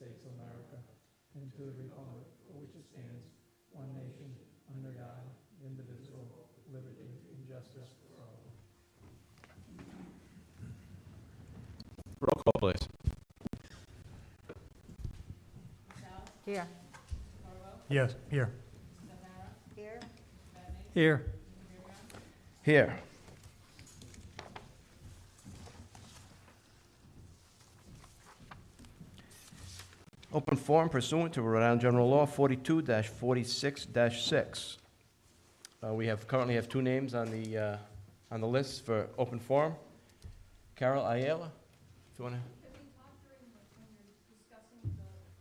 States of America and to the republic for which it stands, one nation, under God, indivisible, liberty and justice for all. Roll call, please. Here. Yes, here. Here. Here. Here. Open forum pursuant to Rhode Island General Law 42-46-6. We currently have two names on the list for open forum. Carol Ayala, if you want to.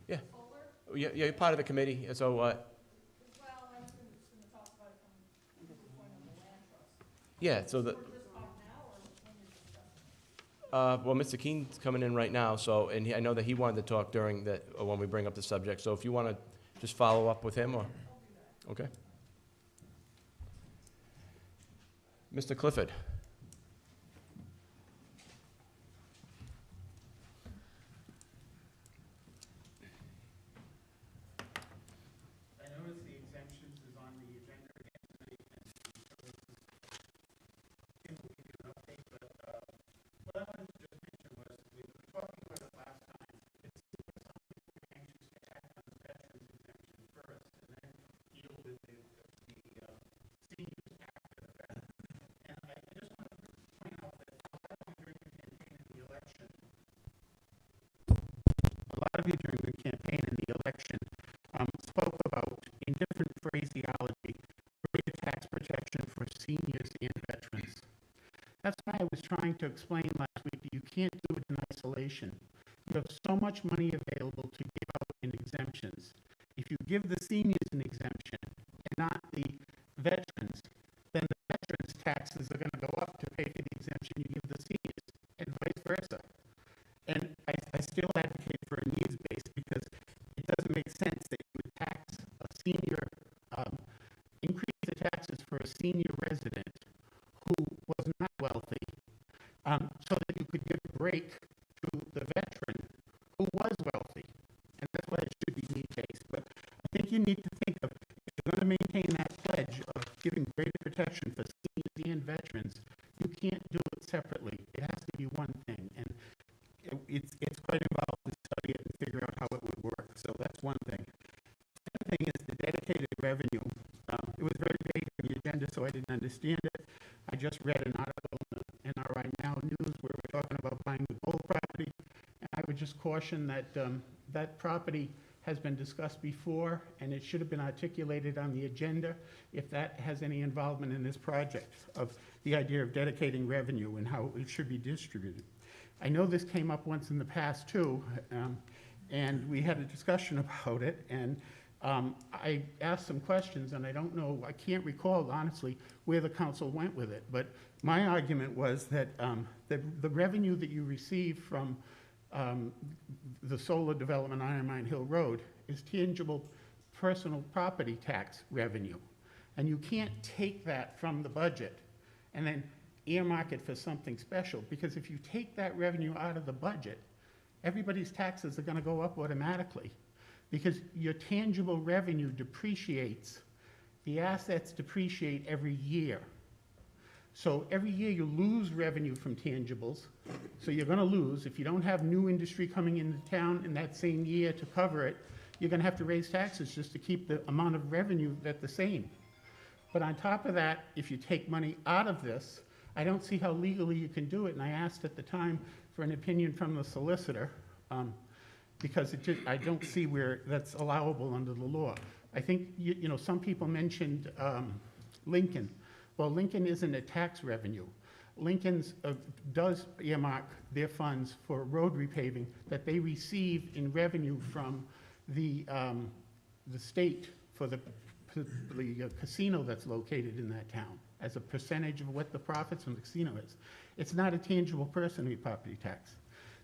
Yeah. Yeah, you're part of the committee, so, yeah, so the, well, Mr. Keene's coming in right now, so, and I know that he wanted to talk during that, when we bring up the subject, so if you want to just follow up with him, or, okay. Mr. Clifford. I noticed the exemptions is on the agenda again tonight, and I think we'll give you an update, but what I wanted to just mention was, we were talking about it last time, it seems like some people were anxious to act on the veterans exemption first, and then deal with the seniors after the fact. And I just want to point out that a lot of you during the campaign in the election, spoke about, in different phraseology, greater tax protection for seniors and veterans. That's why I was trying to explain last week that you can't do it in isolation. You have so much money available to give out in exemptions. If you give the seniors an exemption and not the veterans, then the veterans' taxes are going to go up to pay for the exemption you give the seniors, and vice versa. And I still advocate for a needs-based, because it doesn't make sense that you would tax a senior, increase the taxes for a senior resident who was not wealthy, so that you could give a break to the veteran who was wealthy. And that's why it should be need-based. But I think you need to think of, if you're going to maintain that pledge of giving greater protection for seniors and veterans, you can't do it separately. It has to be one thing. And it's quite involved to study it and figure out how it would work. So that's one thing. The other thing is the dedicated revenue. It was very vague on the agenda, so I didn't understand it. I just read an article in NRI Now News where we're talking about buying the gold property. And I would just caution that that property has been discussed before, and it should have been articulated on the agenda if that has any involvement in this project, of the idea of dedicating revenue and how it should be distributed. I know this came up once in the past too, and we had a discussion about it, and I asked some questions, and I don't know, I can't recall honestly where the council went with it, but my argument was that the revenue that you receive from the solar development on Iron Mine Hill Road is tangible personal property tax revenue, and you can't take that from the budget and then earmark it for something special, because if you take that revenue out of the budget, everybody's taxes are going to go up automatically, because your tangible revenue depreciates. The assets depreciate every year. So every year you lose revenue from tangibles, so you're going to lose. If you don't have new industry coming into town in that same year to cover it, you're going to have to raise taxes just to keep the amount of revenue at the same. But on top of that, if you take money out of this, I don't see how legally you can do it, and I asked at the time for an opinion from the solicitor, because I don't see where that's allowable under the law. I think, you know, some people mentioned Lincoln. Well, Lincoln isn't a tax revenue. Lincoln's does earmark their funds for road repaving that they receive in revenue from the state for the casino that's located in that town, as a percentage of what the profits from the casino is. It's not a tangible personal property tax.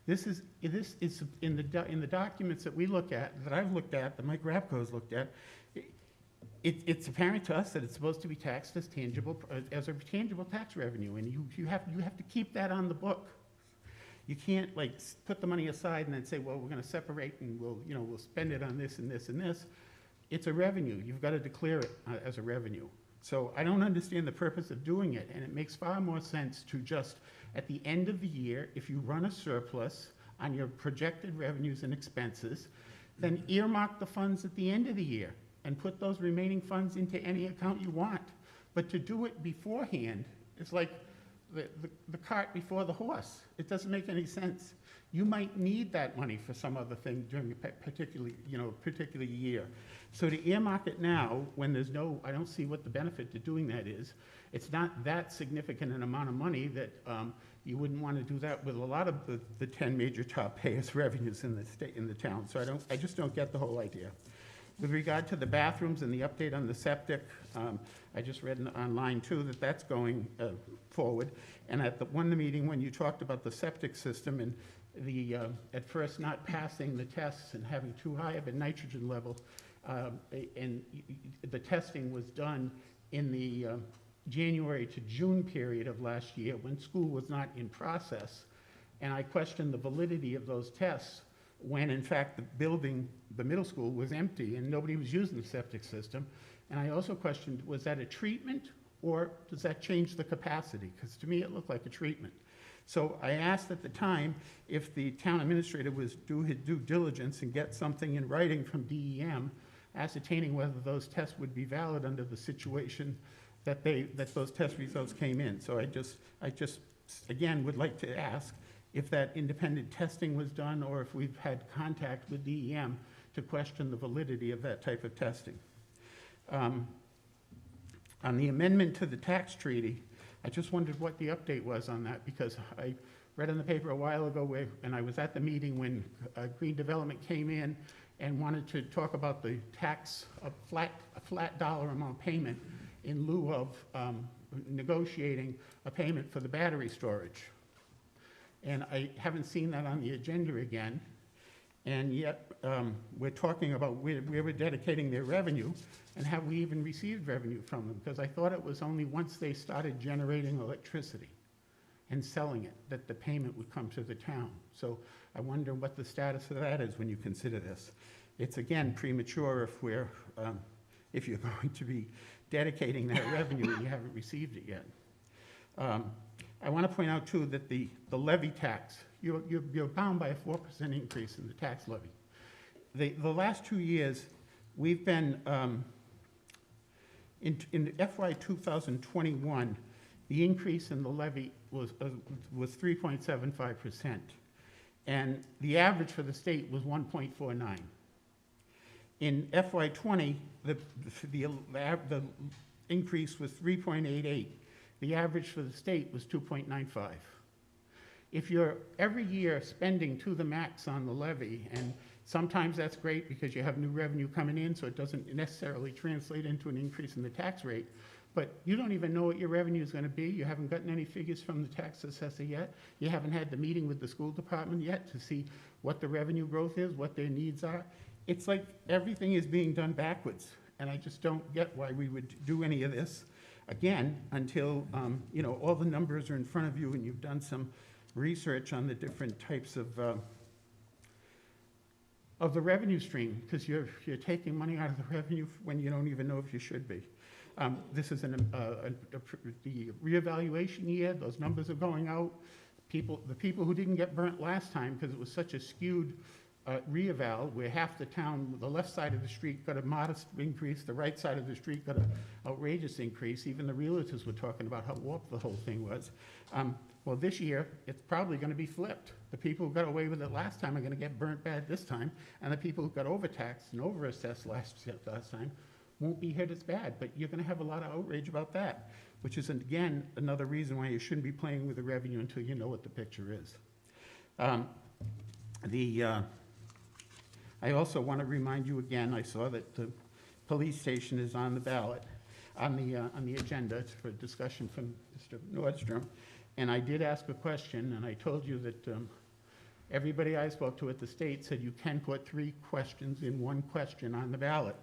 This is in the documents that we look at, that I've looked at, that Mike Rapko's looked at. It's apparent to us that it's supposed to be taxed as tangible, as a tangible tax revenue, and you have to keep that on the book. You can't like put the money aside and then say, well, we're gonna separate and we'll spend it on this and this and this. It's a revenue. You've got to declare it as a revenue. So I don't understand the purpose of doing it, and it makes far more sense to just, at the end of the year, if you run a surplus on your projected revenues and expenses, then earmark the funds at the end of the year and put those remaining funds into any account you want. But to do it beforehand is like the cart before the horse. It doesn't make any sense. You might need that money for some other thing during a particular year. So to earmark it now, when there's no, I don't see what the benefit to doing that is. It's not that significant an amount of money that you wouldn't want to do that with a lot of the 10 major top payers' revenues in the state, in the town. So I just don't get the whole idea. With regard to the bathrooms and the update on the septic, I just read online too that that's going forward. And at the meeting when you talked about the septic system and the at first not passing the tests and having too high of a nitrogen level, and the testing was done in the January to June period of last year when school was not in process. And I questioned the validity of those tests when in fact the building, the middle school, was empty and nobody was using the septic system. And I also questioned, was that a treatment or does that change the capacity? Because to me it looked like a treatment. So I asked at the time if the town administrator was do his due diligence and get something in writing from DEM ascertaining whether those tests would be valid under the situation that those test results came in. So I just again would like to ask if that independent testing was done or if we've had contact with DEM to question the validity of that type of testing. On the amendment to the tax treaty, I just wondered what the update was on that, because I read in the paper a while ago and I was at the meeting when Green Development came in and wanted to talk about the tax, a flat dollar amount payment in lieu of negotiating a payment for the battery storage. And I haven't seen that on the agenda again. And yet we're talking about where we're dedicating their revenue, and have we even received revenue from them? Because I thought it was only once they started generating electricity and selling it that the payment would come to the town. So I wonder what the status of that is when you consider this. It's again premature if you're going to be dedicating that revenue and you haven't received it yet. I want to point out too that the levy tax, you're bound by a 4% increase in the tax levy. The last 2 years, we've been, in FY 2021, the increase in the levy was 3.75%. And the average for the state was 1.49. In FY 20, the increase was 3.88. The average for the state was 2.95. If you're every year spending to the max on the levy, and sometimes that's great because you have new revenue coming in, so it doesn't necessarily translate into an increase in the tax rate, but you don't even know what your revenue is going to be. You haven't gotten any figures from the tax assessor yet. You haven't had the meeting with the school department yet to see what the revenue growth is, what their needs are. It's like everything is being done backwards, and I just don't get why we would do any of this again until all the numbers are in front of you and you've done some research on the different types of the revenue stream, because you're taking money out of the revenue when you don't even know if you should be. This is the reevaluation year. Those numbers are going out. The people who didn't get burnt last time because it was such a skewed reeval, where half the town, the left side of the street got a modest increase, the right side of the street got an outrageous increase. Even the realtors were talking about how warped the whole thing was. Well, this year, it's probably going to be flipped. The people who got away with it last time are going to get burnt bad this time, and the people who got overtaxed and overassessed last time won't be hit as bad. But you're going to have a lot of outrage about that, which is, again, another reason why you shouldn't be playing with the revenue until you know what the picture is. I also want to remind you again, I saw that the police station is on the ballot, on the agenda for discussion from Mr. Nordstrom. And I did ask a question, and I told you that everybody I spoke to at the state said you can put 3 questions in 1 question on the ballot.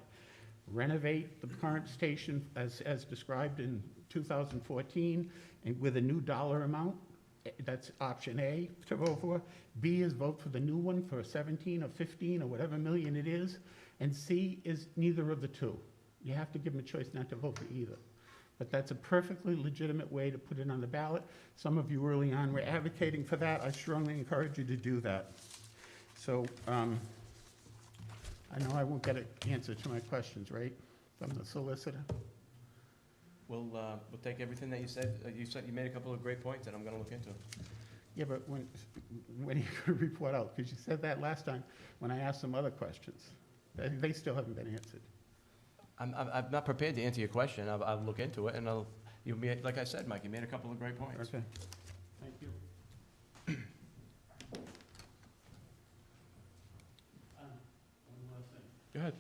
Renovate the current station as described in 2014 and with a new dollar amount, That's option A to vote for. B is vote for the new one for 17 or 15 or whatever million it is. And C is neither of the two. You have to give them a choice not to vote for either. But that's a perfectly legitimate way to put it on the ballot. Some of you early on were advocating for that. I strongly encourage you to do that. So I know I won't get an answer to my questions, right, from the solicitor? We'll take everything that you said. You made a couple of great points, and I'm gonna look into it. Yeah, but when are you going to report out? Because you said that last time when I asked some other questions. They still haven't been answered. I'm not prepared to answer your question. I'll look into it, and you'll be, like I said, Mike, you made a couple of great points. Okay. Thank you. One last thing. Go ahead.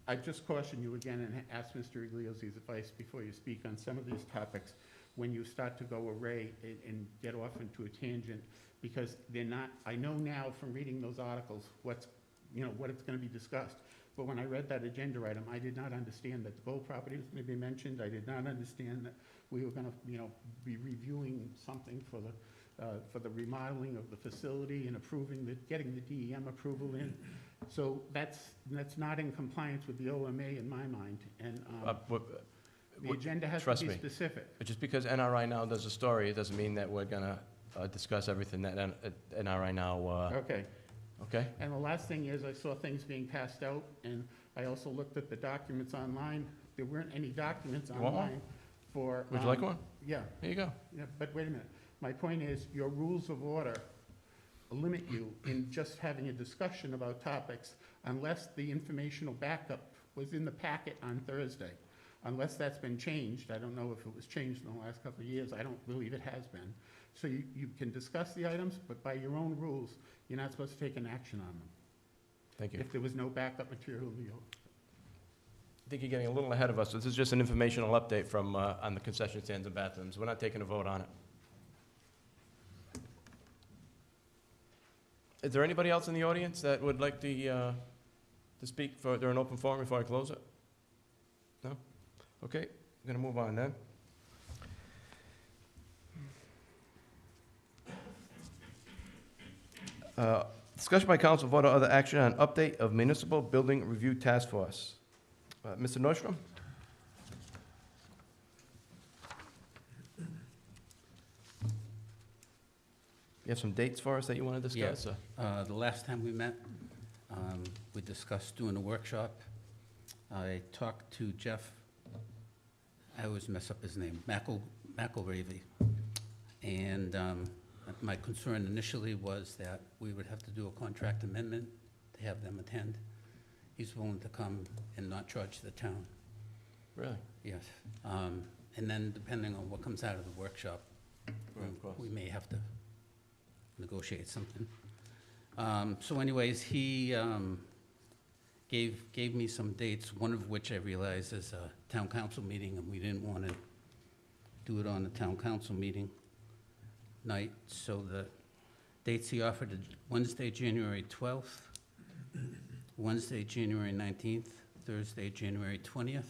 I just caution you again and ask Mr. Igliozzi's advice before you speak on some of these topics, when you start to go array and get off into a tangent, because they're not, I know now from reading those articles what it's going to be discussed. But when I read that agenda item, I did not understand that the Gold property was going to be mentioned. I did not understand that we were going to, be reviewing something for the remodeling of the facility and getting the DEM approval in. So that's not in compliance with the OMA in my mind. And the agenda has to Trust be me. specific. But just because NRI Now does a story, it doesn't mean that we're gonna discuss everything that NRI Now, Okay. okay? And the last thing is, I saw things being passed out, and I also looked at the documents online. There weren't any documents You want one? online for. Would you like one? Yeah, Here you go. yeah, but wait a minute. My point is, your rules of order limit you in just having a discussion about topics unless the informational backup was in the packet on Thursday. Unless that's been changed, I don't know if it was changed in the last couple of years, I don't believe it has been. So you can discuss the items, but by your own rules, you're not supposed to take an action on them. Thank you. If there was no backup material, I think you're getting a little ahead of us. This is just an informational update from, on the concession stands and bathrooms. We're not taking a vote on it. Is there anybody else in the audience that would like to speak during an open forum before I close it? No? Okay, I'm gonna move on then. Discussion by council, vote or other action on update of municipal building review task force. Mr. Nordstrom? You have some dates for us that you want to discuss? The last time we met, we discussed doing a workshop. I talked to Jeff, I always mess up his name, McElravy. And my concern initially was that we would have to do a contract amendment to have them attend. He's willing to come and not charge the town. Really? Yes. And then depending on what comes out of the workshop, Right, of course. we may have to negotiate something. So anyways, he gave me some dates, one of which I realized is a town council meeting, and we didn't want to do it on the town council meeting night. So the dates he offered are Wednesday, January 12th, Wednesday, January 19th, Thursday, January 20th.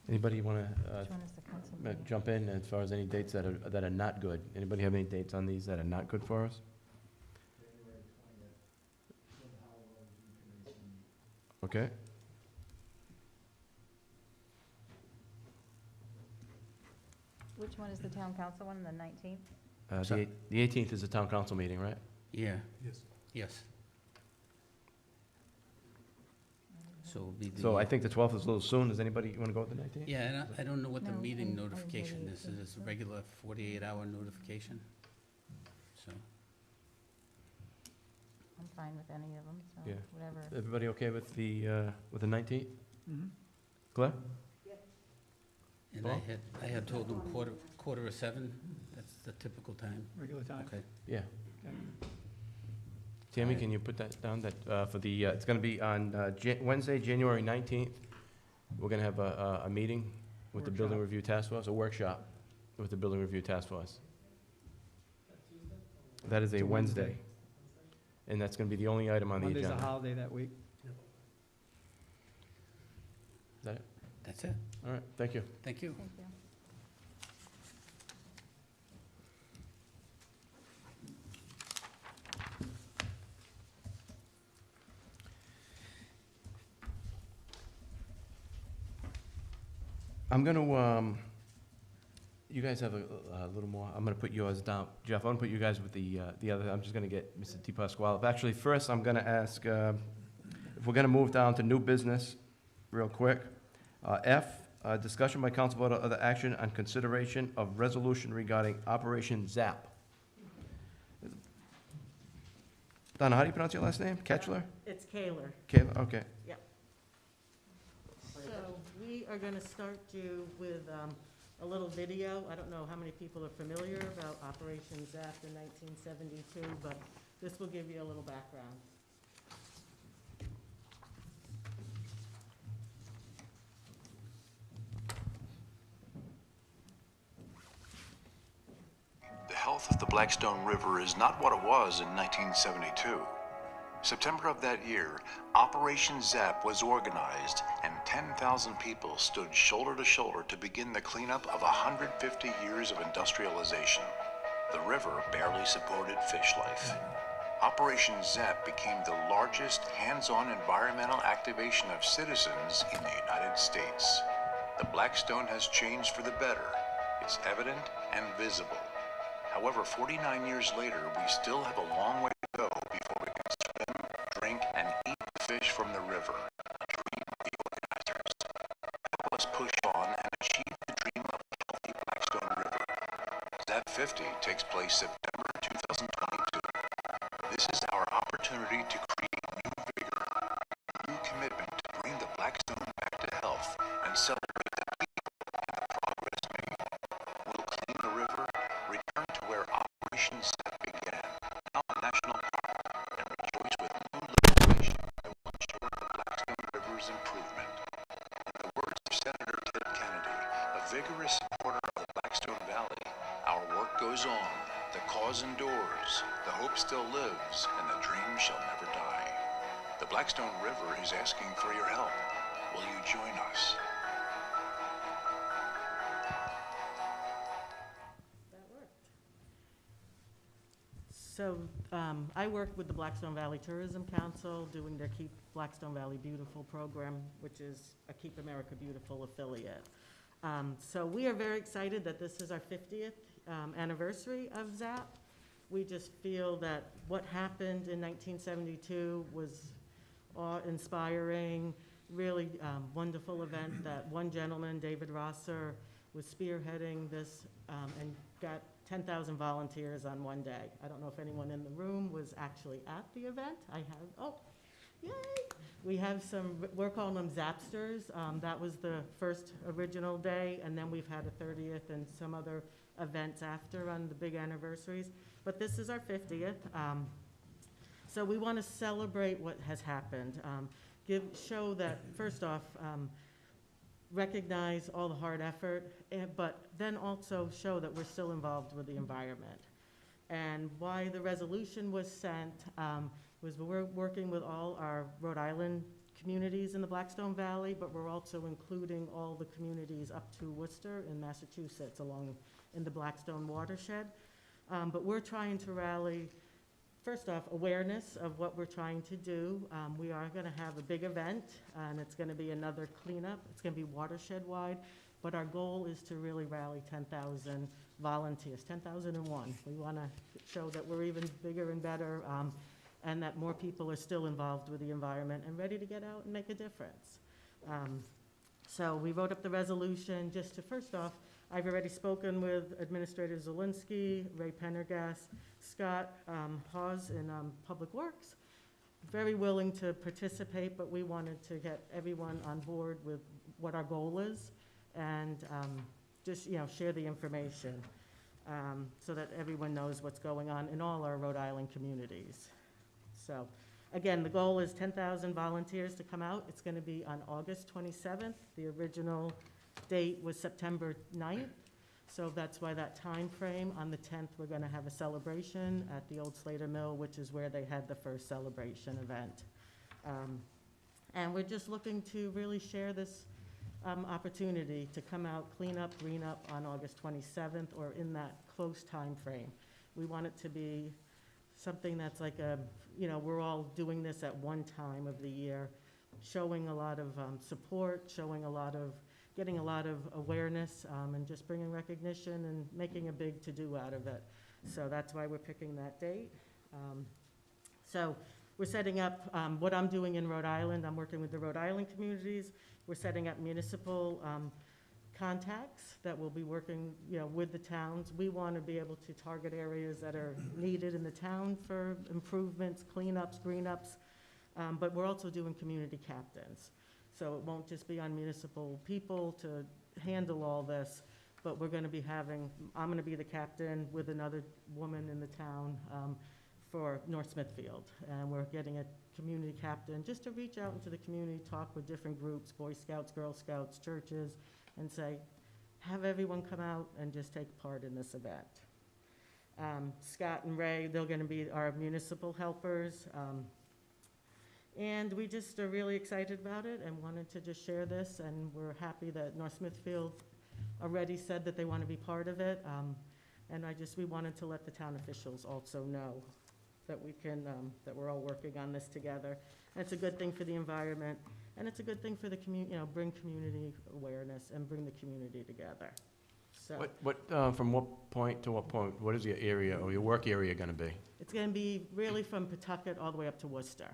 Anybody want Which one is the council to meeting? jump in as far as any dates that are not good? Anybody have any dates on these that are not good for us? Okay. Which one is the town council one, the 19th? The 18th is the town council meeting, right? Yeah. Yes. So it'll be the. So I think the 12th is a little soon. Does anybody want to go with the 19th? Yeah, and I don't know what the No, meeting I- I notification maybe is. Is this a regular 48-hour notification? So, I'm fine with any of them, so Yeah. whatever. Everybody okay with the 19th? Mm-hmm. Claire? and Paul? I had told them quarter of 7, that's the typical time. Regular time. Okay. Yeah. Okay. Tammy, can you put that down, that, for the, it's going to be on Wednesday, January 19th. We're going to have a meeting with the Building Workshop. Review Task Force, a workshop with the Building Review Task Force. That is a It's a Wednesday. Wednesday. And that's going to be the only item on the Monday's a agenda. holiday that week. Is that it? That's it. All right, thank you. Thank you. Thank you. I'm going to, you guys have a little more. I'm going to put yours down. Jeff, I'm going to put you guys with the other. I'm just going to get Mr. DePasquale. Actually, first, I'm going to ask if we're going to move down to new business real quick. F, discussion by council vote or other action on consideration of resolution regarding Operation ZAP. Donna, how do you pronounce your last name? Ketchler? It's Kaler. Kayla, okay. So we are going to start you with a little video. I don't know how many people are familiar about Operation ZAP in 1972, but this will give you a little background. The health of the Blackstone River is not what it was in 1972. September of that year, Operation ZAP was organized, and 10,000 people stood shoulder to shoulder to begin the cleanup of 150 years of industrialization. The river barely supported fish life. Operation ZAP became the largest hands-on environmental activation of citizens in the United States. The Blackstone has changed for the better. It's evident and visible. However, 49 years later, we still have a long way to go before we can swim, drink, and eat the fish from the river. A dream of the organizers. Help us push on and achieve the dream of a healthy Blackstone River. ZAP 50 takes place September 2022. This is our opportunity to create new vigor, new commitment to bring the Blackstone back to health and celebrate the people and the progress made. We'll clean the river, return to where Operation ZAP began, now a national park, and rejoice with new legislation that will ensure the Blackstone River's improvement. In the words of Senator Ted Kennedy, a vigorous supporter of the Blackstone Valley, our work goes on, the cause endures, the hope still lives, and the dream shall never die. The Blackstone River is asking for your help. Will you join us? That worked. So I work with the Blackstone Valley Tourism Council doing their Keep Blackstone Valley Beautiful program, which is a Keep America Beautiful affiliate. So we are very excited that this is our 50th anniversary of ZAP. We just feel that what happened in 1972 was awe-inspiring, really wonderful event that one gentleman, David Rosser, was spearheading this and got 10,000 volunteers on one day. I don't know if anyone in the room was actually at the event. I have, oh, yay! We have some, we're calling them Zapsters. That was the first original day, and then we've had a 30th and some other events after on the big anniversaries. But this is our 50th. So we want to celebrate what has happened. Show that, first off, recognize all the hard effort, but then also show that we're still involved with the environment. And why the resolution was sent was we're working with all our Rhode Island communities in the Blackstone Valley, but we're also including all the communities up to Worcester in Massachusetts along in the Blackstone watershed. But we're trying to rally, first off, awareness of what we're trying to do. We are going to have a big event, and it's going to be another cleanup. It's going to be watershed-wide, but our goal is to really rally 10,000 volunteers, 10,001. We want to show that we're even bigger and better, and that more people are still involved with the environment and ready to get out and make a difference. So we wrote up the resolution just to, first off, I've already spoken with Administrator Zielinski, Ray Pendergast, Scott Hawes in Public Works. Very willing to participate, but we wanted to get everyone on board with what our goal is and just, share the information so that everyone knows what's going on in all our Rhode Island communities. So, again, the goal is 10,000 volunteers to come out. It's going to be on August 27th. The original date was September 9th. So that's why that time frame. On the 10th, we're going to have a celebration at the old Slater Mill, which is where they had the first celebration event. And we're just looking to really share this opportunity to come out, clean up, green up on August 27th or in that close time frame. We want it to be something that's like a, we're all doing this at one time of the year, showing a lot of support, getting a lot of awareness, and just bringing recognition and making a big to-do out of it. So that's why we're picking that date. So we're setting up, what I'm doing in Rhode Island, I'm working with the Rhode Island communities. We're setting up municipal contacts that will be working, with the towns. We want to be able to target areas that are needed in the town for improvements, cleanups, greenups, but we're also doing community captains. So it won't just be on municipal people to handle all this, but we're going to be I'm going to be the captain with another woman in the town for North Smithfield. And we're getting a community captain just to reach out into the community, talk with different groups, Boy Scouts, Girl Scouts, churches, and say, have everyone come out and just take part in this event. Scott and Ray, they're going to be our municipal helpers. And we just are really excited about it and wanted to just share this, and we're happy that North Smithfield already said that they want to be part of it. And we wanted to let the town officials also know that that we're all working on this together. And it's a good thing for the environment, and it's a good thing for the community, bring community awareness and bring the community together. So From what point to what point, what is your area or your work area gonna be? it's going to be really from Pawtucket all the way up to Worcester.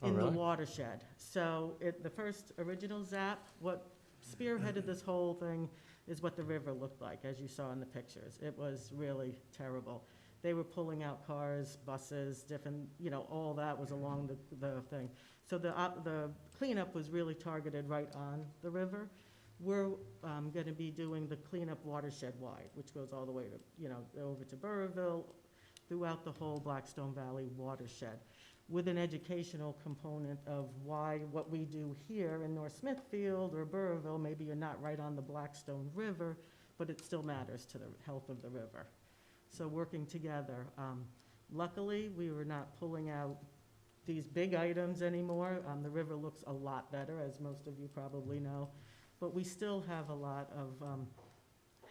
Oh, In the really? watershed. So the first original ZAP, what spearheaded this whole thing is what the river looked like, as you saw in the pictures. It was really terrible. They were pulling out cars, buses, different, all that was along the thing. So the cleanup was really targeted right on the river. We're going to be doing the cleanup watershed-wide, which goes all the way to, over to Burrillville, throughout the whole Blackstone Valley watershed, with an educational component of what we do here in North Smithfield or Burrillville, maybe you're not right on the Blackstone River, but it still matters to the health of the river. So working together. Luckily, we were not pulling out these big items anymore. The river looks a lot better, as most of you probably know, but we still have a lot of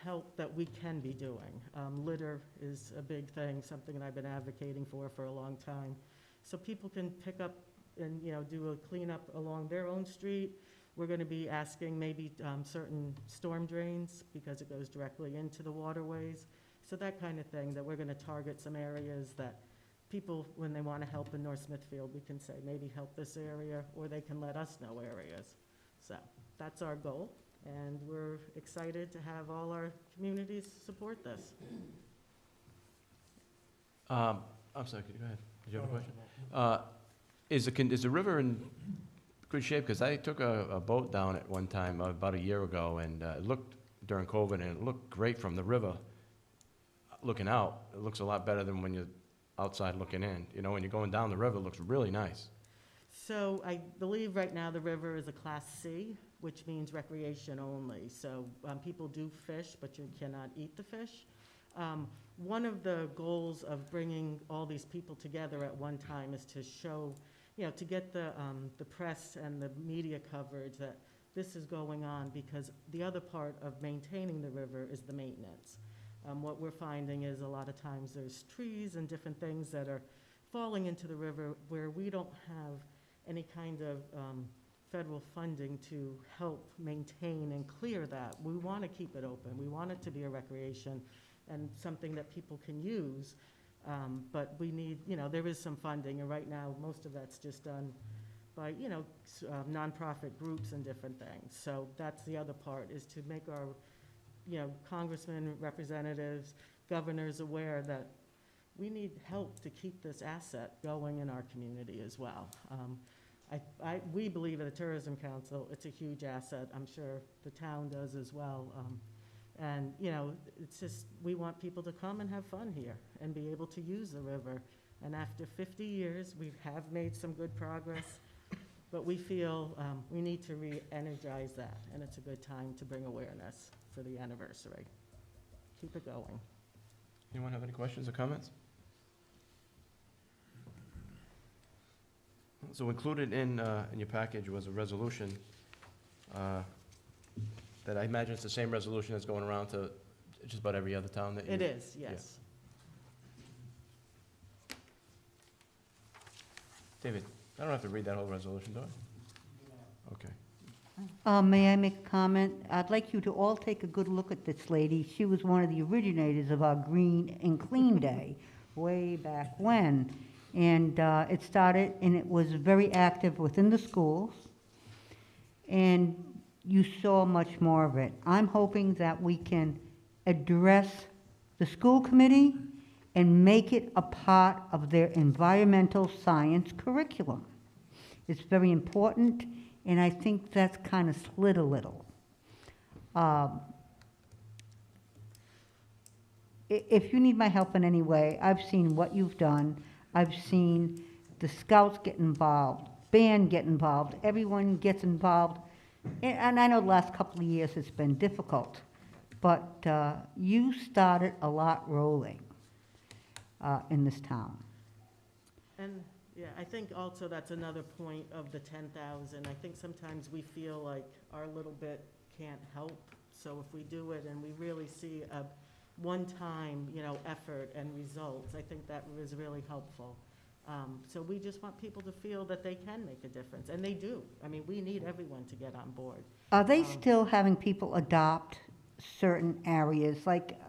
help that we can be doing. Litter is a big thing, something that I've been advocating for a long time. So people can pick up and, do a cleanup along their own street. We're going to be asking maybe certain storm drains because it goes directly into the waterways. So that kind of thing, that we're going to target some areas that people, when they want to help in North Smithfield, we can say maybe help this area, or they can let us know areas. So that's our goal, and we're excited to have all our communities support this. I'm sorry, go ahead. Did you have a question? Is the river in good shape? Because I took a boat down at one time about a year ago, and it looked during COVID, and it looked great from the river looking out. It looks a lot better than when you're outside looking in. When you're going down the river, it looks really nice. So I believe right now the river is a Class C, which means recreation only. So people do fish, but you cannot eat the fish. One of the goals of bringing all these people together at one time is to show, to get the press and the media coverage that this is going on, because the other part of maintaining the river is the maintenance. What we're finding is a lot of times there's trees and different things that are falling into the river where we don't have any kind of federal funding to help maintain and clear that. We want to keep it open. We want it to be a recreation and something that people can use, but we need, there is some funding, and right now most of that's just done by, nonprofit groups and different things. So that's the other part, is to make our, congressmen, representatives, governors aware that we need help to keep this asset going in our community as well. We believe at the Tourism Council, it's a huge asset. I'm sure the town does as well. And, it's just, we want people to come and have fun here and be able to use the river. And after 50 years, we have made some good progress, but we feel we need to re-energize that, and it's a good time to bring awareness for the anniversary. keep it going. Anyone have any questions or comments? So included in your package was a resolution that I imagine it's the same resolution that's going around to just about every other town that you... It is, yes. David, I don't have to read that whole resolution, do I? Okay. May I make a comment? I'd like you to all take a good look at this lady. She was one of the originators of our Green and Clean Day way back when. And it started, and it was very active within the schools. And you saw much more of it. I'm hoping that we can address the school committee and make it a part of their environmental science curriculum. It's very important, and I think that's kind of slid a little. If you need my help in any way, I've seen what you've done. I've seen the scouts get involved, band get involved, everyone gets involved. And I know the last couple of years it's been difficult, but you started a lot rolling in this town. And, yeah, I think also that's another point of the 10,000. I think sometimes we feel like our little bit can't help. So if we do it and we really see a one-time, effort and results, I think that was really helpful. So we just want people to feel that they can make a difference, and they do. I mean, we need everyone to get on board. Are they still having people adopt certain areas? Like,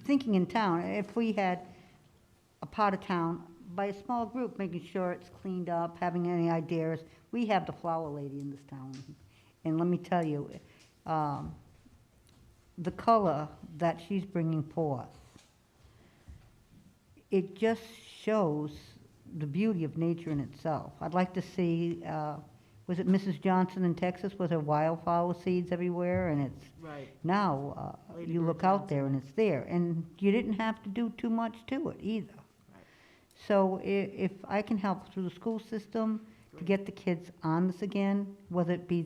thinking in town, if we had a part of town by a small group, making sure it's cleaned up, having any ideas. We have the flower lady in this town. And let me tell you, the color that she's bringing forth, it just shows the beauty of nature in itself. I'd like to see, was it Mrs. Johnson in Texas with her wildflower seeds everywhere? And it's, Right. now, Lady you Bird look out there Johnson. and it's there. And you didn't have to do too much to it either. Right. So if I can help through the school system to Great. get the kids on this again, whether it be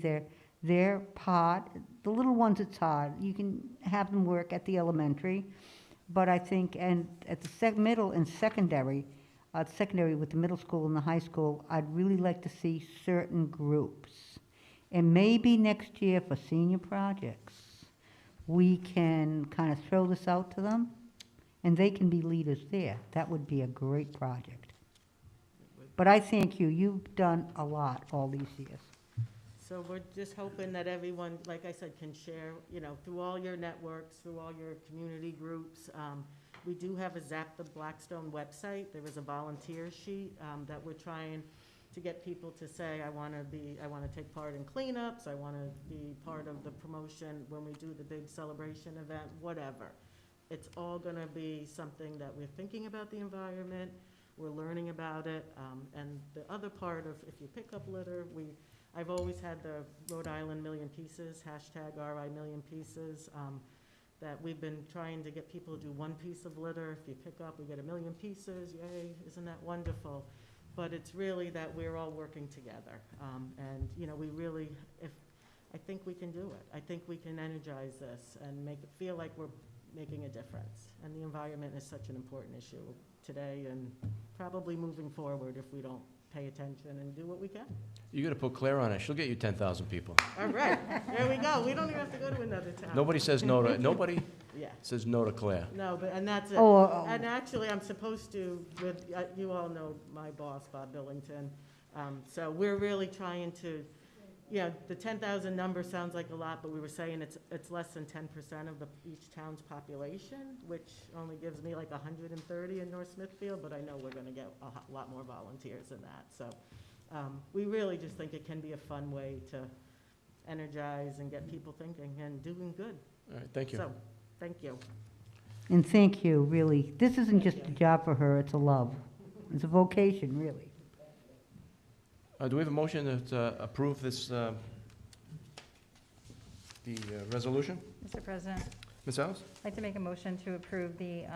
their part, the little ones it's hard, you can have them work at the elementary, but I think, and at the middle and secondary with the middle school and the high school, I'd really like to see certain groups. And maybe next year for senior projects, we can kind of throw this out to them, and they can be leaders there. That would be a great project. But I thank you. You've done a lot all these years. So we're just hoping that everyone, like I said, can share, through all your networks, through all your community groups. We do have a Zap the Blackstone website. There is a volunteer sheet that we're trying to get people to say, I want to take part in cleanups, I want to be part of the promotion when we do the big celebration event, whatever. It's all going to be something that we're thinking about the environment, we're learning about it, and the other part of, if you pick up litter, I've always had the Rhode Island Million Pieces, hashtag RI Million Pieces, that we've been trying to get people to do one piece of litter. If you pick up, we get 1 million pieces, yay, isn't that wonderful? But it's really that we're all working together. And, we really, I think we can do it. I think we can energize this and make it feel like we're making a difference. And the environment is such an important issue today and probably moving forward if we don't pay attention and do what we can. You gotta put Claire on it. She'll get you 10,000 people. All right, there we go. We don't even have to go to another town. Nobody says no to Yeah. Claire. No, and that's it. Oh, And actually, I'm supposed to, you all know my boss, Bob Billington. So we're really trying to, the 10,000 number sounds like a lot, but we were saying it's less than 10% of each town's population, which only gives me like 130 in North Smithfield, but I know we're gonna get a lot more volunteers than that. So we really just think it can be a fun way to energize and get people thinking and doing good. All right, thank you. So, thank you. and thank you, really. This isn't just a job for her, it's a love. It's a vocation, really. Do we have a motion to approve this, the resolution? Mr. President, Ms. Alves? I'd like to make a motion to approve the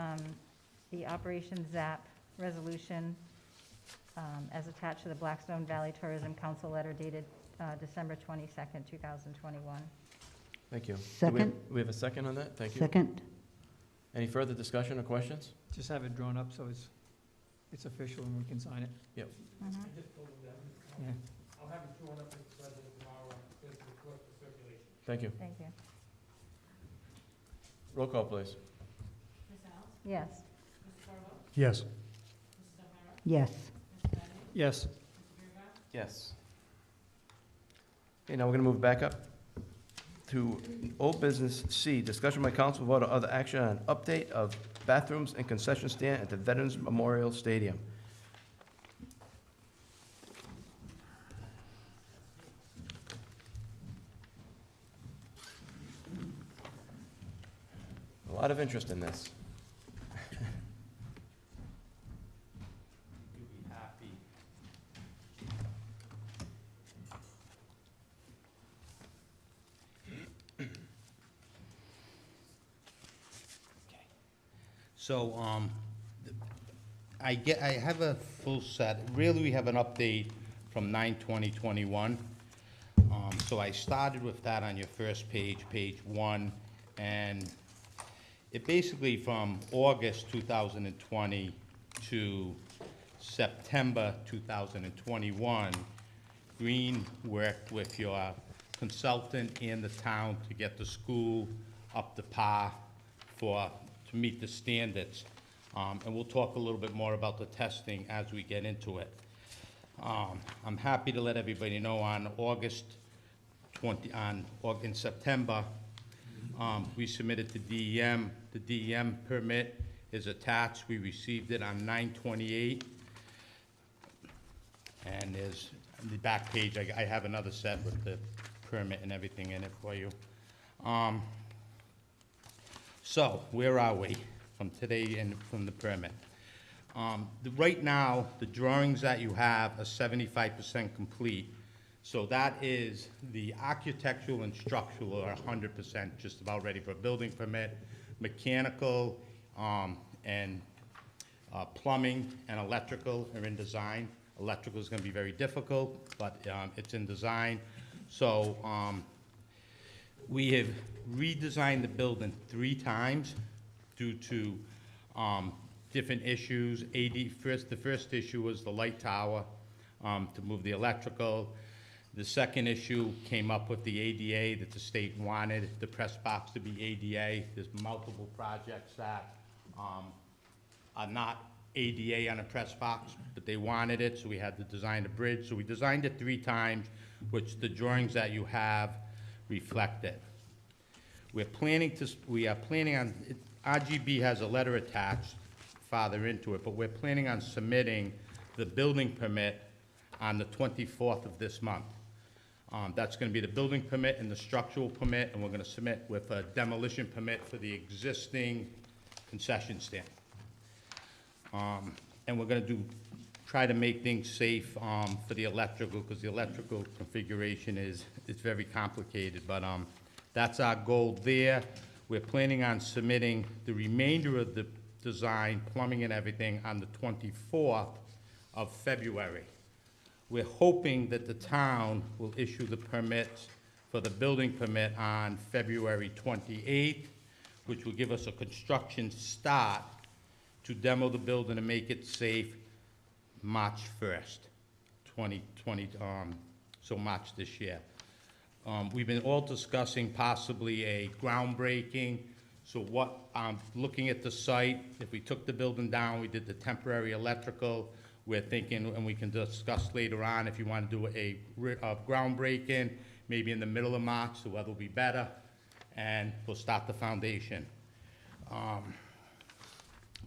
Operation ZAP resolution as attached to the Blackstone Valley Tourism Council letter dated December 22nd, 2021. Thank you. Second. We have a second on that? Thank you. Second, Any further discussion or questions? Just have it drawn up so it's official and we can sign it. Mhm. Yeah. I'll have it drawn up at the president tomorrow, to the clerk for circulation. Thank you. Thank you. Roll call, please. Ms. Alves? Yes. Mr. Corriveau? Yes. Mrs. O'Hara? Yes. Mr. Benedict? Yes. Mr. Beauregard? Yes. Okay, now we're gonna move back up to old business C, discussion by council vote or other action on update of bathrooms and concession stand at the Veterans Memorial Stadium. A lot of interest in this. You'll be happy. So, I have a full set. Really, we have an update from 9/20/21. So I started with that on your first page, page 1, and it basically from August 2020 to September 2021, Green worked with your consultant and the town to get the school up to par to meet the standards. And we'll talk a little bit more about the testing as we get into it. I'm happy to let everybody know on in September, we submitted to DEM. The DEM permit is attached. We received it on 9/28. And there's, on the back page, I have another set with the permit and everything in it for you. So, where are we from today and from the permit? Right now, the drawings that you have are 75% complete. So that is, the architectural and structural are 100% just about ready for a building permit. Mechanical and plumbing and electrical are in design. Electrical is gonna be very difficult, but it's in design. So we have redesigned the building 3 times due to different issues. The first issue was the light tower, to move the electrical. The second issue came up with the ADA, that the state wanted the press box to be ADA. There's multiple projects that are not ADA on a press box, but they wanted it, so we had to design a bridge. So we designed it 3 times, which the drawings that you have reflect it. We are planning on, RGB has a letter attached farther into it, but we're planning on submitting the building permit on the 24th of this month. That's gonna be the building permit and the structural permit, and we're gonna submit with a demolition permit for the existing concession stand. And we're gonna try to make things safe for the electrical, because the electrical configuration it's very complicated, but that's our goal there. We're planning on submitting the remainder of the design, plumbing and everything, on the 24th of February. We're hoping that the town will issue the permits for the building permit on February 28th, which will give us a construction start to demo the building and make it safe March 1st, 2020, so March this year. We've been all discussing possibly a groundbreaking. So what, looking at the site, if we took the building down, we did the temporary electrical, we're thinking, and we can discuss later on, if you want to do a groundbreaking, maybe in the middle of March, the weather will be better, and we'll start the foundation.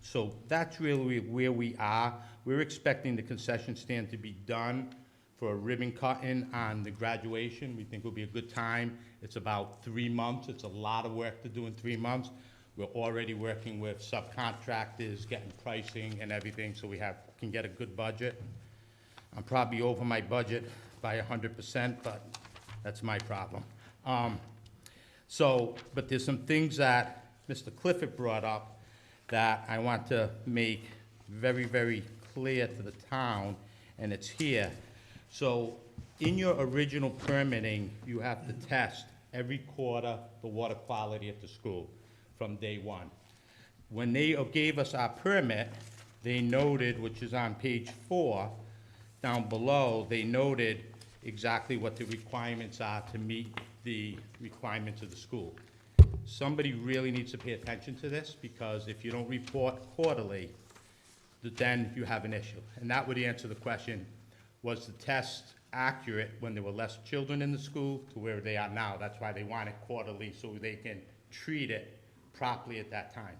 So that's really where we are. We're expecting the concession stand to be done for a ribbon cutting on the graduation. We think will be a good time. It's about 3 months. It's a lot of work to do in 3 months. We're already working with subcontractors, getting pricing and everything, so we can get a good budget. I'm probably over my budget by 100%, but that's my problem. But there's some things that Mr. Clifford brought up that I want to make very, very clear to the town, and it's here. So in your original permitting, you have to test every quarter the water quality at the school from day 1. when they gave us our permit, they noted, which is on page 4, down below, they noted exactly what the requirements are to meet the requirements of the school. Somebody really needs to pay attention to this, because if you don't report quarterly, then you have an issue. And that would answer the question, was the test accurate when there were less children in the school to where they are now? That's why they want it quarterly, so they can treat it properly at that time.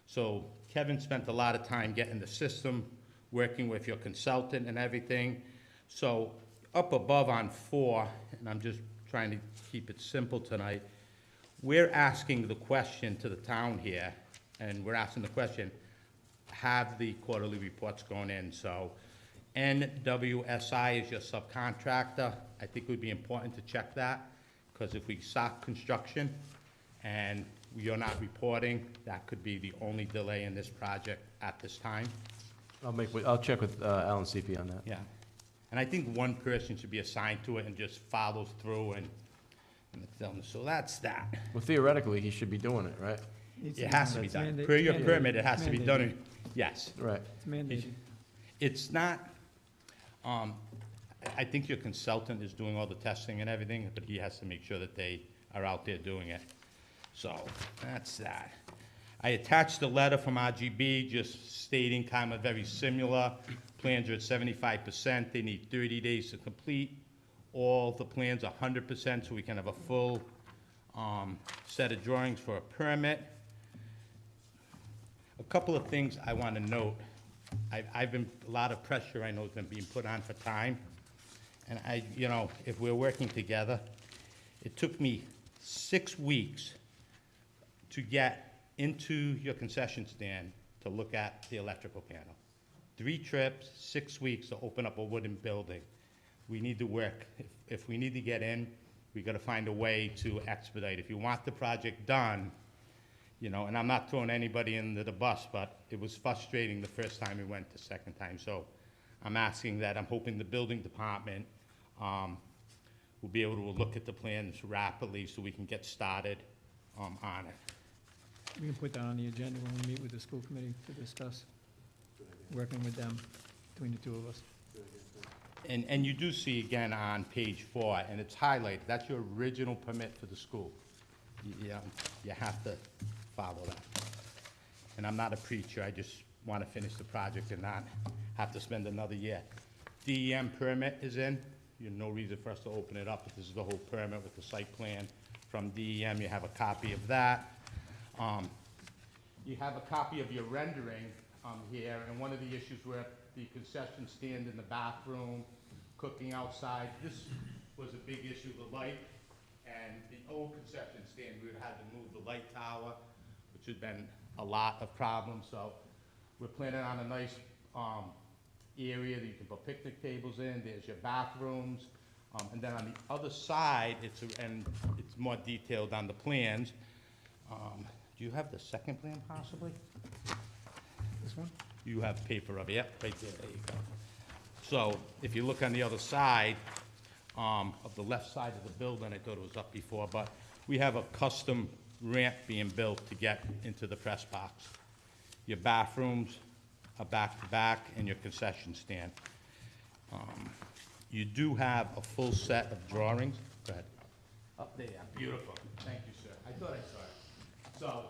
So Kevin spent a lot of time getting the system, working with your consultant and everything. So up above on 4, and I'm just trying to keep it simple tonight, we're asking the question to the town here, and we're asking the question, have the quarterly reports gone in? So NWSI is your subcontractor. I think it would be important to check that, because if we start construction and you're not reporting, that could be the only delay in this project at this time. I'll check with Alan CP on that. Yeah. And I think one person should be assigned to it and just follows through and so that's that. Well, theoretically, he should be doing it, right? It has to be done. Per your permit, it has to be done. Yes. Right. It's mandated. It's not, I think your consultant is doing all the testing and everything, but he has to make sure that they are out there doing it. So, that's that. I attached a letter from RGB just stating kind of very similar. Plans are at 75%. They need 30 days to complete. All the plans are 100%, so we can have a full set of drawings for a permit. A couple of things I want to note. I've been, a lot of pressure I know has been being put on for time. And if we're working together, it took me 6 weeks to get into your concession stand to look at the electrical panel. 3 trips, 6 weeks to open up a wooden building. We need to work. If we need to get in, we got to find a way to expedite. If you want the project done, and I'm not throwing anybody under the bus, but it was frustrating the first time we went, the second time. So I'm asking that. I'm hoping the building department will be able to look at the plans rapidly so we can get started on it. We can put that on the agenda when we meet with the school committee to discuss working with them, between the two of us. And you do see again on page 4, and it's highlighted, that's your original permit for the school. You have to follow that. And I'm not a preacher, I just want to finish the project and not have to spend another year. DEM permit is in, no reason for us to open it up, but this is the whole permit with the site plan from DEM, you have a copy of that. You have a copy of your rendering here, and one of the issues were the concession stand in the bathroom, cooking outside. This was a big issue, the light, and the old concession stand, we had to move the light tower, which had been a lot of problems, so we're planning on a nice area that you can put picnic tables in. There's your bathrooms, and then on the other side, it's more detailed on the plans. Do you have the second plan possibly? This one? You have paper of it, yep, right there you go. So, if you look on the other side, of the left side of the building, I thought it was up before, but we have a custom ramp being built to get into the press box. Your bathrooms are back to back, and your concession stand. You do have a full set of drawings. Go ahead. Up there, beautiful. Thank you, sir. I thought I saw it. So,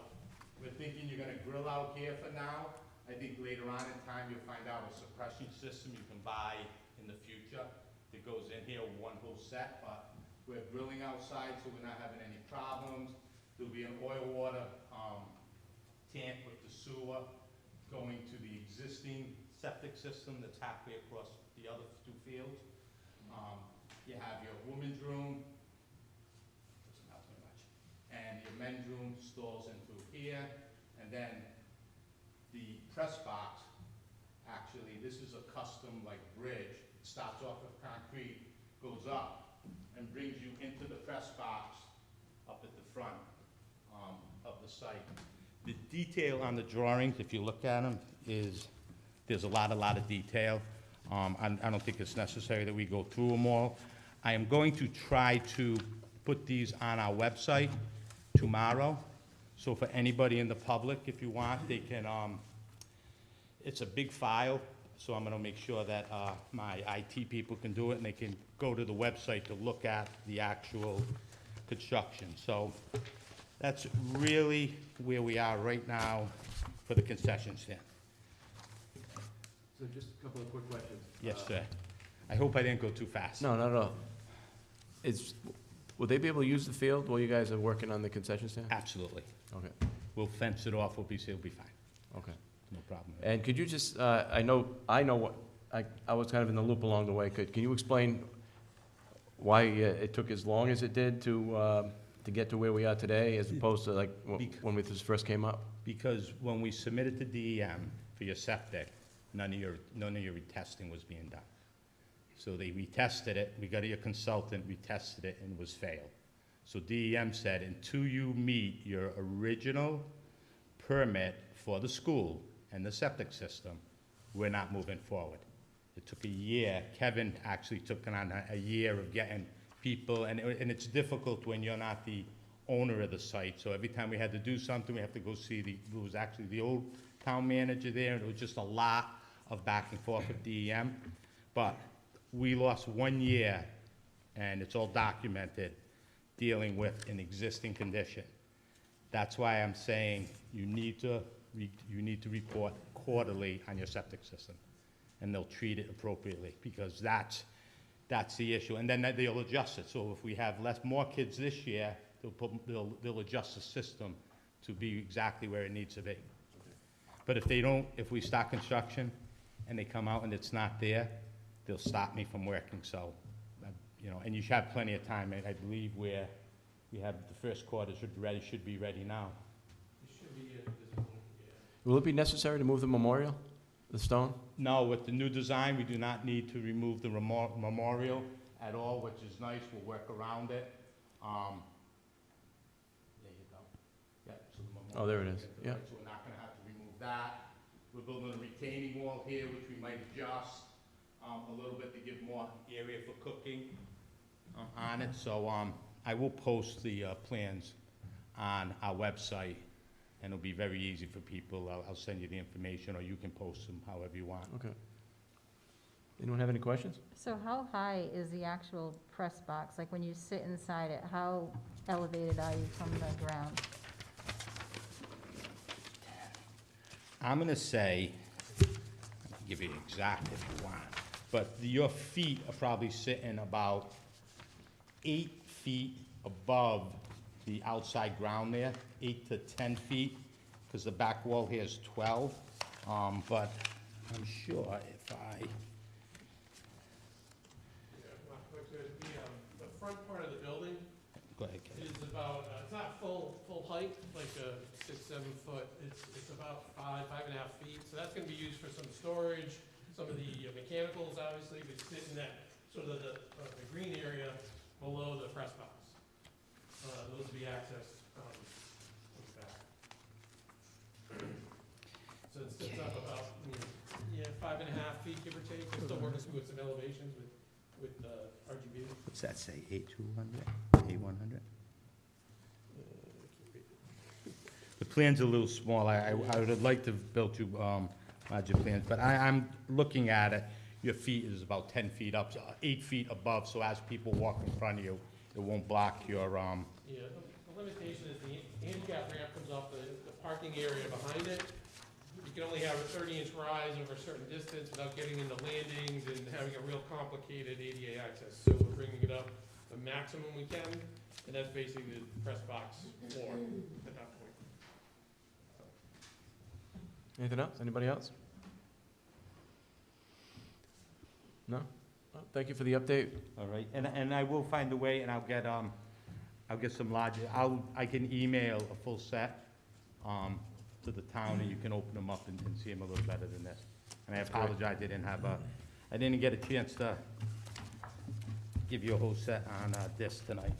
we're thinking you're gonna grill out here for now. I think later on in time, you'll find out a suppression system you can buy in the future that goes in here, one whole set, but we're grilling outside, so we're not having any problems. There'll be an oil water tank with the sewer going to the existing septic system that's halfway across the other 2 fields. You have your women's room, doesn't help me much, and your men's room stalls in through here, and then the press box, actually, this is a custom bridge. It starts off with concrete, goes up, and brings you into the press box up at the front of the site. The detail on the drawings, if you look at them, there's a lot of detail. I don't think it's necessary that we go through them all. I am going to try to put these on our website tomorrow, So for anybody in the public, if you want, they can, it's a big file, so I'm gonna make sure that my IT people can do it, and they can go to the website to look at the actual construction. So that's really where we are right now for the concession stand. So just a couple of quick questions. Yes, sir. I hope I didn't go too fast. No, not at all. Will they be able to use the field while you guys are working on the concession stand? Absolutely. Okay, We'll fence it off, it'll be fine, okay. no problem. And could you just, I know what, I was kind of in the loop along the way. Can you explain why it took as long as it did to get to where we are today, as opposed to like when this first came up? Because when we submitted to DEM for your septic, none of your retesting was being done. So they retested it, we got your consultant, retested it, and it was failed. So DEM said, until you meet your original permit for the school and the septic system, we're not moving forward. It took a year. Kevin actually took on a year of getting people, and it's difficult when you're not the owner of the site. So every time we had to do something, we have to go see it was actually the old town manager there, and it was just a lot of back and forth with DEM. But we lost 1 year, and it's all documented, dealing with an existing condition. That's why I'm saying you need to report quarterly on your septic system, and they'll treat it appropriately, because that's the issue. And then they'll adjust it. So if we have more kids this year, they'll adjust the system to be exactly where it needs to be. But if we start construction and they come out and it's not there, they'll stop me from working. So, and you should have plenty of time. I believe we have the first quarter should be ready now. It should be visible, yeah. Will it be necessary to move the memorial, the stone? No, with the new design, we do not need to remove the memorial at all, which is nice. We'll work around it. There you go. Yeah, so the memorial. Oh, there it is, yeah. So we're not gonna have to remove that. We're building a retaining wall here, which we might adjust a little bit to give more area for cooking on it. So I will post the plans on our website, and it'll be very easy for people. I'll send you the information, or you can post them however you want. Okay. Anyone have any questions? So how high is the actual press box? Like when you sit inside it, how elevated are you from the ground? I'm gonna say, I can give you exact if you want, but your feet are probably sitting about 8 feet above the outside ground there, 8 to 10 feet, because the back wall here is 12. But I'm sure if I, The front part of the building go ahead, Ken. is about, it's not full height, like 6, 7 foot. It's about 5.5 feet. So that's gonna be used for some storage, some of the mechanicals, obviously, we sit in that, sort of the green area below the press box. Those will be accessed, like that. So it sits up about, 5.5 feet, give or take. We're still working with some elevations with RGB. What's that say, A200, A100? The plan's a little small. I would have liked to have built you larger plans, but I'm looking at it. Your feet is about 10 feet up, so 8 feet above, so as people walk in front of you, it won't block your, Yeah, the limitation is the handicap ramp comes off the parking area behind it. You can only have a 30-inch rise over a certain distance without getting into landings and having a real complicated ADA access. So we're bringing it up the maximum we can, and that's basically the press box floor at that point. Anything else? Anybody else? No? Well, thank you for the update. all right? And I will find a way, and I'll get some larger, I can email a full set to the town, and you can open them up and see them a little better than this. And I That's great. apologize, I didn't get a chance to give you a whole set on this tonight.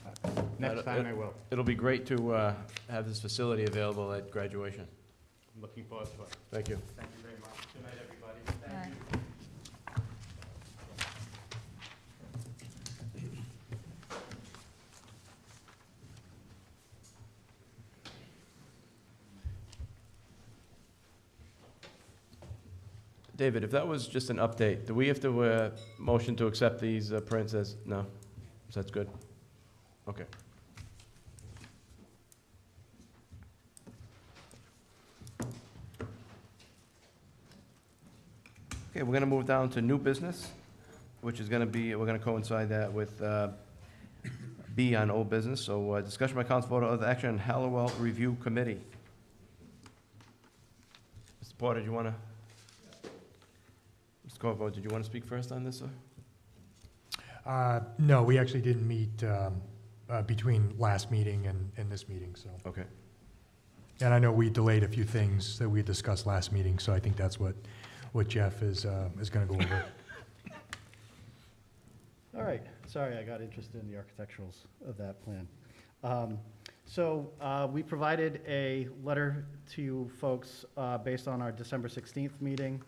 Next time I will. It'll be great to have this facility available at graduation. I'm looking forward to it. Thank you. Thank you very much. Good night, everybody. Thank Right. you. David, if that was just an update, do we have to motion to accept these prints as, no? So that's good? Okay. Okay, we're gonna move down to new business, which is gonna be, we're gonna coincide that with B on old business. So discussion by council vote of action on Halliwell Review Committee. Mr. Porter, do you wanna? Mr. Corriveau, did you wanna speak first on this, or? No, we actually didn't meet between last meeting and this meeting, so. Okay. And I know we delayed a few things that we discussed last meeting, so I think that's what Jeff is going to go over. All right, sorry, I got interested in the architecturals of that plan. So we provided a letter to you folks based on our December 16th meeting.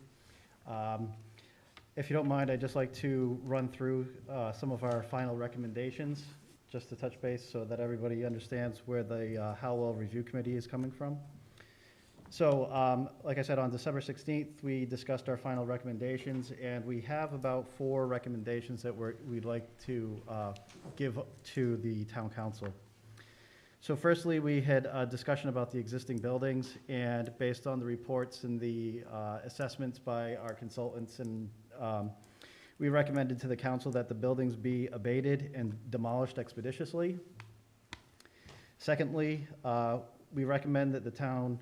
If you don't mind, I'd just like to run through some of our final recommendations, just to touch base so that everybody understands where the Halliwell Review Committee is coming from. So, like I said, on December 16th, we discussed our final recommendations, and we have about 4 recommendations that we'd like to give to the town council. So firstly, we had a discussion about the existing buildings, and based on the reports and the assessments by our consultants, and we recommended to the council that the buildings be abated and demolished expeditiously. Secondly, we recommend that the town,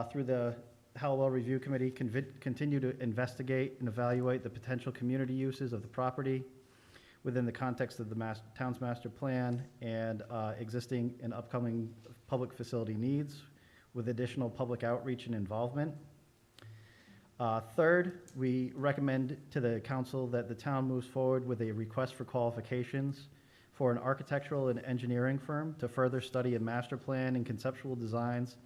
through the Halliwell Review Committee, continue to investigate and evaluate the potential community uses of the property within the context of the town's master plan and existing and upcoming public facility needs with additional public outreach and involvement. Third, we recommend to the council that the town moves forward with a request for qualifications for an architectural and engineering firm to further study a master plan and conceptual designs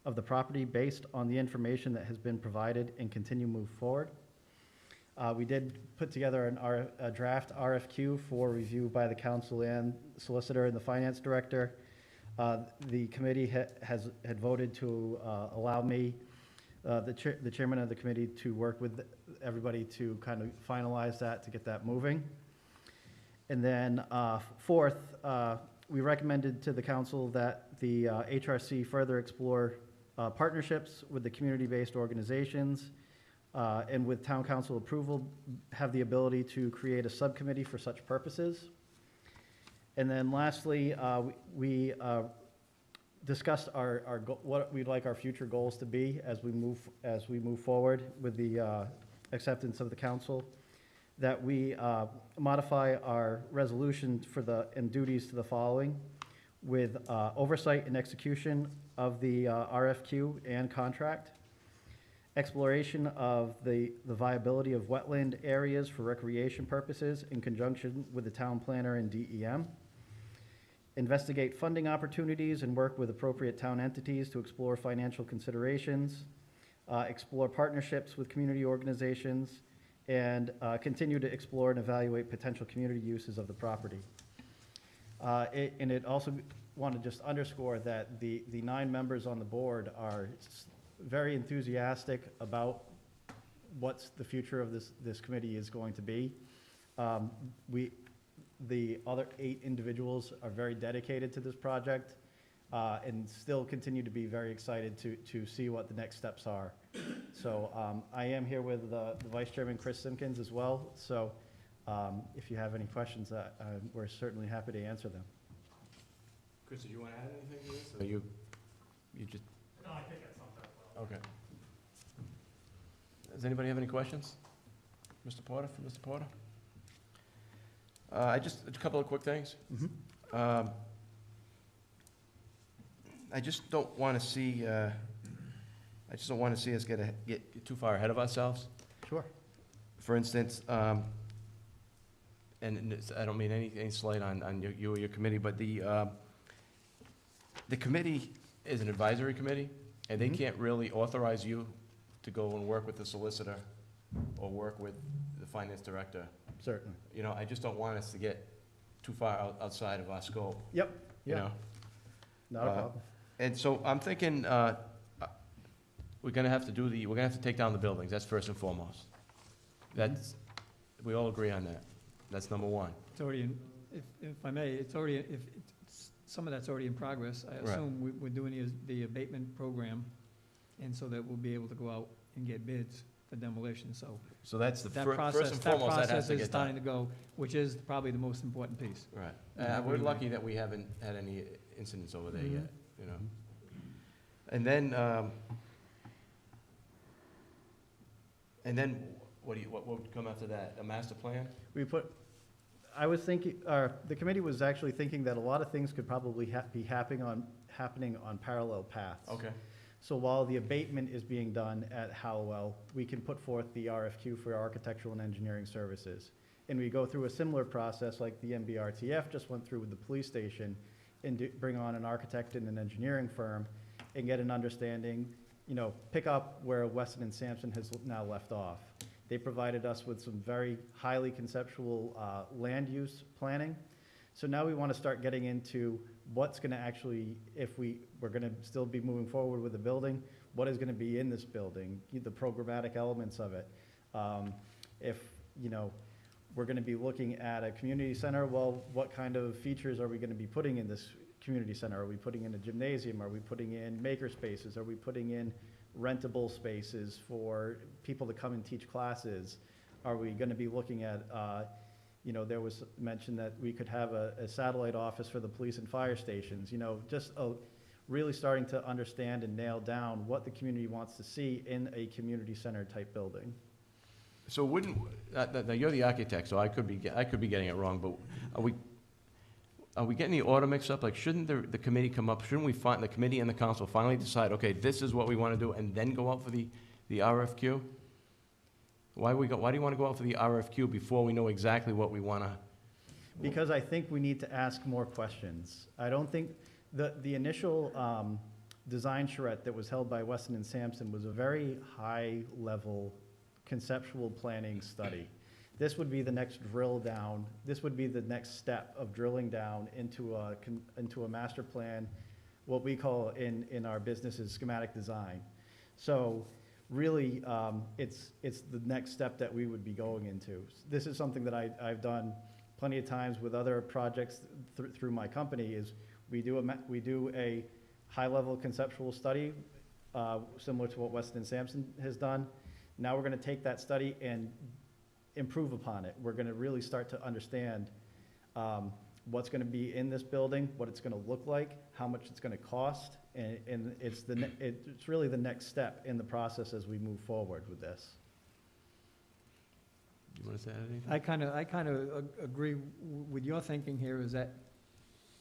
of the property based on the information that has been provided and continue to move forward. We did put together a draft RFQ for review by the council and solicitor and the finance director. The committee had voted to allow me, the chairman of the committee, to work with everybody to kind of finalize that, to get that moving. And then fourth, we recommended to the council that the HRC further explore partnerships with the community-based organizations, and with town council approval, have the ability to create a subcommittee for such purposes. And then lastly, we discussed what we'd like our future goals to be as we move forward with the acceptance of the council, that we modify our resolution and duties to the following: with oversight and execution of the RFQ and contract, exploration of the viability of wetland areas for recreation purposes in conjunction with the town planner and DEM, investigate funding opportunities and work with appropriate town entities to explore financial considerations, explore partnerships with community organizations, and continue to explore and evaluate potential community uses of the property. And it also want to just underscore that the 9 members on the board are very enthusiastic about what's the future of this committee is going to be. The other 8 individuals are very dedicated to this project and still continue to be very excited to see what the next steps are. So I am here with the Vice Chairman, Chris Simpkins, as well. So if you have any questions, we're certainly happy to answer them. Chris, did you want to add anything to this? Or you just? No, I think that sums up well. Okay. Does anybody have any questions? Mr. Porter, for Mr. Porter? Just a couple of quick things. Mm-hmm. I just don't want to see, us get too far ahead of ourselves. Sure. For instance, and I don't mean any slight on you or your committee, but the committee is an advisory committee, and they can't really authorize you to go and work with the solicitor or work with the finance director. Certainly. You know, I just don't want us to get too far outside of our scope. Yep. You know? Not a problem. And so I'm thinking, we're gonna have to take down the buildings, that's first and foremost. That's, we all agree on that. That's number one. It's already, if I may, it's already, some of that's already in progress. I Right. assume we're doing the abatement program, and so that we'll be able to go out and get bids for demolition, so. So that's the That first process, and that foremost, that has process to is get starting done. to go, which is probably the most important piece. Right. Yeah, We're we- lucky that we haven't had any incidents over there Mhm. yet, you know? And then, what would come after that? A master plan? I was thinking, the committee was actually thinking that a lot of things could probably be happening on parallel paths. Okay. So while the abatement is being done at Halliwell, we can put forth the RFQ for architectural and engineering services. And we go through a similar process like the MBRTF just went through with the police station and bring on an architect and an engineering firm and get an understanding, pick up where Weston and Sampson has now left off. They provided us with some very highly conceptual land use planning. So now we want to start getting into what's going to actually, if we're going to still be moving forward with the building, what is going to be in this building, the programmatic elements of it. If, we're going to be looking at a community center, well, what kind of features are we going to be putting in this community center? Are we putting in a gymnasium? Are we putting in maker spaces? Are we putting in rentable spaces for people to come and teach classes? Are we going to be looking at, there was mention that we could have a satellite office for the police and fire stations, just really starting to understand and nail down what the community wants to see in a community center type building. So now you're the architect, so I could be getting it wrong, but are we getting the order mixed up? Like, shouldn't the committee come up, shouldn't the committee and the council finally decide, okay, this is what we want to do, and then go out for the RFQ? Why do you want to go out for the RFQ before we know exactly what we want to? Because I think we need to ask more questions. I don't think, the initial design charrette that was held by Weston and Sampson was a very high-level conceptual planning study. This would be the next drill down. This would be the next step of drilling down into a master plan, what we call in our business is schematic design. So really, it's the next step that we would be going into. This is something that I've done plenty of times with other projects through my company. Is we do a high-level conceptual study similar to what Weston and Sampson has done. Now we're going to take that study and improve upon it. We're going to really start to understand what's going to be in this building, what it's going to look like, how much it's going to cost, and it's really the next step in the process as we move forward with this. You want to say anything? I kind of agree with your thinking here is that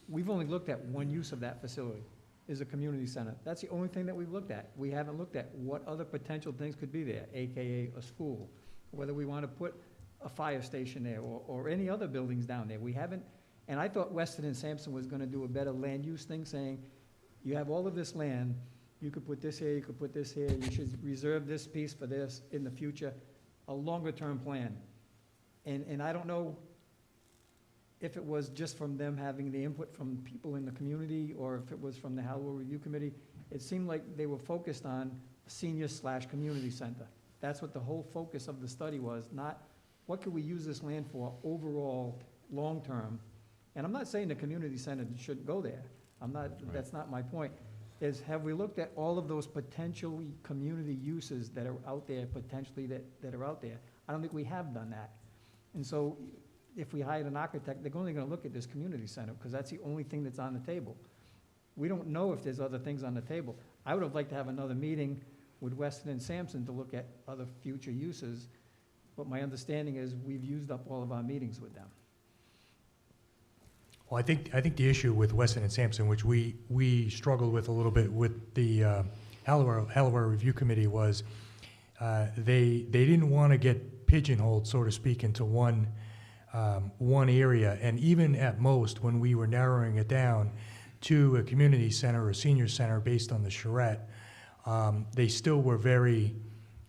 we've only looked at one use of that facility, is a community center. That's the only thing that we've looked at. We haven't looked at what other potential things could be there, AKA a school, whether we want to put a fire station there or any other buildings down there. We haven't, and I thought Weston and Sampson was going to do a better land use thing, saying, you have all of this land, you could put this here, you could put this here, you should reserve this piece for this in the future, a longer-term plan. And I don't know if it was just from them having the input from people in the community or if it was from the Halliwell Review Committee. It seemed like they were focused on senior/community center. That's what the whole focus of the study was, not what could we use this land for overall, long-term. And I'm not saying the community center shouldn't go there. That's not my point. Is have we looked at all of those potential community uses that are out there, potentially that are out there? I don't think we have done that. And so if we hired an architect, they're only going to look at this community center because that's the only thing that's on the table. We don't know if there's other things on the table. I would have liked to have another meeting with Weston and Sampson to look at other future uses, but my understanding is we've used up all of our meetings with them. Well, I think the issue with Weston and Sampson, which we struggled with a little bit with the Halliwell Review Committee, was they didn't want to get pigeonholed, so to speak, into one area. And even at most, when we were narrowing it down to a community center or senior center based on the charrette, they still were very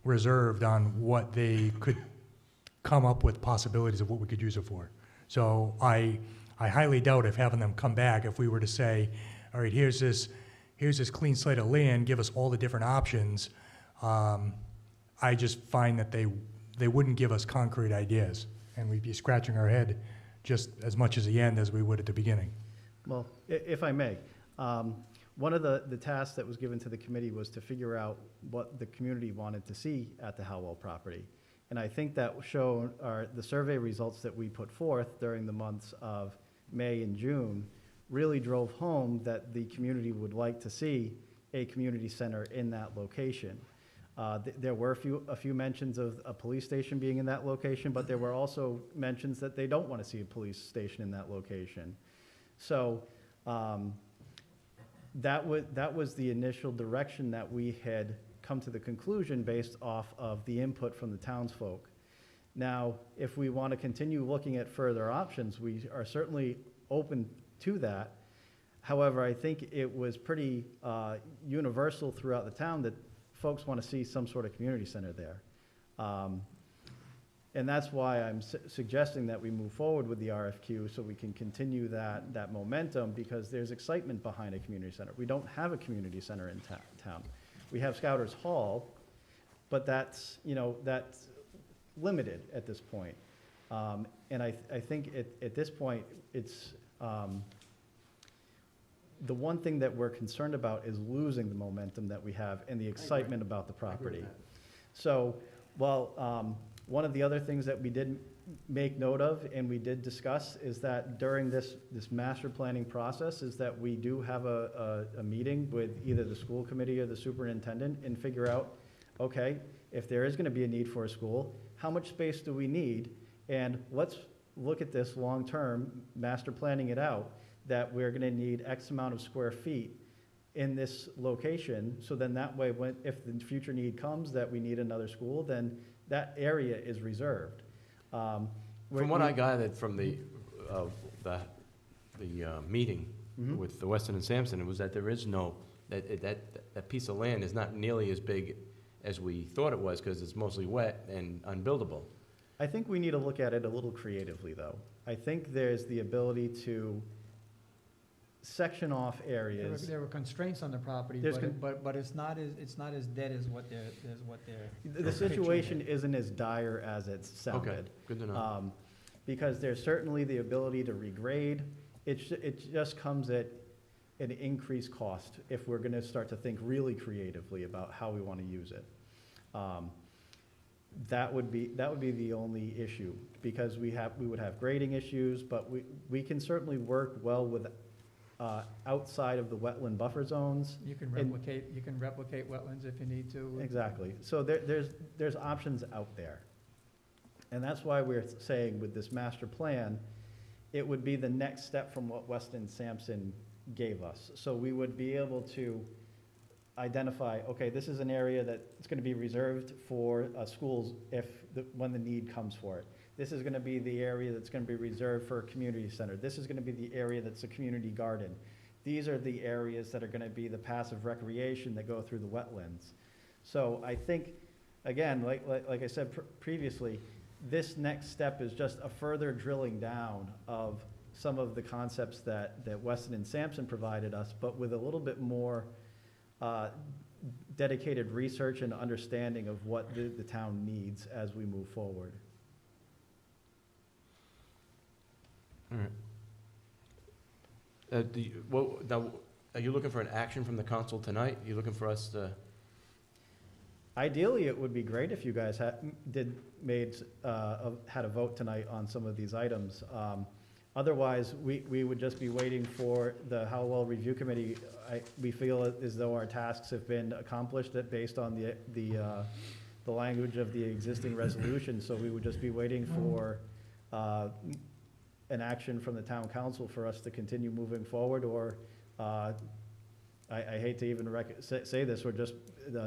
reserved on what they could come up with possibilities of what we could use it for. So I highly doubt if having them come back, if we were to say, all right, here's this clean slate of land, give us all the different options, I just find that they wouldn't give us concrete ideas, and we'd be scratching our head just as much as the end as we would at the beginning. Well, if I may, one of the tasks that was given to the committee was to figure out what the community wanted to see at the Halliwell property. And I think that the survey results that we put forth during the months of May and June really drove home that the community would like to see a community center in that location. There were a few mentions of a police station being in that location, but there were also mentions that they don't want to see a police station in that location. So that was the initial direction that we had come to the conclusion based off of the input from the townsfolk. Now, if we want to continue looking at further options, we are certainly open to that. However, I think it was pretty universal throughout the town that folks want to see some sort of community center there. And that's why I'm suggesting that we move forward with the RFQ so we can continue that momentum, because there's excitement behind a community center. We don't have a community center in town. We have Scouters Hall, but that's limited at this point. And I think at this point, it's, the one thing that we're concerned about is losing the momentum that we have and the excitement about the property. So, while one of the other things that we did make note of and we did discuss is that during this master planning process is that we do have a meeting with either the school committee or the superintendent and figure out, okay, if there is going to be a need for a school, how much space do we need? And let's look at this long-term, master planning it out, that we're going to need X amount of square feet in this location. So then that way, if the future need comes that we need another school, then that area is reserved. From what I gathered from the meeting with the Weston and Sampson, it was that there is no, that piece of land is not nearly as big as we thought it was, because it's mostly wet and unbuildable. I think we need to look at it a little creatively, though. I think there's the ability to section off areas. There were constraints on the property, but it's not as dead as what they're. The situation isn't as dire as it sounded. Okay, good to know. Because there's certainly the ability to regrade. It just comes at an increased cost if we're gonna start to think really creatively about how we wanna use it. That would be the only issue, because we would have grading issues, but we can certainly work well with outside of the wetland buffer zones. You can replicate wetlands if you need to. Exactly. So there's options out there. And that's why we're saying with this master plan, it would be the next step from what Weston and Sampson gave us. So we would be able to identify, okay, this is an area that's going to be reserved for schools when the need comes for it. This is going to be the area that's going to be reserved for a community center. This is going to be the area that's a community garden. These are the areas that are going to be the passive recreation that go through the wetlands. So I think, again, like I said previously, this next step is just a further drilling down of some of the concepts that Weston and Sampson provided us, but with a little bit more dedicated research and understanding of what the town needs as we move forward. All right. Now, are you looking for an action from the council tonight? Are you looking for us to? Ideally, it would be great if you guys had a vote tonight on some of these items. Otherwise, we would just be waiting for the Halliwell Review Committee. We feel as though our tasks have been accomplished based on the language of the existing resolution. So we would just be waiting for an action from the town council for us to continue moving forward, or I hate to even say this, or just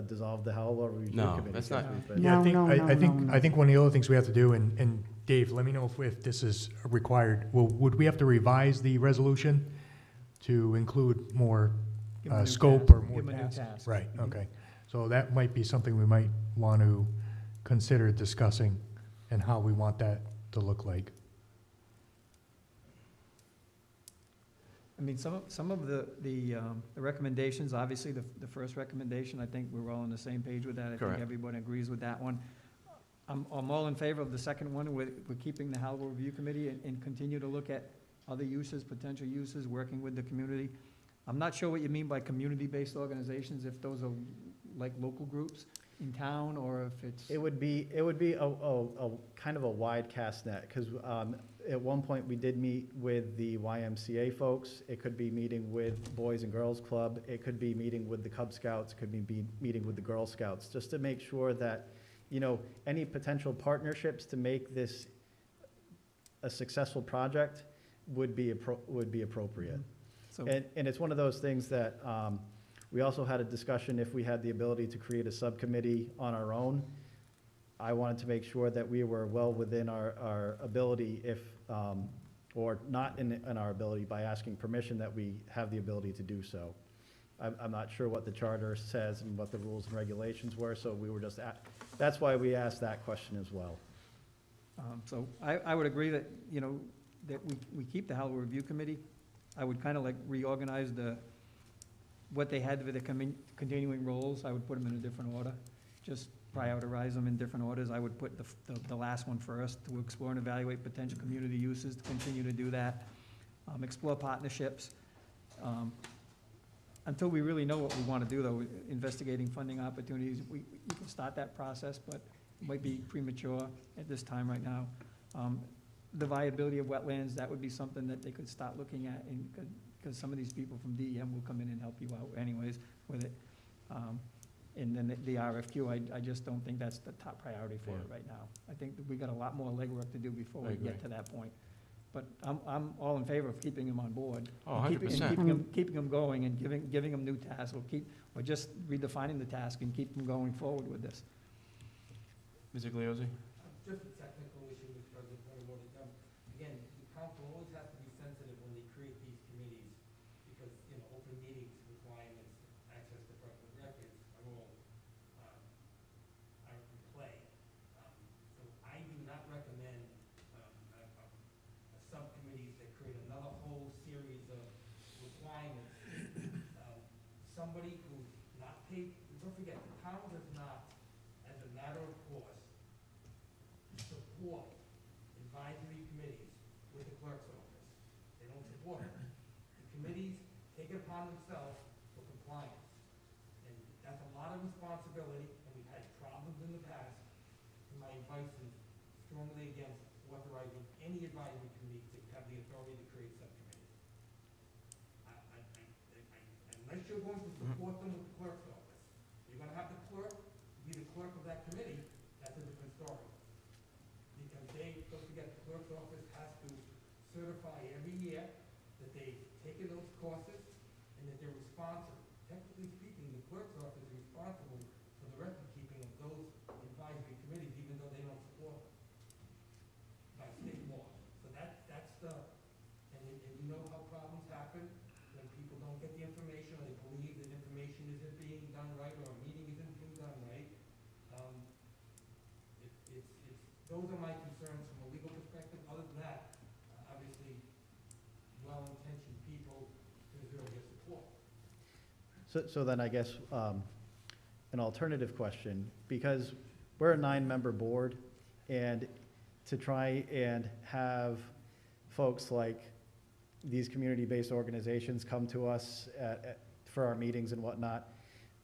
dissolve the Halliwell Review Committee. No, that's not. Yeah, I think one of the other things we have to do, and Dave, let me know if this is required. Would we have to revise the resolution to include more scope or more tasks? Right, okay. So that might be something we might want to consider discussing, and how we want that to look like. I mean, some of the recommendations, obviously, the first recommendation, I think we're all on the same page with that. I Correct. think everybody agrees with that one. I'm all in favor of the second one, we're keeping the Halliwell Review Committee and continue to look at other uses, potential uses, working with the community. I'm not sure what you mean by community-based organizations, if those are like local groups in town, or if it's. It would be a kind of a wide cast net, because at one point, we did meet with the YMCA folks. It could be meeting with Boys and Girls Club. It could be meeting with the Cub Scouts. It could be meeting with the Girl Scouts, just to make sure that, you know, any potential partnerships to make this a successful project would be appropriate. So, And it's one of those things that, we also had a discussion if we had the ability to create a subcommittee on our own. I wanted to make sure that we were well within our ability if, or not in our ability by asking permission that we have the ability to do so. I'm not sure what the charter says and what the rules and regulations were, so we were just that's why we asked that question as well. so I would agree that, you know, that we keep the Halliwell Review Committee. I would kind of like reorganize what they had with the continuing roles. I would put them in a different order, just prioritize them in different orders. I would put the last one first, to explore and evaluate potential community uses, to continue to do that. Explore partnerships. Until we really know what we want to do, though, investigating funding opportunities, you can start that process, but it might be premature at this time right now. The viability of wetlands, that would be something that they could start looking at, and because some of these people from DEM will come in and help you out anyways with it. And then the RFQ, I just don't think that's the top priority for it right now. I think that we got a lot more legwork to do before I we get agree. to that point. But I'm all in favor of keeping them on board. Oh, and 100%. keeping them going and giving them new tasks, or just redefining the task and keep them going forward with this. Mr. Gliozzi? Just a technical issue, Mr. President, point of order. Again, the council always has to be sensitive when they create these committees, because, you know, open meetings requirements, access to public records are all, are in play. So I do not recommend, a subcommittees that create another whole series of requirements. Somebody who's not paid, don't forget, the town does not, as a matter of course, support advisory committees with the clerk's office. They don't support it. The committees take it upon themselves for compliance. And that's a lot of responsibility, and we've had problems in the past. And my advice is strongly against authorizing any advisory committee to have the authority to create subcommittees. Unless you're going to support them with the clerk's office. You're gonna have the clerk be the clerk of that committee, that's a different story. Because don't forget, the clerk's office has to certify every year that they've taken those courses and that they're responsible. Technically speaking, the clerk's office is responsible for the record keeping of those advisory committees, even though they don't support them by state law. So that's and you know how problems happen when people don't get the information, or they believe that information isn't being done right, or a meeting isn't being done right. Those are my concerns from a legal perspective. Other than that, obviously, well-intentioned people deserve your support. So then I guess, an alternative question, because we're a 9-member board, and to try and have folks like these community-based organizations come to us for our meetings and whatnot,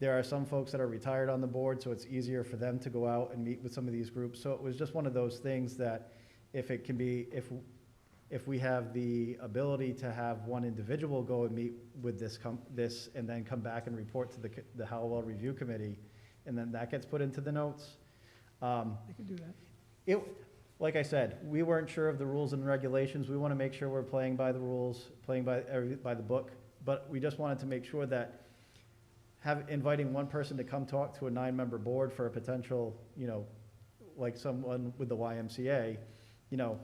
there are some folks that are retired on the board, so it's easier for them to go out and meet with some of these groups. So it was just one of those things that if it can be, if we have the ability to have one individual go and meet with this and then come back and report to the Halliwell Review Committee, and then that gets put into the notes. They could do that. Like I said, we weren't sure of the rules and regulations. We want to make sure we're playing by the rules, playing by the book. But we just wanted to make sure that inviting one person to come talk to a 9-member board for a potential, you know, like someone with the YMCA, you know,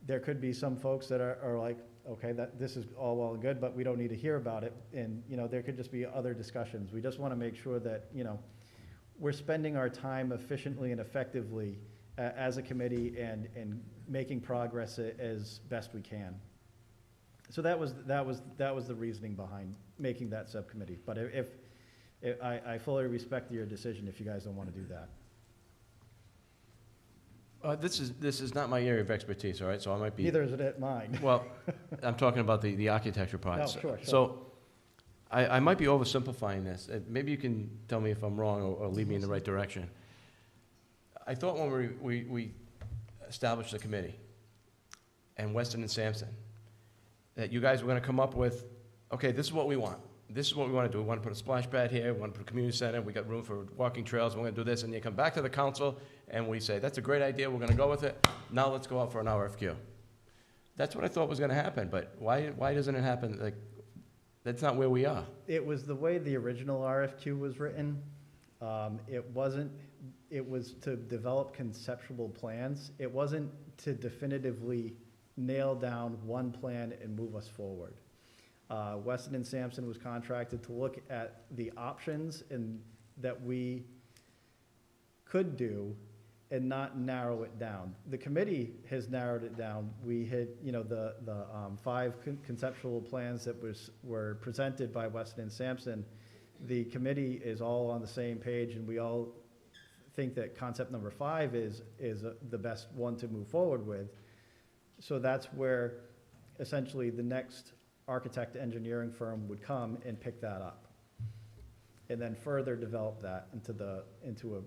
there could be some folks that are like, okay, this is all well and good, but we don't need to hear about it. And, you know, there could just be other discussions. We just want to make sure that, you know, we're spending our time efficiently and effectively as a committee and making progress as best we can. So that was the reasoning behind making that subcommittee. But I fully respect your decision if you guys don't want to do that. This is not my area of expertise, all right, so I might be. Neither is it mine. Well, I'm talking about the architecture part. No, sure. So, I might be oversimplifying this. Maybe you can tell me if I'm wrong or lead me in the right direction. I thought when we established the committee, and Weston and Sampson, that you guys were gonna come up with, okay, this is what we want. This is what we wanna do. We wanna put a splash pad here, we wanna put a community center, we got room for walking trails, we're gonna do this, and you come back to the council, and we say, that's a great idea, we're gonna go with it. Now let's go out for an RFQ. That's what I thought was gonna happen, but why doesn't it happen? Like, that's not where we are. It was the way the original RFQ was written. It was to develop conceptual plans. It wasn't to definitively nail down one plan and move us forward. Weston and Sampson was contracted to look at the options that we could do and not narrow it down. The committee has narrowed it down. We had, the 5 conceptual plans that were presented by Weston and Sampson. The committee is all on the same page, and we all think that concept number 5 is the best one to move forward with. So that's where essentially the next architect engineering firm would come and pick that up, and then further develop that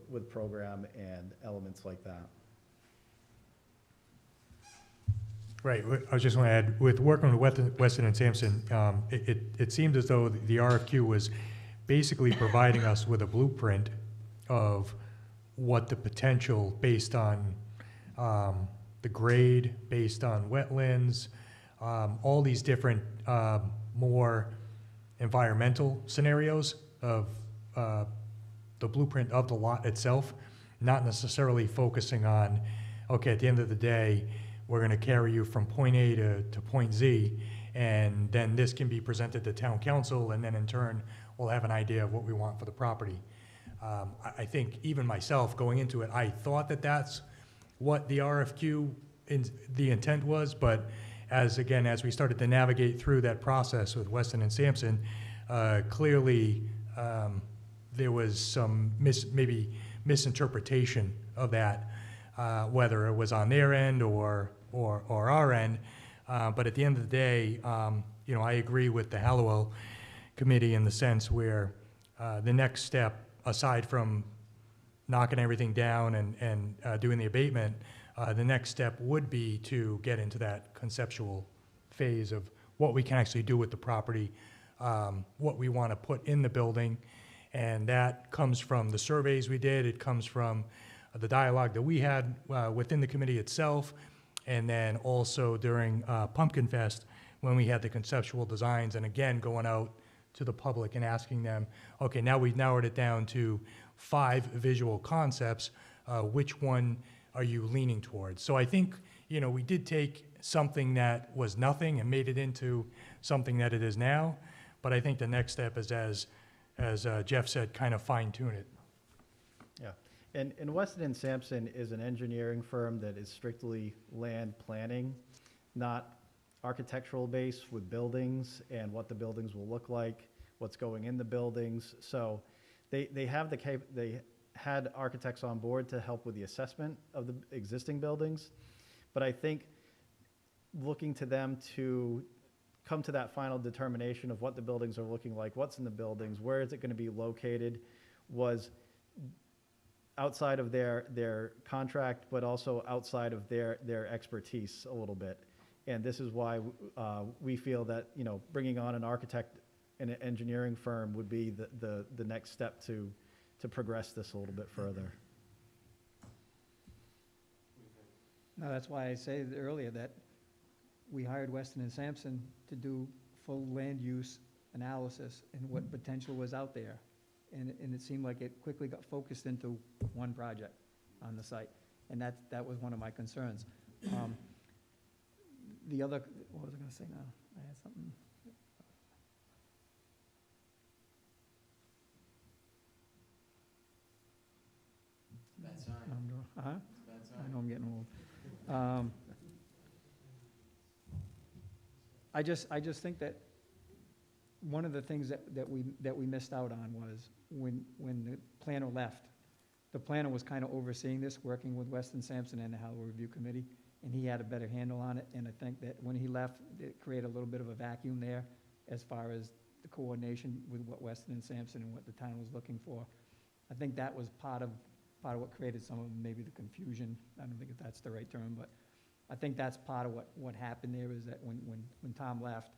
with program and elements like that. Right, I was just going to add, with working with Weston and Sampson, it seemed as though the RFQ was basically providing us with a blueprint of what the potential based on the grade, based on wetlands, all these different more environmental scenarios of the blueprint of the lot itself, not necessarily focusing on, okay, at the end of the day, we're going to carry you from point A to point Z, and then this can be presented to town council, and then in turn, we'll have an idea of what we want for the property. I think even myself going into it, I thought that that's what the RFQ, the intent was, but as we started to navigate through that process with Weston and Sampson, clearly there was some maybe misinterpretation of that, whether it was on their end or our end. But at the end of the day, I agree with the Halliwell committee in the sense where the next step, aside from knocking everything down and doing the abatement, the next step would be to get into that conceptual phase of what we can actually do with the property, what we want to put in the building. And that comes from the surveys we did. It comes from the dialogue that we had within the committee itself. And then also during Pumpkin Fest, when we had the conceptual designs, and again, going out to the public and asking them, okay, now we've narrowed it down to 5 visual concepts. Which one are you leaning towards? So I think, we did take something that was nothing and made it into something that it is now. But I think the next step is, as Jeff said, kind of fine tune it. Yeah, and Weston and Sampson is an engineering firm that is strictly land planning, not architectural based with buildings and what the buildings will look like, what's going in the buildings. So they had architects on board to help with the assessment of the existing buildings. But I think looking to them to come to that final determination of what the buildings are looking like, what's in the buildings, where is it going to be located, was outside of their contract, but also outside of their expertise a little bit. And this is why we feel that, bringing on an architect and an engineering firm would be the next step to progress this a little bit further. No, that's why I said earlier that we hired Weston and Sampson to do full land use analysis and what potential was out there. And it seemed like it quickly got focused into one project on the site. And that was one of my concerns. The other, what was I going to say now? I had something. Bad sign. Huh? Bad sign. I know I'm getting old. I just think that one of the things that we missed out on was when the planner left, the planner was kind of overseeing this, working with Weston Sampson and the Halliwell Review Committee, and he had a better handle on it, and I think that when he left, it created a little bit of a vacuum there as far as the coordination with what Weston and Sampson and what the town was looking for. I think that was part of what created some of maybe the confusion. I don't think if that's the right term, but I think that's part of what happened there, is that when Tom left,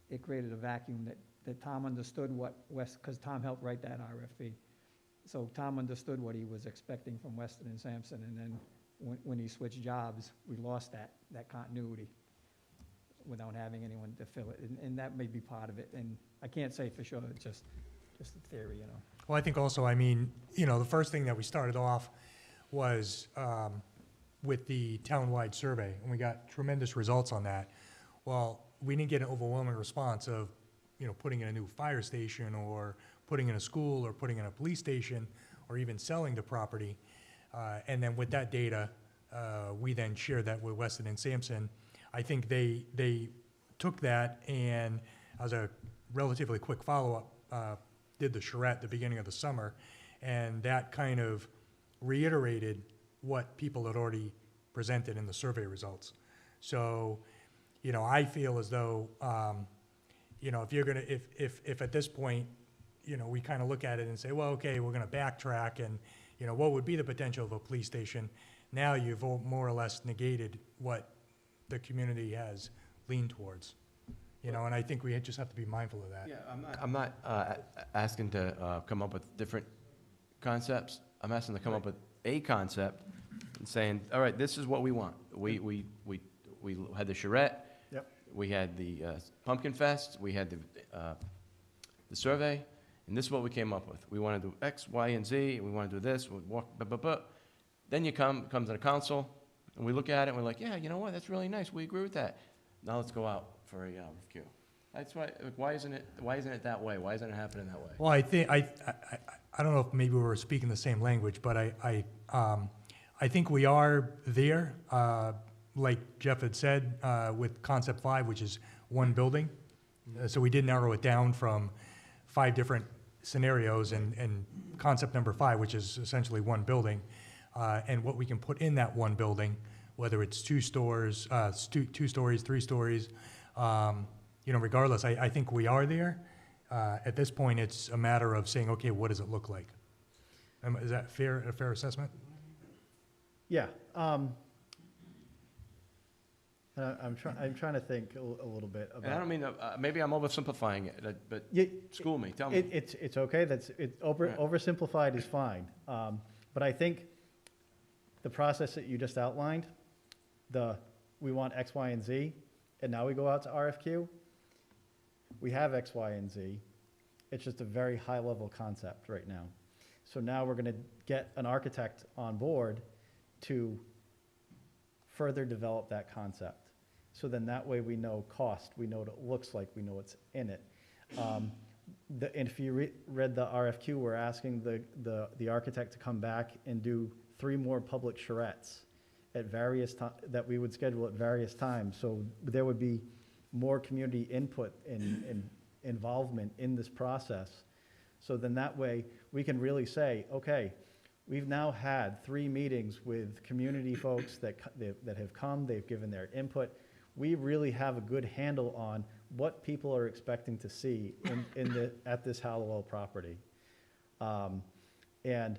it created a vacuum that Tom understood because Tom helped write that RFP. So Tom understood what he was expecting from Weston and Sampson, and then when he switched jobs, we lost that continuity without having anyone to fill it, and that may be part of it, and I can't say for sure, it's just a theory, you know. Well, I think also, I mean, you know, the first thing that we started off was with the townwide survey, and we got tremendous results on that. Well, we didn't get an overwhelming response of, you know, putting in a new fire station or putting in a school or putting in a police station or even selling the property. And then with that data, we then shared that with Weston and Sampson. I think they took that and, as a relatively quick follow-up, did the charrette at the beginning of the summer, and that kind of reiterated what people had already presented in the survey results. So, you know, I feel as though, you know, if at this point, you know, we kind of look at it and say, well, okay, we're going to backtrack, and, you know, what would be the potential of a police station? Now you've more or less negated what the community has leaned towards, you know, and I think we just have to be mindful of that. Yeah, I'm not asking to come up with different concepts. I'm asking to come up with a concept and saying, all right, this is what we want. We had the charrette. Yep. We had the Pumpkin Fest. We had the survey. And this is what we came up with. We want to do X, Y, and Z. And we want to do this. We walk, Then you comes to the council, and we look at it, and we're like, yeah, you know what? That's really nice. We agree with that. Now let's go out for a review. That's why isn't it that way? Why isn't it happening that way? Well, I think, I don't know if maybe we were speaking the same language, but I think we are there, like Jeff had said, with Concept 5, which is one building. So we did narrow it down from 5 different scenarios, and concept number 5, which is essentially one building, and what we can put in that one building, whether it's 2 stores, 2 stories, 3 stories, you know, regardless, I think we are there. At this point, it's a matter of saying, okay, what does it look like? Is that a fair assessment? Yeah. I'm trying to think a little bit about. And I don't mean, maybe I'm oversimplifying it, but school me, tell me. It's okay, oversimplified is fine. But I think the process that you just outlined, we want X, Y, and Z, and now we go out to RFQ, we have X, Y, and Z. It's just a very high-level concept right now. So now we're gonna get an architect on board to further develop that concept. So then that way we know cost, we know what it looks like, we know what's in it. And if you read the RFQ, we're asking the architect to come back and do 3 more public charrettes at various that we would schedule at various times. So there would be more community input and involvement in this process. So then that way we can really say, okay, we've now had 3 meetings with community folks that have come, they've given their input. We really have a good handle on what people are expecting to see at this Halliwell property. And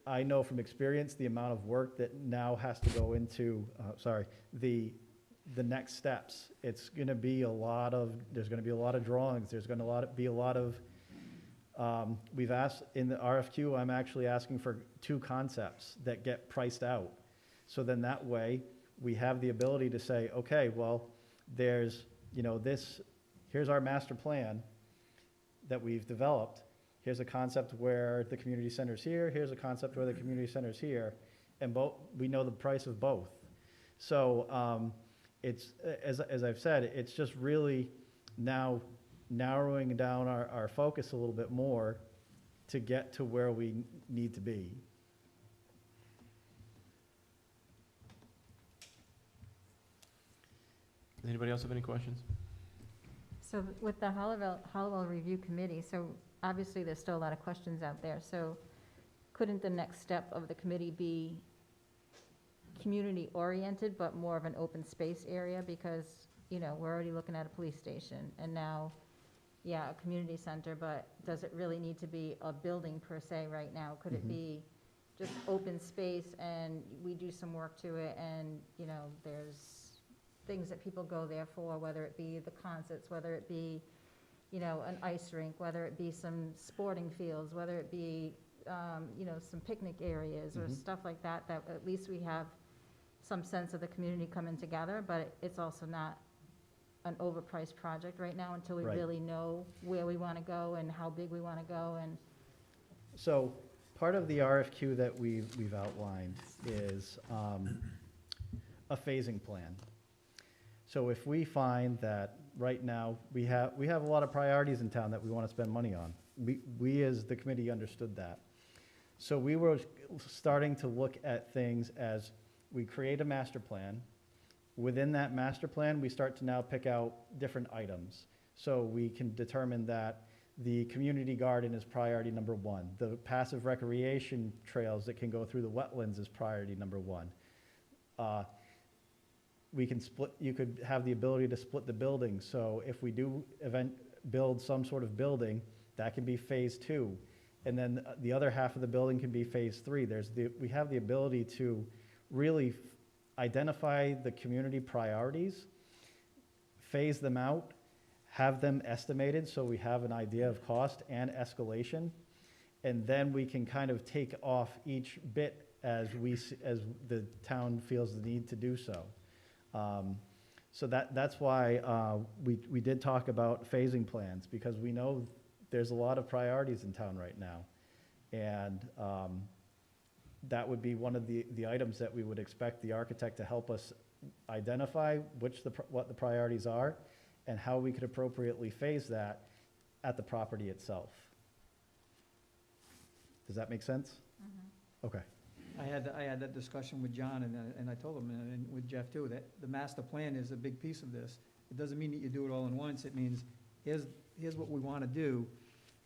I know from experience the amount of work that now has to go into, the next steps. It's gonna be there's gonna be a lot of drawings, there's gonna be a lot of, we've asked, in the RFQ, I'm actually asking for 2 concepts that get priced out. So then that way, we have the ability to say, okay, well, there's, you know, here's our master plan that we've developed. Here's a concept where the community center's here, here's a concept where the community center's here, and we know the price of both. So it's, as I've said, it's just really now narrowing down our focus a little bit more to get to where we need to be. Anybody else have any questions? So with the Halliwell Review Committee, so obviously there's still a lot of questions out there. So couldn't the next step of the committee be community-oriented, but more of an open space area? Because, we're already looking at a police station, and now, yeah, a community center, but does it really need to be a building per se right now? Could it be just open space and we do some work to it, and, there's things that people go there for, whether it be the concerts, whether it be, an ice rink, whether it be some sporting fields, whether it be, some picnic areas or stuff like that, that at least we have some sense of the community coming together, but it's also not an overpriced project right now until we Right. really know where we want to go and how big we want to go. And So part of the RFQ that we've outlined is a phasing plan. So if we find that right now we have a lot of priorities in town that we want to spend money on, we as the committee understood that. So we were starting to look at things as we create a master plan. Within that master plan, we start to now pick out different items. So we can determine that the community garden is priority number 1. The passive recreation trails that can go through the wetlands is priority number 1. You could have the ability to split the building. So if we do build some sort of building, that can be phase 2. And then the other half of the building can be phase 3. We have the ability to really identify the community priorities, phase them out, have them estimated so we have an idea of cost and escalation, and then we can kind of take off each bit as the town feels the need to do so. So that's why we did talk about phasing plans, because we know there's a lot of priorities in town right now. And that would be one of the items that we would expect the architect to help us identify what the priorities are and how we could appropriately phase that at the property itself. Does that make sense? Okay. I had that discussion with John, and I told him, and with Jeff too, that the master plan is a big piece of this. It doesn't mean that you do it all at once. It means, here's what we want to do.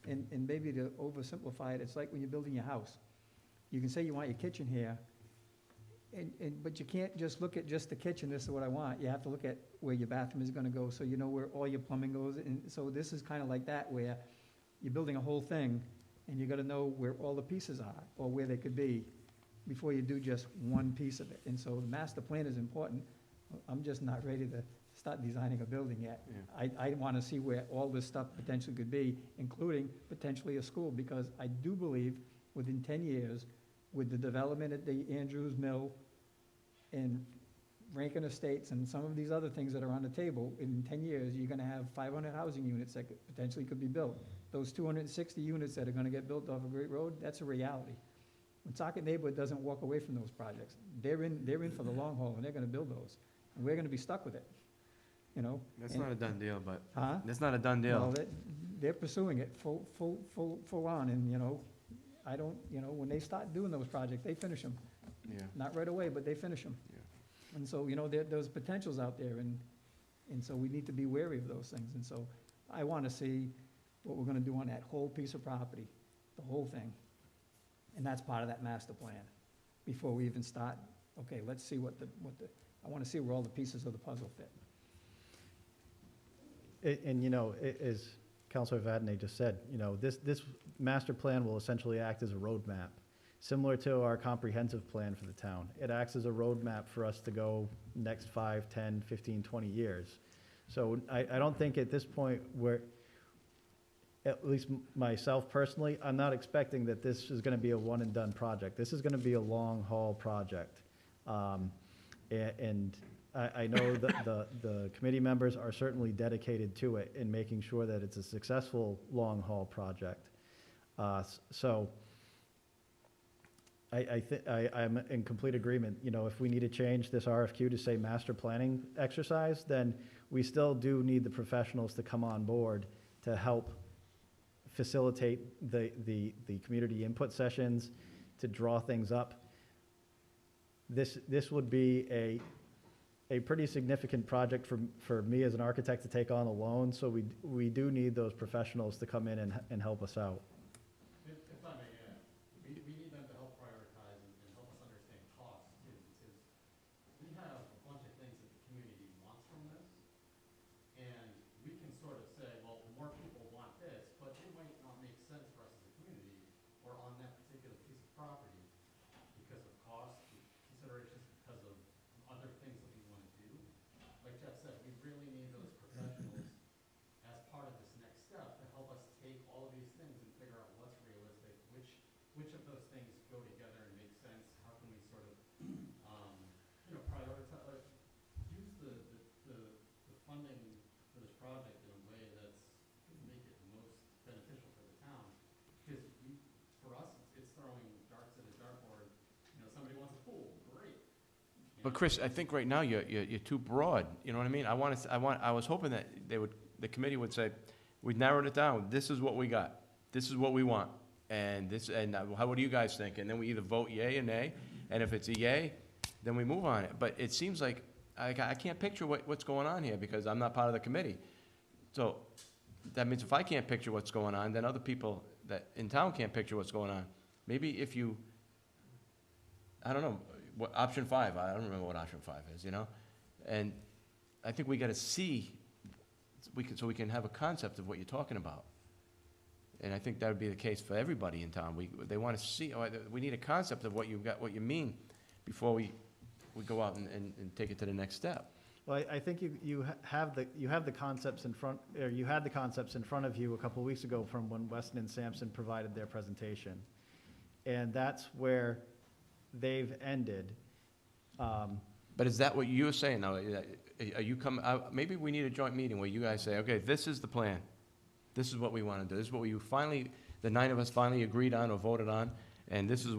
And maybe to oversimplify it, it's like when you're building your house. You can say you want your kitchen here, but you can't just look at just the kitchen, this is what I want. You have to look at where your bathroom is gonna go, so you know where all your plumbing goes. And so this is kind of like that, where you're building a whole thing, and you gotta know where all the pieces are, or where they could be, before you do just one piece of it. And so the master plan is important. I'm just not ready to start designing a building yet. Yeah. I wanna see where all this stuff potentially could be, including potentially a school, because I do believe within 10 years, with the development at the Andrews Mill and Rankin Estates and some of these other things that are on the table, in 10 years, you're gonna have 500 housing units that potentially could be built. Those 260 units that are gonna get built off of Great Road, that's a reality. Woonsocket neighborhood doesn't walk away from those projects. They're in for the long haul, and they're gonna build those. And we're gonna be stuck with it, That's not a done deal, but, Huh? that's not a done Well, deal. they're pursuing it full on, and, I don't, when they start doing those projects, they finish them. Yeah. Not right away, but they finish them. Yeah. And so, there's potentials out there, and so we need to be wary of those things. And so I want to see what we're going to do on that whole piece of property, the whole thing. And that's part of that master plan, before we even start, okay, let's see I want to see where all the pieces of the puzzle fit. As Councilor Vadney just said, this master plan will essentially act as a roadmap, similar to our comprehensive plan for the town. It acts as a roadmap for us to go next 5, 10, 15, 20 years. So I don't think at this point at least myself personally, I'm not expecting that this is gonna be a one and done project. This is gonna be a long haul project. And I know that the committee members are certainly dedicated to it in making sure that it's a successful long haul project. So I'm in complete agreement. If we need to change this RFQ to say master planning exercise, then we still do need the professionals to come on board to help facilitate the community input sessions, to draw things up. This would be a a pretty significant project for me as an architect to take on alone, so we do need those professionals to come in and help us out. If I may add, we need them to help prioritize and help us understand costs too, because we have a bunch of things that the community wants from this, and we can sort of say, well, more people want this, but it might not make sense for us as a community or on that particular piece of property because of cost considerations, because of other things that we want to do. Like Jeff said, we really need those professionals as part of this next step to help us take all of these things and figure out what's realistic, which of those things go together and make sense, how can we sort of, prioritize, use the funding for this project in a way that's going to make it most beneficial for the town. Because for us, it's throwing darts at a dartboard. Somebody wants a pool, great. But Chris, I think right now you're too broad, you know what I mean? I was hoping that the committee would say, we've narrowed it down, this is what we got, this is what we want, and what do you guys think? And then we either vote yay or nay, and if it's a yay, then we move on it. But it seems like, I can't picture what's going on here, because I'm not part of the committee. So, that means if I can't picture what's going on, then other people that in town can't picture what's going on. Maybe if you, I don't know, what, option 5, I don't remember what option 5 is, And I think we gotta see, so we can have a concept of what you're talking about. And I think that would be the case for everybody in town. They wanna see, we need a concept of what you've got, what you mean, before we go out and take it to the next step. Well, I think you have the concepts in front, or you had the concepts in front of you a couple of weeks ago from when Weston and Sampson provided their presentation. And that's where they've ended. But is that what you're saying now? Are you maybe we need a joint meeting where you guys say, okay, this is the plan. This is what we want to do. This is what the 9 of us finally agreed on or voted on. And this is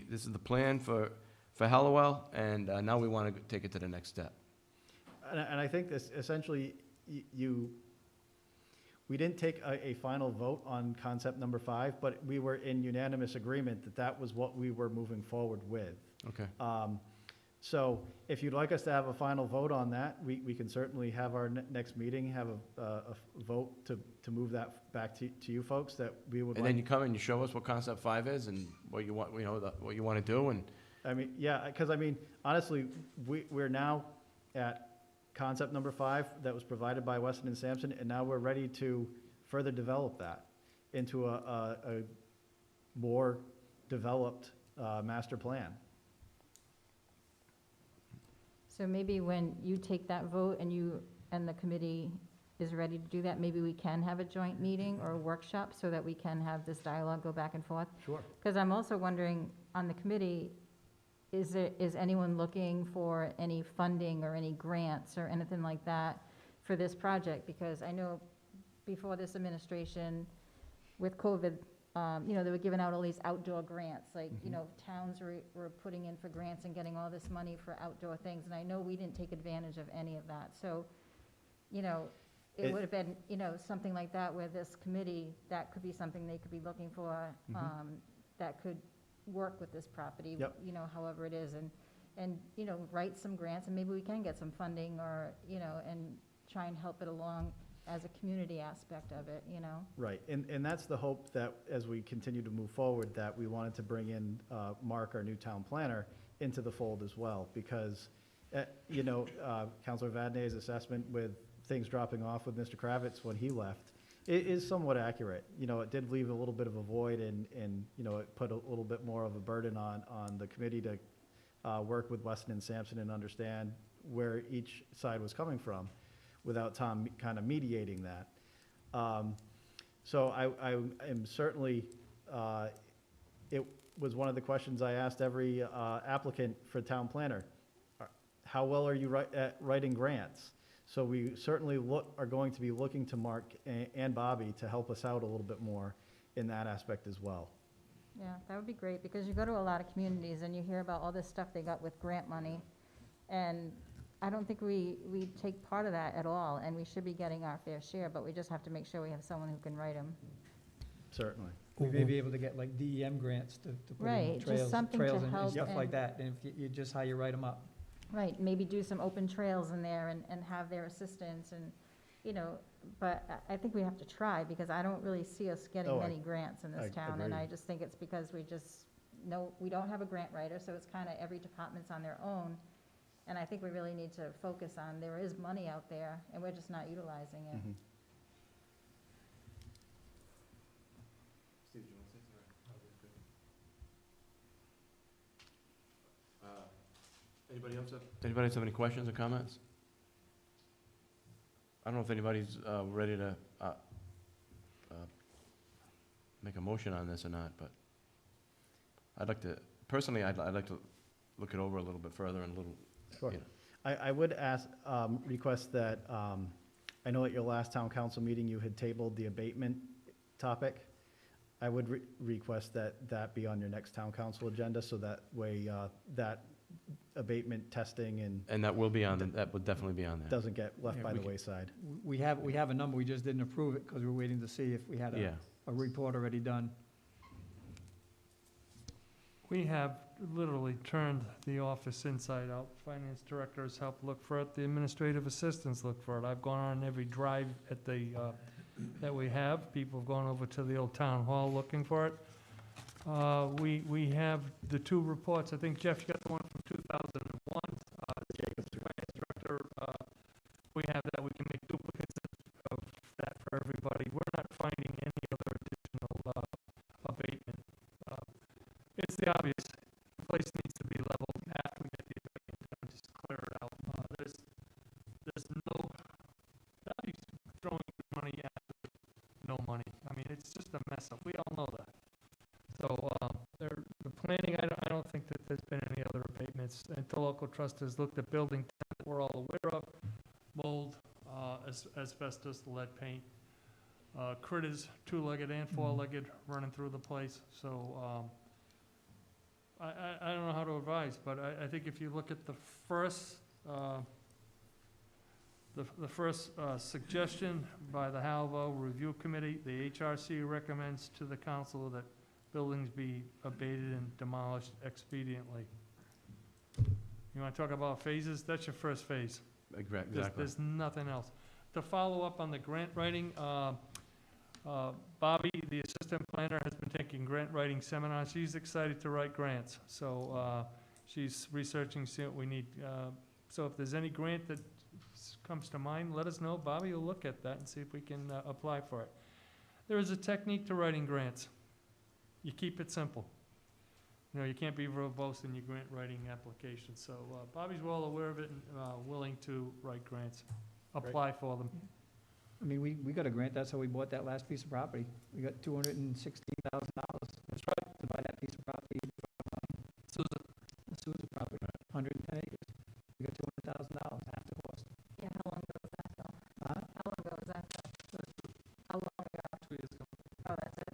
this is the plan for Halliwell, and now we want to take it to the next step. And I think this, essentially, we didn't take a final vote on concept number 5, but we were in unanimous agreement that was what we were moving forward with. Okay. So if you'd like us to have a final vote on that, we can certainly have our next meeting, have a vote to move that back to you folks, that we would. And then you come and you show us what concept 5 is and what you want, what you want to do, and. I mean, yeah, because honestly, we're now at concept number 5 that was provided by Weston and Sampson, and now we're ready to further develop that into a more developed master plan. So maybe when you take that vote and the committee is ready to do that, maybe we can have a joint meeting or a workshop so that we can have this dialogue go back and forth. Sure. Because I'm also wondering, on the committee, is anyone looking for any funding or any grants or anything like that for this project? Because I know before this administration, with COVID, they were giving out all these outdoor grants, like, towns were putting in for grants and getting all this money for outdoor things, and I know we didn't take advantage of any of that. So, it would have been, something like that where this committee, that could be something they could be looking for, that could work with this property, Yep. However it is, and write some grants, and maybe we can get some funding or, and try and help it along as a community aspect of it, Right, and that's the hope that as we continue to move forward, that we wanted to bring in Mark, our new town planner, into the fold as well, because, Councilor Vadney's assessment with things dropping off with Mr. Kravitz when he left, it is somewhat accurate. It did leave a little bit of a void, and it put a little bit more of a burden on the committee to work with Weston and Sampson and understand where each side was coming from, without Tom kind of mediating that. So I am certainly, it was one of the questions I asked every applicant for town planner. How well are you at writing grants? So we certainly are going to be looking to Mark and Bobby to help us out a little bit more in that aspect as well. Yeah, that would be great, because you go to a lot of communities and you hear about all this stuff they got with grant money, and I don't think we take part of that at all, and we should be getting our fair share, but we just have to make sure we have someone who can write them. Certainly. We may be able to get like DEM grants to put Right, in just trails something to and help stuff and- like that, and if you just how you write them up. Right, maybe do some open trails in there and have their assistance and, but I think we have to try, because I don't really see us getting Oh, many grants in I this town. And agree. I just think it's because we don't have a grant writer, so it's kind of every department's on their own. And I think we really need to focus on, there is money out there, and we're just not utilizing it. Mhm. Steve, do you want to say something? Anybody else have any questions or comments? I don't know if anybody's ready to make a motion on this or not, but I'd like to, personally, I'd like to look it over a little bit further and a little, Sure. you know. I would ask, request that, I know at your last town council meeting, you had tabled the abatement topic. I would request that that be on your next town council agenda, so that way, that abatement testing And that will be on, that would definitely be on there. doesn't get left Yeah, by we the can- wayside. We have a number, we just didn't approve it because we're waiting to see if we had Yeah, a report already done. We have literally turned the office inside out. Finance director has helped look for it, the administrative assistants look for it. I've gone on every drive at that we have. People have gone over to the old town hall looking for it. We have the two reports. I think, Jeff, you got the one from 2001. Jacob's finance director, we have that. We can make duplicates of that for everybody. We're not finding any other additional abatement. It's the obvious. The place needs to be leveled after we get the abatement done, just clear it out. There's no value throwing money after no money. I mean, it's just a mess up. We all know that. So, the planning, I don't think that there's been any other abatements. Interlocal trust has looked at building 10 that we're all aware of, mold, asbestos, lead paint, critters, two-legged and four-legged, running through the place. So, I don't know how to advise, but I think if you look at the first, suggestion by the Halliwell Review Committee, the HRC recommends to the council that buildings be abated and demolished expediently. You want to talk about phases? That's your first phase. exactly. There's nothing else. To follow up on the grant writing, Bobby, the assistant planner, has been taking grant writing seminars. She's excited to write grants. So she's researching, see what we need. So if there's any grant that comes to mind, let us know. Bobby will look at that and see if we can apply for it. There is a technique to writing grants. You keep it simple. You can't be verbose in your grant writing application. So Bobby's well aware of it and willing to write grants, apply for them. I mean, we got a grant, that's how we bought that last piece of property. We got $216,000. That's right. To buy that piece of property. Susan property, 110 acres. We got $200,000, half the cost. Yeah, how long ago was that, though? Huh? How long ago was that, though? How long ago? 2 years ago. Oh, that's it.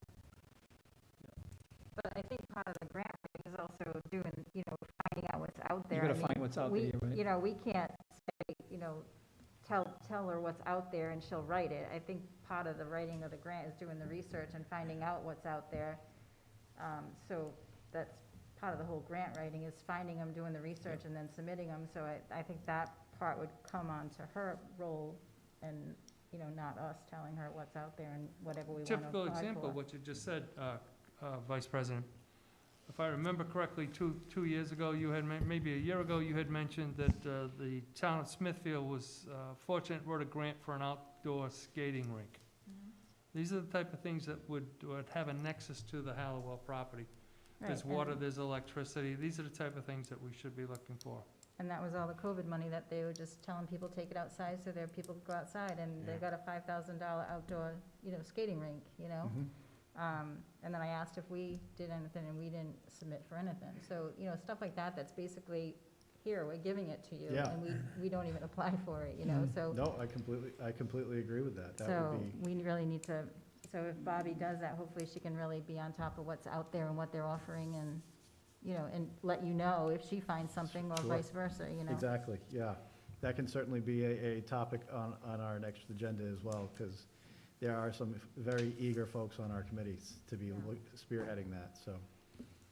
But I think part of the grant writing is also doing, finding out what's out there. You gotta I mean, find what's out there, right? We can't say, tell her what's out there and she'll write it. I think part of the writing of the grant is doing the research and finding out what's out there. So that's part of the whole grant writing, is finding them, doing the research, and then submitting them. So I think that part would come on to her role and, not us telling her what's out there and whatever we want to apply for. Typical example of what you just said, Vice President. If I remember correctly, 2 years ago, you had, maybe a year ago, you had mentioned that the town of Smithfield was fortunate, wrote a grant for an outdoor skating rink. These are the type of things that would have a nexus to the Halliwell property. There's Right, water, and- there's electricity. These are the type of things that we should be looking for. And that was all the COVID money that they were just telling people, take it outside, so there people could go outside, and they got a $5,000 outdoor, skating rink, And then I asked if we did anything, and we didn't submit for anything. So, stuff like that, that's basically, here, we're giving it to you, Yeah. and we don't even apply for it, so. No, I completely agree with that. That So, would be, we really need to, so if Bobby does that, hopefully she can really be on top of what's out there and what they're offering, and, and let you know if she finds something, or Sure. vice versa, exactly, yeah. That can certainly be a topic on our next agenda as well, because there are some very eager folks on our committees to be spearheading that, so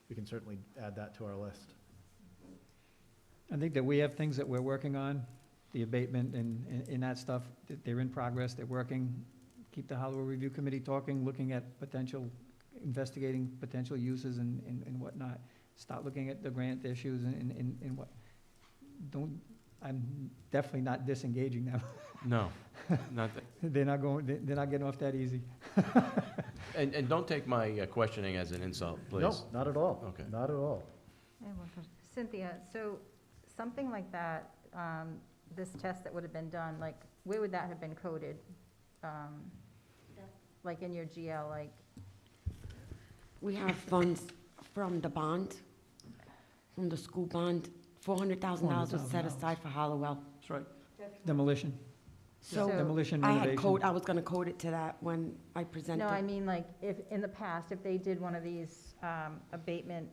we can certainly add that to our list. I think that we have things that we're working on, the abatement and that stuff, that they're in progress, they're working. Keep the Halliwell Review Committee talking, looking at investigating potential uses and whatnot. Start looking at the grant issues and what, I'm definitely not disengaging them. No, not that. They're not getting off that easy. And don't take my questioning as an insult, please. No, not at all. Okay. Not at all. I have one question. Cynthia, so something like that, this test that would have been done, like, where would that have been coded? Like in your GL, like, We have funds from the bond, from the school bond. $400,000 was set aside for Halliwell. That's right. Demolition. So Demolition I renovation. was gonna code it to that when I presented. no, I mean, like, if, in the past, if they did one of these abatement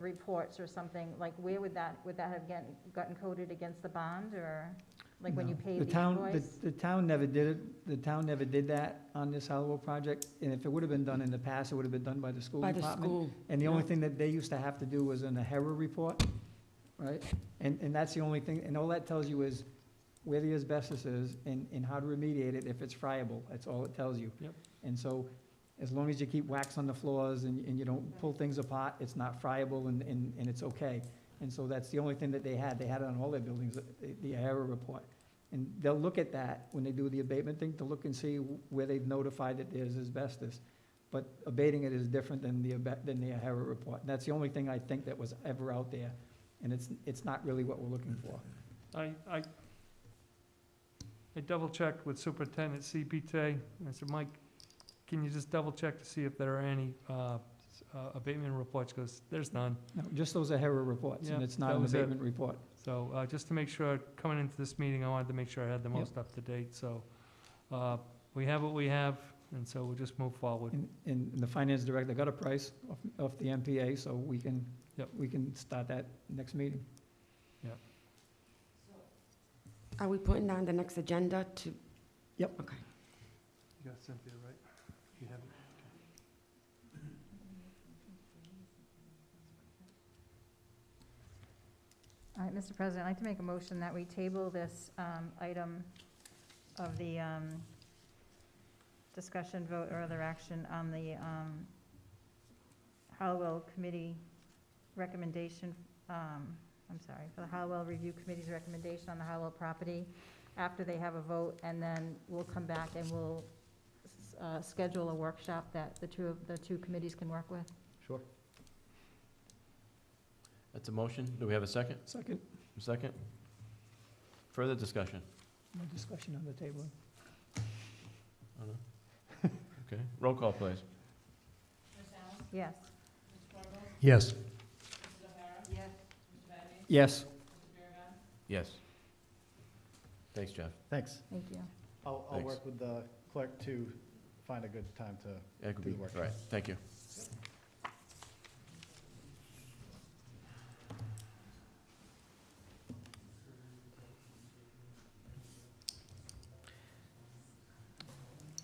reports or something, like, where would that have gotten coded against the bond, or, like, when you No. paid The the town, invoice? the town never did it. The town never did that on this Halliwell project. And if it would have been done in the past, it would have been done by the school By the department. school. And the only thing that they used to have to do was in a HERA report, right? And that's the only thing, and all that tells you is where the asbestos is and how to remediate it if it's friable. That's all it tells you. Yep. And so, as long as you keep wax on the floors and you don't pull things apart, it's not friable and it's okay. And so that's the only thing that they had. They had it on all their buildings, the HERA report. And they'll look at that when they do the abatement thing, to look and see where they've notified that there's asbestos. But abating it is different than the HERA report. That's the only thing I think that was ever out there, and it's not really what we're looking for. I double-checked with Superintendent CPT, and I said, Mike, can you just double-check to see if there are any abatement reports, because there's none. No, just those are HERA reports, and Yeah, it's not that an was it. abatement report. So just to make sure, coming into this meeting, I wanted to make sure I had the Yep. most up-to-date, so we have what we have, and so we'll just move forward. And the finance director got a price off the MPA, so we can, Yep. we can start that next meeting. Are we putting that on the next agenda to? Yep. Okay. You got Cynthia, right? You have it? All right, Mr. President, I'd like to make a motion that we table this item of the discussion, vote, or other action on the Halliwell Committee recommendation, for the Halliwell Review Committee's recommendation on the Halliwell property, after they have a vote, and then we'll come back and we'll schedule a workshop that the two committees can work with. Sure. That's a motion. Do we have a second? Second, A second? Further discussion? no discussion on the table. Oh, no? Okay, roll call, please. Ms. Allen? Yes. Mr. Corvo? Yes. Mrs. O'Hara? Yes. Mr. Vadeney? Yes. Mr. Beauregard? Yes. Thanks, Jeff. Thanks. Thank you. I'll Thanks. work with the clerk to find a good time to That could do be, the workshop. right, thank you.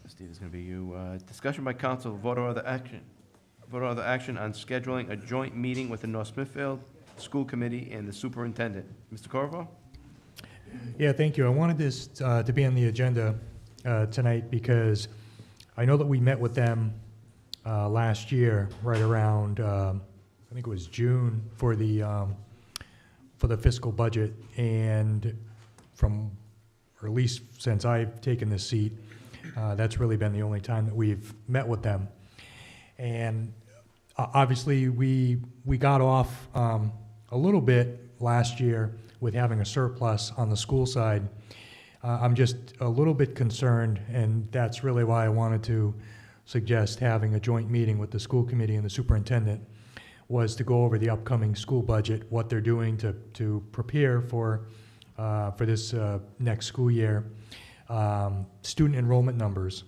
Steve, it's gonna be you. Discussion by council, vote or other action. Vote or other action on scheduling a joint meeting with the North Smithfield School Committee and the superintendent. Mr. Corriveau? Yeah, thank you. I wanted this to be on the agenda tonight because I know that we met with them last year, right around, I think it was June, for the fiscal budget. And from, or at least since I've taken this seat, that's really been the only time that we've met with them. And obviously, we got off a little bit last year with having a surplus on the school side. I'm just a little bit concerned, and that's really why I wanted to suggest having a joint meeting with the school committee and the superintendent, was to go over the upcoming school budget, what they're doing to prepare for this next school year. Student enrollment numbers.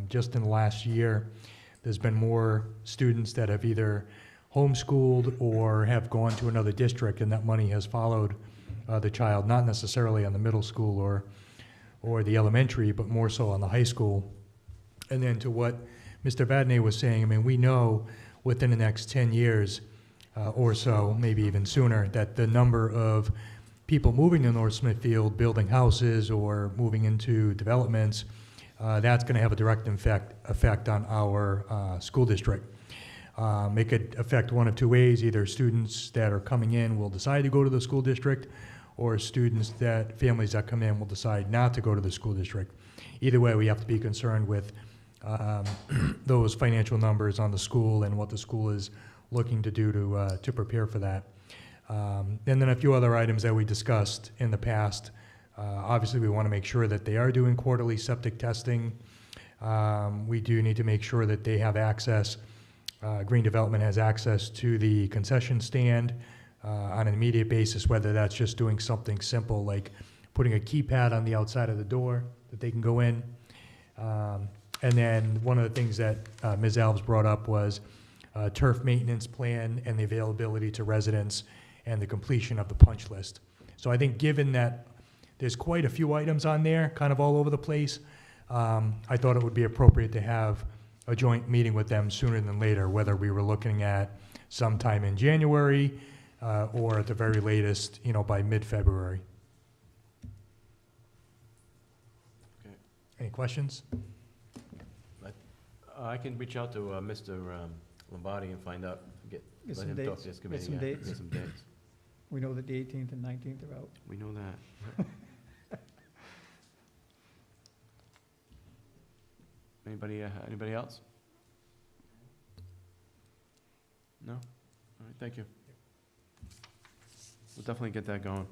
Just in the last year, there's been more students that have either homeschooled or have gone to another district, and that money has followed the child, not necessarily on the middle school or the elementary, but more so on the high school. And then to what Mr. Vadeney was saying, I mean, we know within the next 10 years, or so, maybe even sooner, that the number of people moving to North Smithfield, building houses or moving into developments, that's going to have a direct effect on our school district. It could affect one of two ways. Either students that are coming in will decide to go to the school district, or families that come in will decide not to go to the school district. Either way, we have to be concerned with those financial numbers on the school and what the school is looking to do to prepare for that. And then a few other items that we discussed in the past. Obviously, we want to make sure that they are doing quarterly septic testing. We do need to make sure that they have access, Green Development has access to the concession stand on an immediate basis, whether that's just doing something simple like putting a keypad on the outside of the door that they can go in. And then one of the things that Ms. Alves brought up was turf maintenance plan and the availability to residents and the completion of the punch list. So I think given that there's quite a few items on there, kind of all over the place, I thought it would be appropriate to have a joint meeting with them sooner than later, whether we were looking at sometime in January or at the very latest, by mid-February. Okay. Any questions? I can reach out to Mr. Lombardi and find out, Get let some him talk dates. to his Get committee. some yeah, dates. Get some dates. We know that the 18th and 19th are out. We know that. Anybody else? No? All right, thank you. We'll definitely get that going.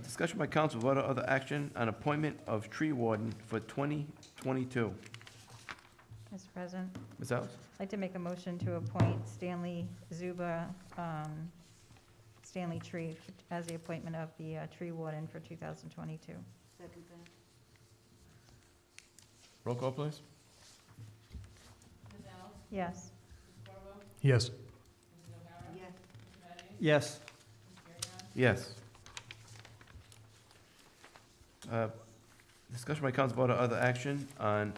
Discussion by council, vote or other action on appointment of tree warden for 2022. Mr. President, Ms. Alves? I'd like to make a motion to appoint Stanley Zuba, Stanley Tree as the appointment of the tree warden for 2022. Roll call, please. Ms. Alves? Yes. Mr. Corriveau? Yes. Mrs. O'Hara? Yes. Mr. Benny? Yes. Mr. Beauregard? Yes. Discussion by council, vote or other action on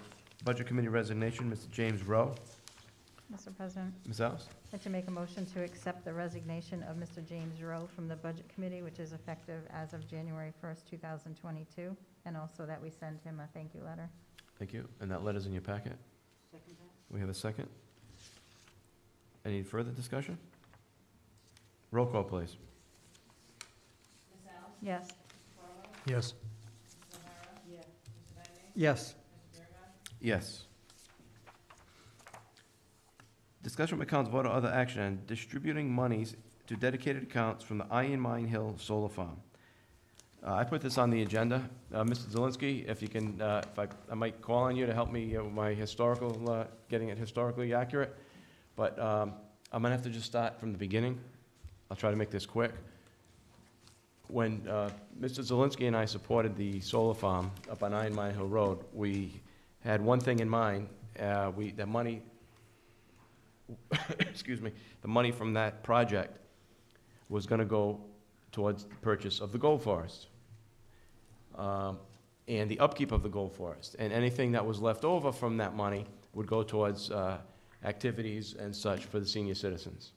budget committee resignation, Mr. James Rowe. Mr. President, Ms. Alves? I'd like to make a motion to accept the resignation of Mr. James Rowe from the Budget Committee, which is effective as of January 1st, 2022, and also that we send him a thank you letter. Thank you. And that letter's in your packet? We have a second? Any further discussion? Roll call, please. Ms. Alves? Yes. Mr. Corriveau? Yes. Mrs. O'Hara? Yes. Mr. Benny? Yes. Mr. Beauregard? Yes. Discussion by council, vote or other action on distributing monies to dedicated accounts from the Iron Mine Hill Solar Farm. I put this on the agenda. Mr. Zelinski, if you can, I might call on you to help me with my historical, getting it historically accurate. But I'm gonna have to just start from the beginning. I'll try to make this quick. When Mr. Zelinski and I supported the solar farm up on Iron Mine Hill Road, we had one thing in mind. The money, excuse me, the money from that project was gonna go towards the purchase of the gold forest and the upkeep of the gold forest. And anything that was left over from that money would go towards activities and such for the senior citizens.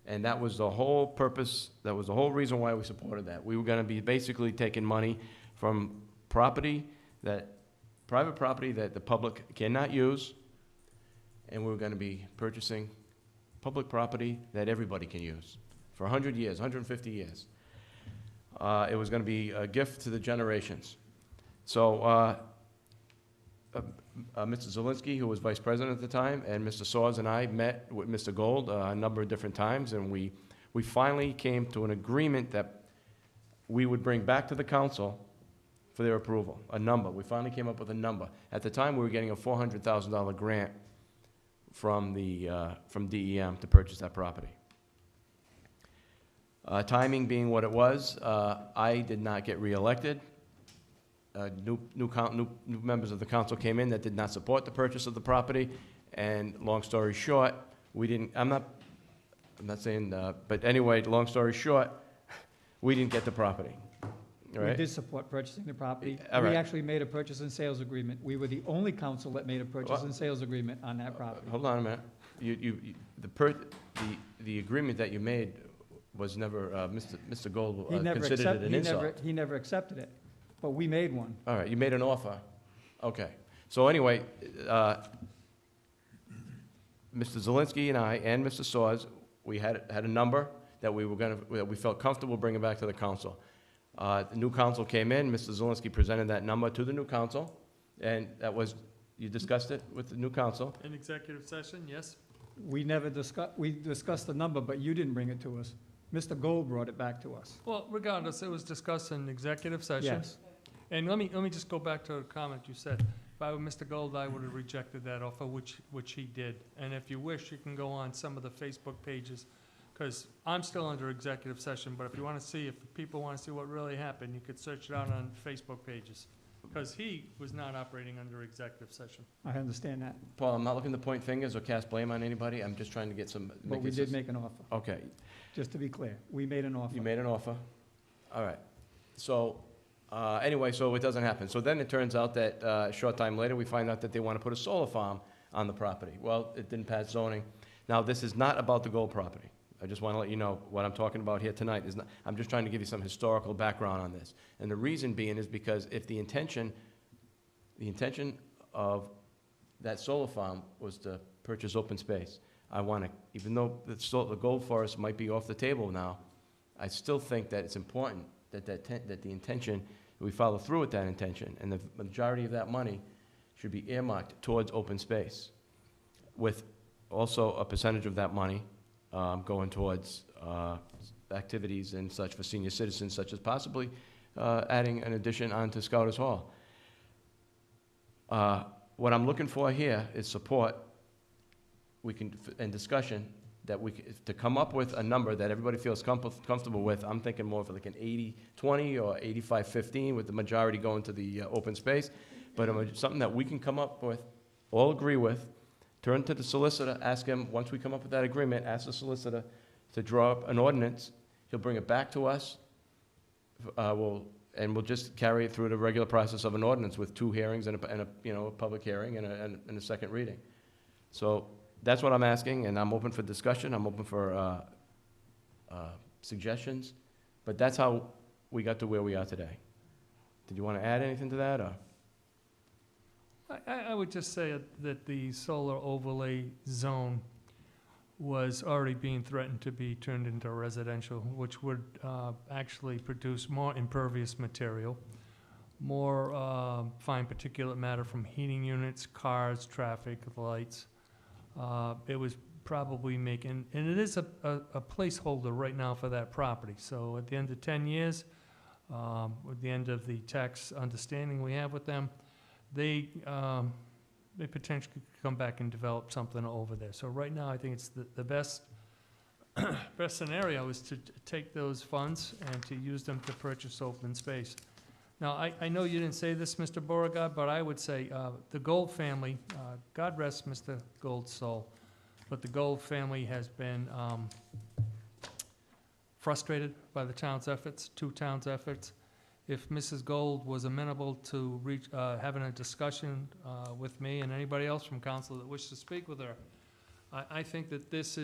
And that was the whole purpose, that was the whole reason why we supported that. We were gonna be basically taking money from private property that the public cannot use, and we were gonna be purchasing public property that everybody can use for 100 years, 150 years. It was gonna be a gift to the generations. So, Mr. Zelinski, who was vice president at the time, and Mr. Soers and I met with Mr. Gold a number of different times, and we finally came to an agreement that we would bring back to the council for their approval, a number. We finally came up with a number. At the time, we were getting a $400,000 grant from DEM to purchase that property. Timing being what it was, I did not get reelected. New members of the council came in that did not support the purchase of the property, and long story short, we didn't. I'm not saying, but anyway, long story short, we didn't get the property. all We right? did support purchasing the property. All We right. actually made a purchase and sales agreement. We were the only council that made a purchase and sales agreement on that property. Hold on a minute. The agreement that you made was never, Mr. Gold He never considered accepted, it an insult. he never accepted it, but we made one. All right, you made an offer. Okay. So anyway, Mr. Zelinski and I and Mr. Soers, we had a number that we felt comfortable bringing back to the council. The new council came in, Mr. Zelinski presented that number to the new council, and that was, you discussed it with the new council. In executive session, yes? We discussed the number, but you didn't bring it to us. Mr. Gold brought it back to us. Well, regardless, it was discussed in executive session. Yes. And let me just go back to a comment you said. If I were Mr. Gold, I would have rejected that offer, which he did. And if you wish, you can go on some of the Facebook pages, because I'm still under executive session, but if you want to see, if people want to see what really happened, you could search it out on Facebook pages, because he was not operating under executive session. I understand that, Paul, I'm not looking to point fingers or cast blame on anybody, I'm just trying to get some. but we did make an offer, Okay, just to be clear. We made an offer. you made an offer. All right. So, anyway, so it doesn't happen. So then it turns out that, a short time later, we find out that they want to put a solar farm on the property. Well, it didn't pass zoning. Now, this is not about the Gold property. I just want to let you know what I'm talking about here tonight is not, I'm just trying to give you some historical background on this. And the reason being is because if the intention of that solar farm was to purchase open space, I want to, even though the Gold Forest might be off the table now, I still think that it's important that the intention, we follow through with that intention, and the majority of that money should be earmarked towards open space, with also a percentage of that money going towards activities and such for senior citizens, such as possibly adding an addition onto Scouters Hall. What I'm looking for here is support, and discussion, that to come up with a number that everybody feels comfortable with. I'm thinking more of like an 80-20 or 85-15, with the majority going to the open space, but something that we can come up with, all agree with, turn to the solicitor, ask him, once we come up with that agreement, ask the solicitor to draw up an ordinance. He'll bring it back to us, we'll just carry it through the regular process of an ordinance with 2 hearings and a public hearing and a second reading. So that's what I'm asking, and I'm open for discussion, I'm open for suggestions, but that's how we got to where we are today. Did you want to add anything to that, or? I would just say that the solar overlay zone was already being threatened to be turned into residential, which would actually produce more impervious material, more fine particulate matter from heating units, cars, traffic, lights. It was probably making, and it is a placeholder right now for that property. So at the end of 10 years, at the end of the tax understanding we have with them, they potentially could come back and develop something over there. So right now, I think it's the best scenario is to take those funds and to use them to purchase open space. Now, I know you didn't say this, Mr. Beauregard, but I would say the Gold family, God rest Mr. Gold's soul, but the Gold family has been frustrated by the town's efforts, 2 towns' efforts. If Mrs. Gold was amenable to having a discussion with me and anybody else from council that wished to speak with her, I think that this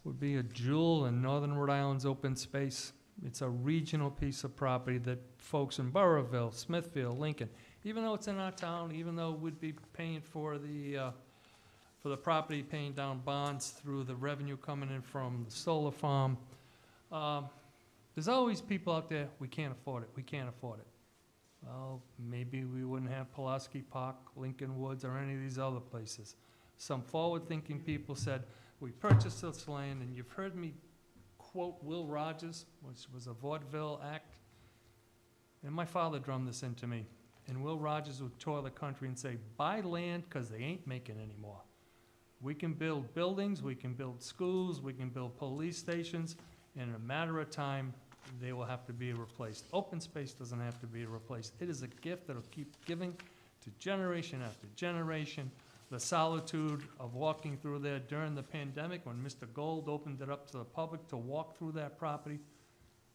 would be a jewel in Northern Rhode Island's open space. It's a regional piece of property that folks in Burrillville, Smithfield, Lincoln, even though it's in our town, even though we'd be paying for the property, paying down bonds through the revenue coming in from the solar farm, there's always people out there, we can't afford it, we can't afford it. Well, maybe we wouldn't have Pulaski Park, Lincoln Woods, or any of these other places. Some forward-thinking people said, we purchased this land, and you've heard me quote Will Rogers, which was a vaudeville act. And my father drummed this into me. And Will Rogers would tour the country and say, buy land because they ain't making any more. We can build buildings, we can build schools, we can build police stations, and in a matter of time, they will have to be replaced. Open space doesn't have to be replaced. It is a gift that'll keep giving to generation after generation. The solitude of walking through there during the pandemic when Mr. Gold opened it up to the public to walk through that property,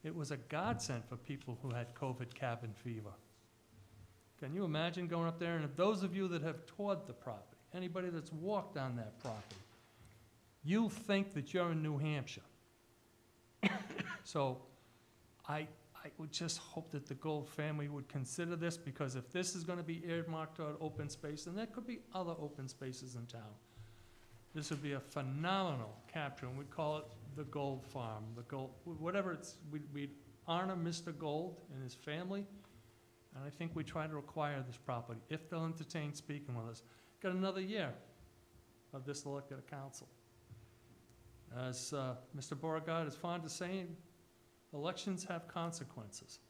It was a godsend for people who had COVID cabin fever. Can you imagine going up there, and if those of you that have toured the property, anybody that's walked on that property, you think that you're in New Hampshire. So I would just hope that the Gold family would consider this, because if this is gonna be earmarked toward open space, and there could be other open spaces in town, this would be a phenomenal capture, and we'd call it the Gold Farm, the Gold, whatever it's, we'd honor Mr. Gold and his family, and I think we try to acquire this property, if they'll entertain speaking with us. Got another year of this elected council. As Mr. Beauregard is fond of saying, elections have consequences.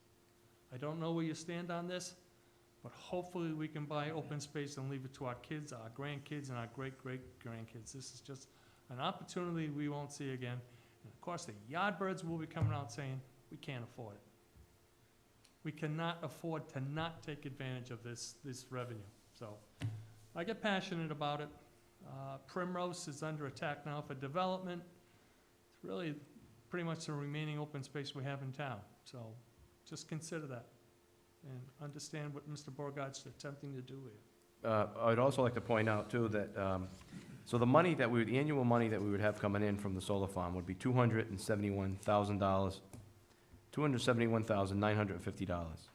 I don't know where you stand on this, but hopefully we can buy open space and leave it to our kids, our grandkids, and our great-great-grandkids. This is just an opportunity we won't see again. And of course, the Yardbirds will be coming out saying, we can't afford it. We cannot afford to not take advantage of this revenue. So I get passionate about it. Primrose is under attack now for development. It's really pretty much the remaining open space we have in town. So just consider that and understand what Mr. Beauregard's attempting to do here. I'd also like to point out too that, so the money that the annual money that we would have coming in from the solar farm would be $271,000, $271,950.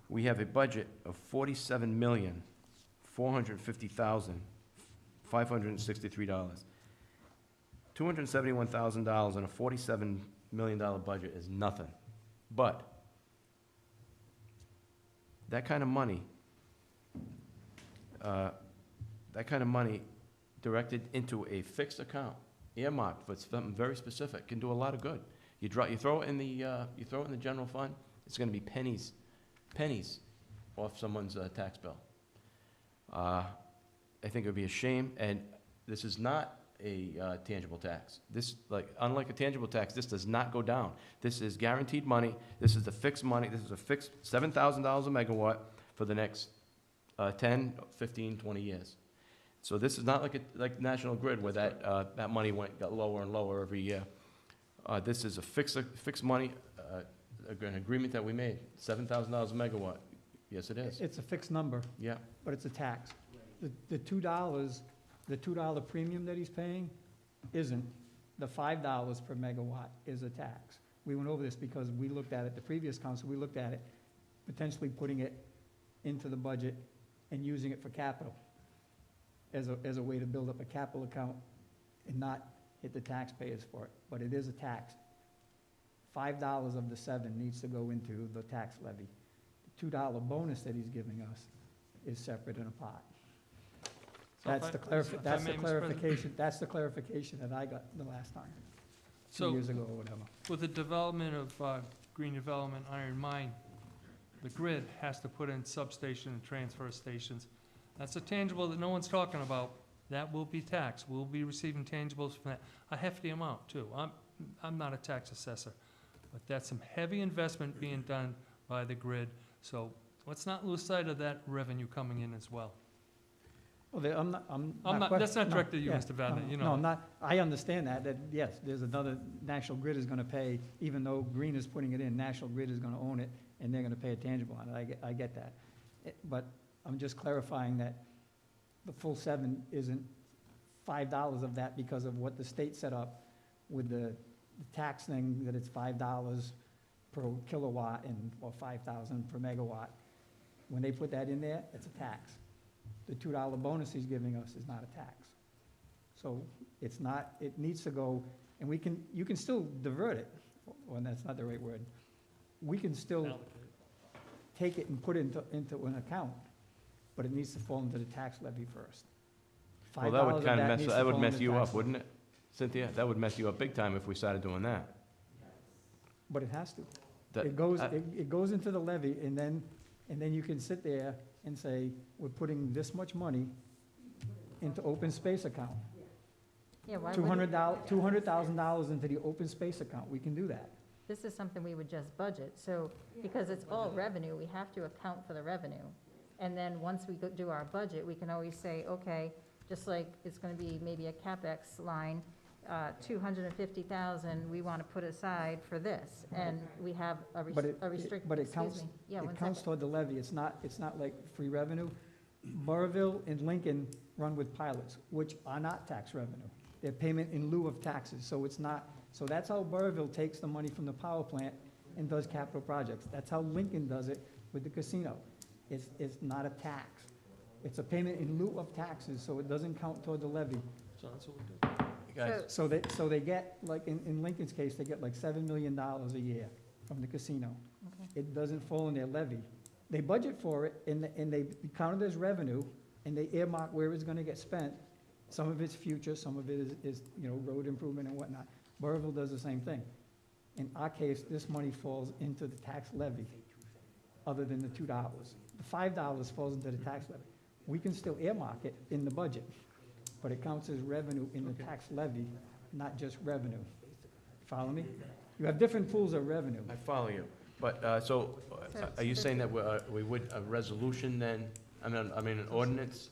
We have a budget of $47,450,563. $271,000 on a $47 million budget is nothing. But that kind of money directed into a fixed account, earmarked for something very specific, can do a lot of good. You throw it in the general fund, it's going to be pennies off someone's tax bill. I think it would be a shame, and this is not a tangible tax. This, unlike a tangible tax, this does not go down. This is guaranteed money. This is the fixed money. This is a fixed $7,000 a megawatt for the next 10, 15, 20 years. So this is not like National Grid, where that money got lower and lower every year. This is a fixed money, an agreement that we made, $7,000 a megawatt. Yes, it is. It's a fixed number. Yeah. But it's a tax. The $2 premium that he's paying isn't. The $5 per megawatt is a tax. We went over this because we looked at it, the previous council, we looked at it, potentially putting it into the budget and using it for capital as a way to build up a capital account and not hit the taxpayers for it. But it is a tax. $5 of the $7 needs to go into the tax levy. The $2 bonus that he's giving us is separate and apart. That's the clarification that I got the last time, 2 years ago or whatever. With the development of green development, Iron Mine, the grid has to put in substation and transfer stations. That's a tangible that no one's talking about. That will be taxed. We'll be receiving tangibles from that, a hefty amount too. I'm not a tax assessor, but that's some heavy investment being done by the grid. So let's not lose sight of that revenue coming in as well. Well, That's not directed at you, Mr. Vadnais, you know. No, I'm not, I understand that, yes, there's another, National Grid is gonna pay, even though Green is putting it in, National Grid is gonna own it, and they're gonna pay a tangible on it, I get that. But I'm just clarifying that the full $7 isn't $5 of that because of what the state set up with the tax thing, that it's $5 per kilowatt or 5,000 per megawatt. When they put that in there, it's a tax. The $2 bonus he's giving us is not a tax. So it's not, it needs to go, and you can still divert it, well, that's not the right word. We can still take it and put it into an account, but it needs to fall into the tax levy first. Well, that would kind of that would mess you up, wouldn't it, Cynthia? That would mess you up big time if we started doing that. But it has to. It goes into the levy, and then you can sit there and say, we're putting this much money into open space account. Yeah, why wouldn't- $200,000 into the open space account, we can do that. This is something we would just budget, so, because it's all revenue, we have to account for the revenue. And then once we do our budget, we can always say, okay, just like it's gonna be maybe a CapEx line, $250,000 we want to put aside for this, and we have a But it, restrict, but it excuse counts, me. Yeah, one it counts second. toward the levy. It's not like free revenue. Burrville and Lincoln run with pilots, which are not tax revenue. They're payment in lieu of taxes, so it's not, so that's how Burrville takes the money from the power plant and does capital projects. That's how Lincoln does it with the casino. It's not a tax. It's a payment in lieu of taxes, so it doesn't count toward the levy. So that's what we do. Guys, So they get, like, in Lincoln's case, they get like $7 million a year from the casino. Okay. It doesn't fall in their levy. They budget for it, and they count it as revenue, and they earmark where it's gonna get spent. Some of it's future, some of it is, road improvement and whatnot. Burrville does the same thing. In our case, this money falls into the tax levy, other than the $2. The $5 falls into the tax levy. We can still earmark it in the budget, but it counts as revenue in the tax levy, not just revenue. Follow me? You have different pools of revenue. I follow you, but, are you saying that we would, a resolution then, I mean, an ordinance?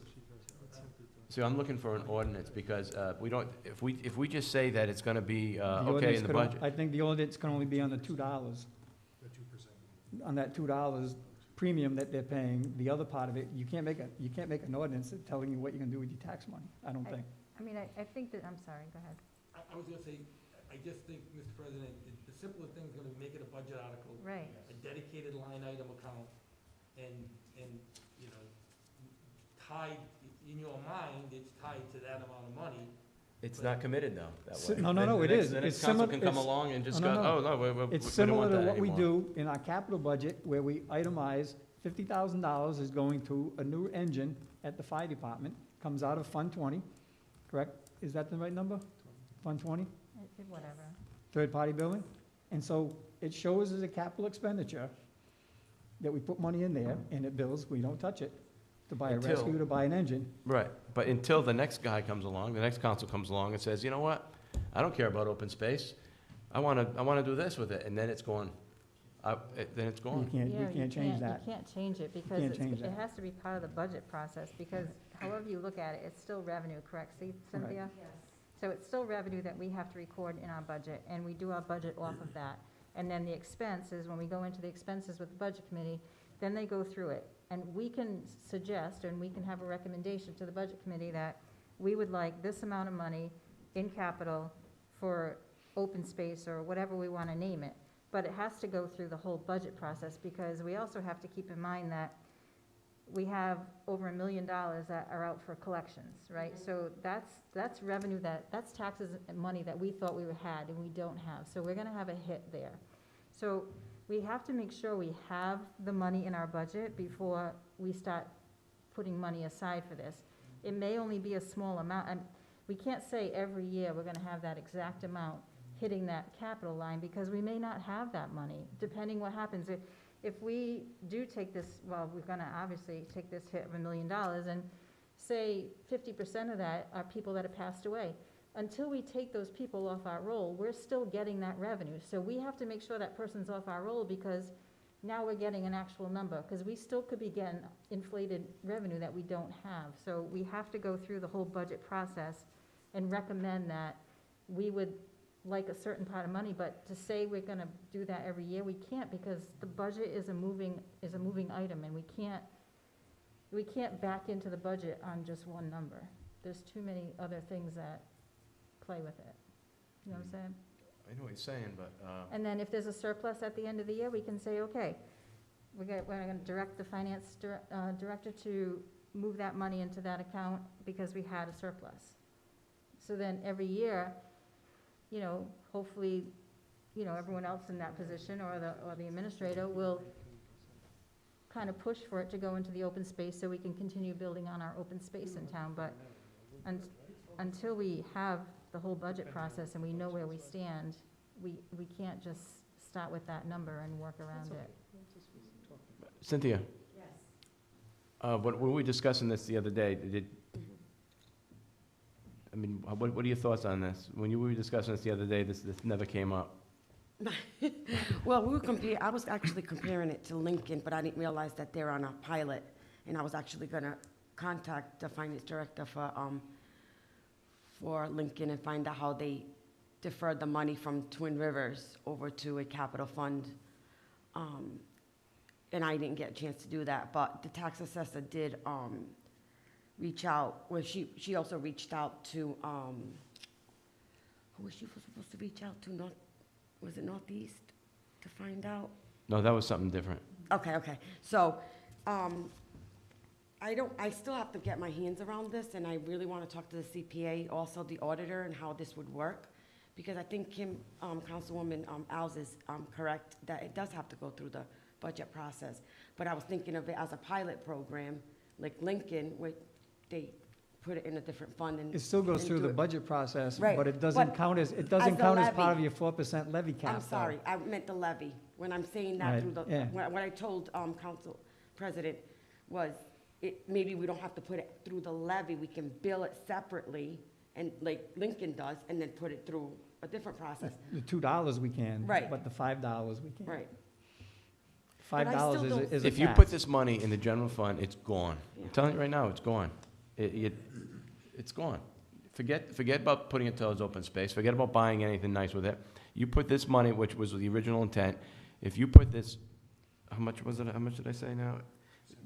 See, I'm looking for an ordinance, because, we don't, if we just say that it's gonna be, The okay ordinance in the could on- budget. I think the ordinance can only be on the $2. On that $2 premium that they're paying, the other part of it, you can't make an ordinance telling you what you're gonna do with your tax money, I don't think. I mean, I think that, I'm sorry, go ahead. I was gonna say, I just think, Mr. President, the simplest thing is gonna make it a budget article. Right. A dedicated line item account, and, tied, in your mind, it's tied to that amount of money. It's not committed though, that way. No, it The is. next It's council similar- can come it's- along and just no, go, no. oh, no, we don't want that anymore. It's similar to what we do in our capital budget, where we itemize $50,000 is going to a new engine at the fire department, comes out of Fund 20, correct? Is that the right number? Fund 20, Whatever. third-party building? And so it shows as a capital expenditure that we put money in there, and it bills, we don't touch it, to buy a Until- rescue, to buy an engine. Right, but until the next guy comes along, the next council comes along and says, you know what? I don't care about open space. I wanna do this with it, and then it's going, then it's We gone. can't change that. You can't change it, because Can't change it that. has to be part of the budget process, because however you look at it, it's still revenue, correct, Cynthia? Yes. So it's still revenue that we have to record in our budget, and we do our budget off of that. And then the expenses, when we go into the expenses with the budget committee, then they go through it. And we can suggest, and we can have a recommendation to the budget committee that we would like this amount of money in capital for open space or whatever we want to name it. But it has to go through the whole budget process, because we also have to keep in mind that we have over $1 million that are out for collections, right? So that's revenue that's taxes and money that we thought we had and we don't have. So we're gonna have a hit there. So we have to make sure we have the money in our budget before we start putting money aside for this. It may only be a small amount. We can't say every year we're gonna have that exact amount hitting that capital line, because we may not have that money, depending what happens. If we do take this, well, we're gonna obviously take this hit of $1 million, and say 50% of that are people that have passed away. Until we take those people off our roll, we're still getting that revenue. So we have to make sure that person's off our roll, because now we're getting an actual number, because we still could be getting inflated revenue that we don't have. So we have to go through the whole budget process and recommend that we would like a certain pot of money, but to say we're gonna do that every year, we can't, because the budget is a moving item, and we can't back into the budget on just one number. There's too many other things that play with it. You know what I'm saying? I know what you're saying, but, And then if there's a surplus at the end of the year, we can say, okay, we're gonna direct the finance director to move that money into that account because we had a surplus. So then every year, hopefully, everyone else in that position or the administrator will kind of push for it to go into the open space so we can continue building on our open space in town. But until we have the whole budget process and we know where we stand, we can't just start with that number and work around it. Cynthia, Yes. when we were discussing this the other day, what are your thoughts on this? When you were discussing this the other day, this never came up. Well, I was actually comparing it to Lincoln, but I didn't realize that they're on a pilot, and I was actually gonna contact the finance director for Lincoln and find out how they deferred the money from Twin Rivers over to a capital fund. And I didn't get a chance to do that, but the tax assessor did reach out, well, she also reached out to, who was she supposed to reach out to? Was it Northeast to find out? No, that was something different. Okay. So, I still have to get my hands around this, and I really want to talk to the CPA, also the auditor, and how this would work. Because I think Councilwoman Alves is correct, that it does have to go through the budget process. But I was thinking of it as a pilot program, like Lincoln, where they put it in a different fund and. It still goes and through do the it. budget process, Right, but it doesn't but count as, as part of levy. your 4% levy cap. I'm though. sorry, I meant the levy. When I'm saying that Right, through the, yeah. what I told Council President was, maybe we don't have to put it through the levy, we can bill it separately, and like Lincoln does, and then put it through a different process. The $2 we can. Right. But the $5 we can't. Right. But I $5 still don't- is a If you tax. put this money in the general fund, it's gone. I'm telling you right now, it's gone. It's gone. Forget about putting it towards open space, forget about buying anything nice with it. You put this money, which was the original intent, if you put this, how much was it, how much did I say now?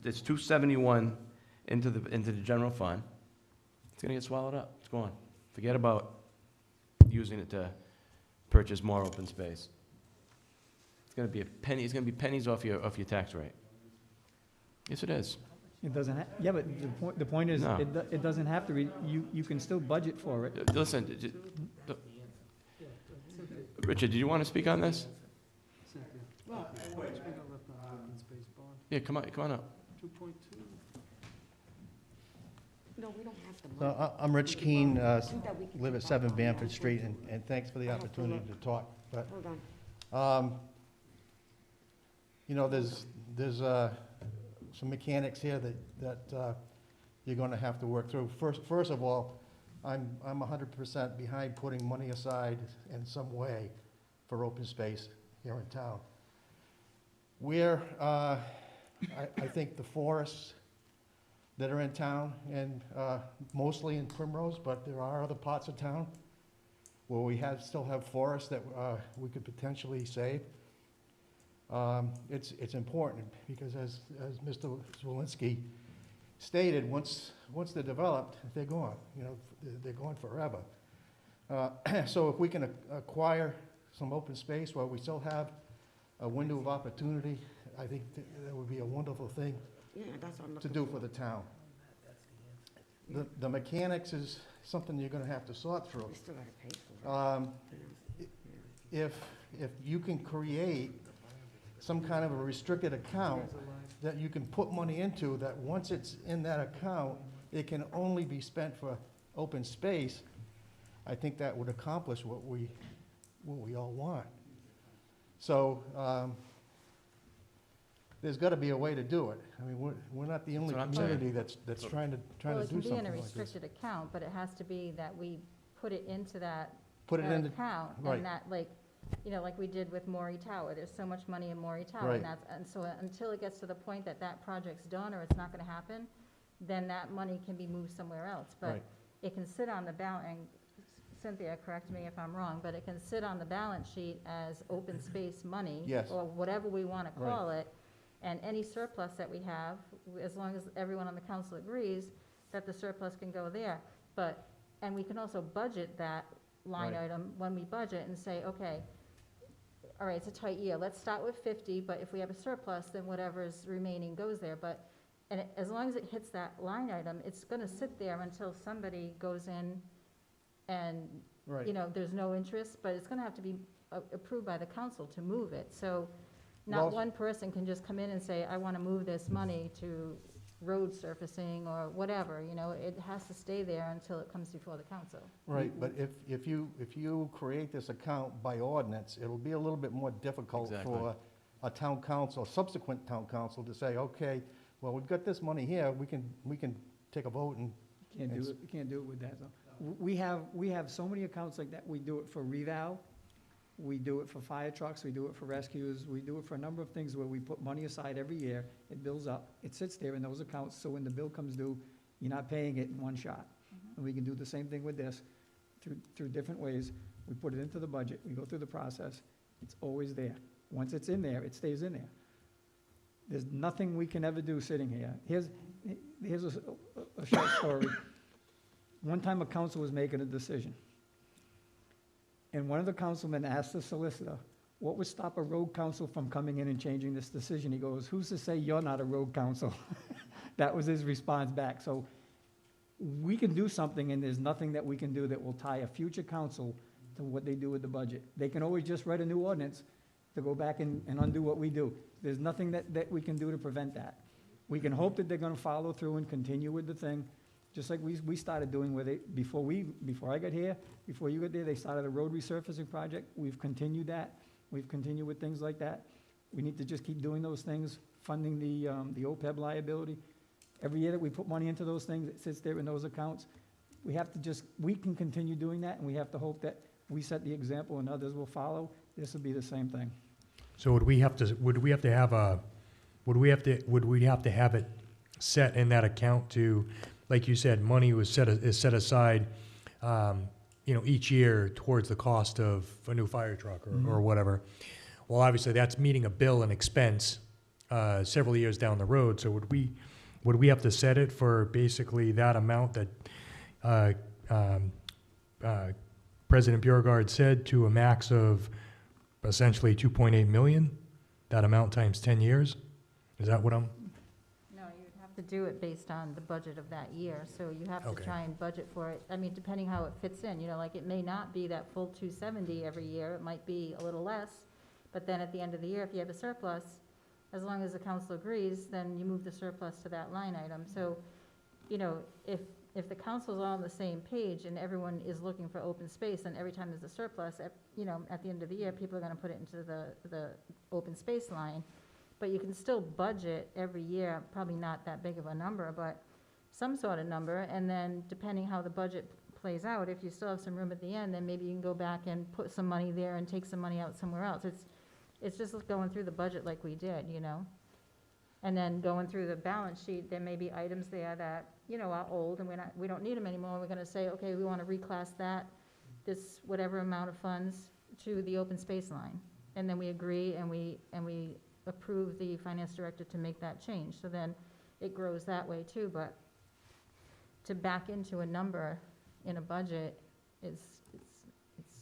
It's 271 into the general fund, it's gonna get swallowed up, it's gone. Forget about using it to purchase more open space. It's gonna be pennies off your tax rate. Yes, it is. It doesn't yeah, but the point is, No. it doesn't have to be, you can still budget for it. Listen, Richard, did you want to speak on this? Yeah, come on up. No, we don't have the So, money. I'm Rich Keene, That we can live at take 7 out. Bamford Street, and thanks for the I have to opportunity to talk. But, Hold on. you know, there's some mechanics here that you're going to have to work through. First of all, I'm 100% behind putting money aside in some way for open space here in town. Where I think the forests that are in town, and mostly in Primrose, but there are other parts of town where we still have forests that we could potentially save. It's important because as Mr. Zwolinski stated, once they're developed, they're gone. You know, they're gone forever. So if we can acquire some open space while we still have a window of opportunity, I think that would be a wonderful thing Yeah, that's what I'm to looking do for the town. The mechanics is something you're gonna have to sort through. We still gotta pay for it. If you can create some kind of a restricted account that you can put money into, that once it's in that account, it can only be spent for open space, I think that would accomplish what we all want. So, there's gotta be a way to do it. I mean, we're not the only That's what I'm saying. community that's trying to Well, do it can something be in a like this. restricted account, but it has to be that we put it into that Put it that in the, account, right. and that, like, you know, like we did with Maury Tower, there's so much money in Maury Tower, Right. and and so until it gets to the point that that project's done or it's not gonna happen, then that money can be moved somewhere else, but Right. it can sit on the balance, and Cynthia, correct me if I'm wrong, but it can sit on the balance sheet as open space money. Yes. Or whatever we wanna Right. call it, and any surplus that we have, as long as everyone on the council agrees, that the surplus can go there. But, and we can also budget that line Right. item when we budget and say, okay, all right, it's a tight year, let's start with 50, but if we have a surplus, then whatever's remaining goes there. But, and as long as it hits that line item, it's gonna sit there until somebody goes in and, Right. you know, there's no interest, but it's gonna have to be approved by the council to move it. So Well- not one person can just come in and say, I wanna move this money to road surfacing or whatever, you know, it has to stay there until it comes before the council. Right, but if you create this account by ordinance, it'll be a little bit more difficult Exactly. for a town council, subsequent town council to say, okay, well, we've got this money here, we can take a vote and, Can't do it, you can't do it with that, though. We have so many accounts like that. We do it for reval, we do it for fire trucks, we do it for rescues, we do it for a number of things where we put money aside every year, it builds up, it sits there in those accounts, so when the bill comes due, you're not paying it in one shot. And we can do the same thing with this. through different ways. We put it into the budget, we go through the process, it's always there. Once it's in there, it stays in there. There's nothing we can ever do sitting here. Here's a short story. One time a council was making a decision, and one of the councilmen asked the solicitor, what would stop a road council from coming in and changing this decision? He goes, who's to say you're not a road council? That was his response back. So we can do something, and there's nothing that we can do that will tie a future council to what they do with the budget. They can always just write a new ordinance to go back and undo what we do. There's nothing that we can do to prevent that. We can hope that they're gonna follow through and continue with the thing, just like we started doing with it before I got here, before you got there, they started a road resurfacing project. We've continued that. We've continued with things like that. We need to just keep doing those things, funding the OPEB liability. Every year that we put money into those things, it sits there in those accounts. We have to we can continue doing that, and we have to hope that we set the example and others will follow. This will be the same thing. So would we have to have it set in that account to, like you said, money is set aside, each year towards the cost of a new fire truck or whatever. Well, obviously that's meeting a bill and expense, several years down the road. So would we have to set it for basically that amount that, President Beauregard said, to a max of essentially 2.8 million, that amount times 10 years? Is that what I'm? No, you would have to do it based on the budget of that year, so you have to Okay. try and budget for it. I mean, depending how it fits in, like it may not be that full 270 every year, it might be a little less, but then at the end of the year, if you have a surplus, as long as the council agrees, then you move the surplus to that line item. So, if the council's all on the same page and everyone is looking for open space, then every time there's a surplus, at the end of the year, people are gonna put it into the open space line. But you can still budget every year, probably not that big of a number, but some sort of number, and then depending how the budget plays out, if you still have some room at the end, then maybe you can go back and put some money there and take some money out somewhere else. It's just going through the budget like we did, And then going through the balance sheet, there may be items there that, are old and we don't need them anymore. We're gonna say, okay, we wanna reclass this whatever amount of funds to the open space line. And then we agree and we approve the finance director to make that change. So then it grows that way too, but to back into a number in a budget it's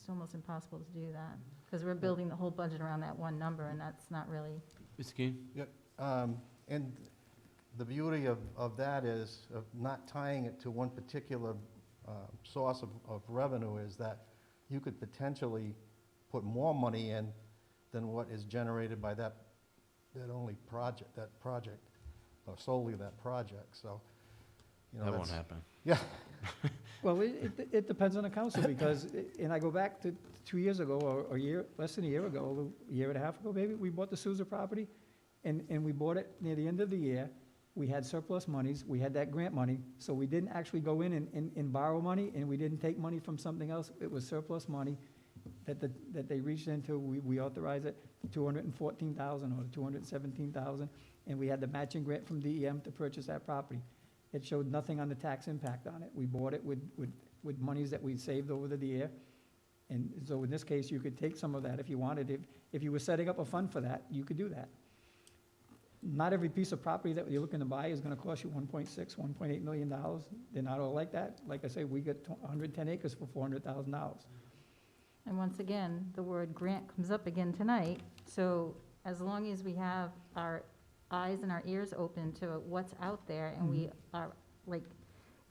almost impossible to do that. Because we're building the whole budget around that one number, and that's not really. Mr. Keane? And the beauty of that is, of not tying it to one particular source of revenue, is that you could potentially put more money in than what is generated by that project, or solely that project, so. That won't happen. Yeah. Well, it depends on the council, because, and I go back to 2 years ago, or less than a year ago, a year and a half ago, maybe, we bought the Sousa property, and we bought it near the end of the year. We had surplus monies, we had that grant money, so we didn't actually go in and borrow money, and we didn't take money from something else. It was surplus money that they reached into. We authorized it, $214,000 or $217,000, and we had the matching grant from DEM to purchase that property. It showed nothing on the tax impact on it. We bought it with monies that we'd saved over the year. And so in this case, you could take some of that if you wanted. If you were setting up a fund for that, you could do that. Not every piece of property that you're looking to buy is gonna cost you $1.6, $1.8 million. They're not all like that. Like I say, we got 110 acres for $400,000. And once again, the word grant comes up again tonight. So as long as we have our eyes and our ears open to what's out there, and we are like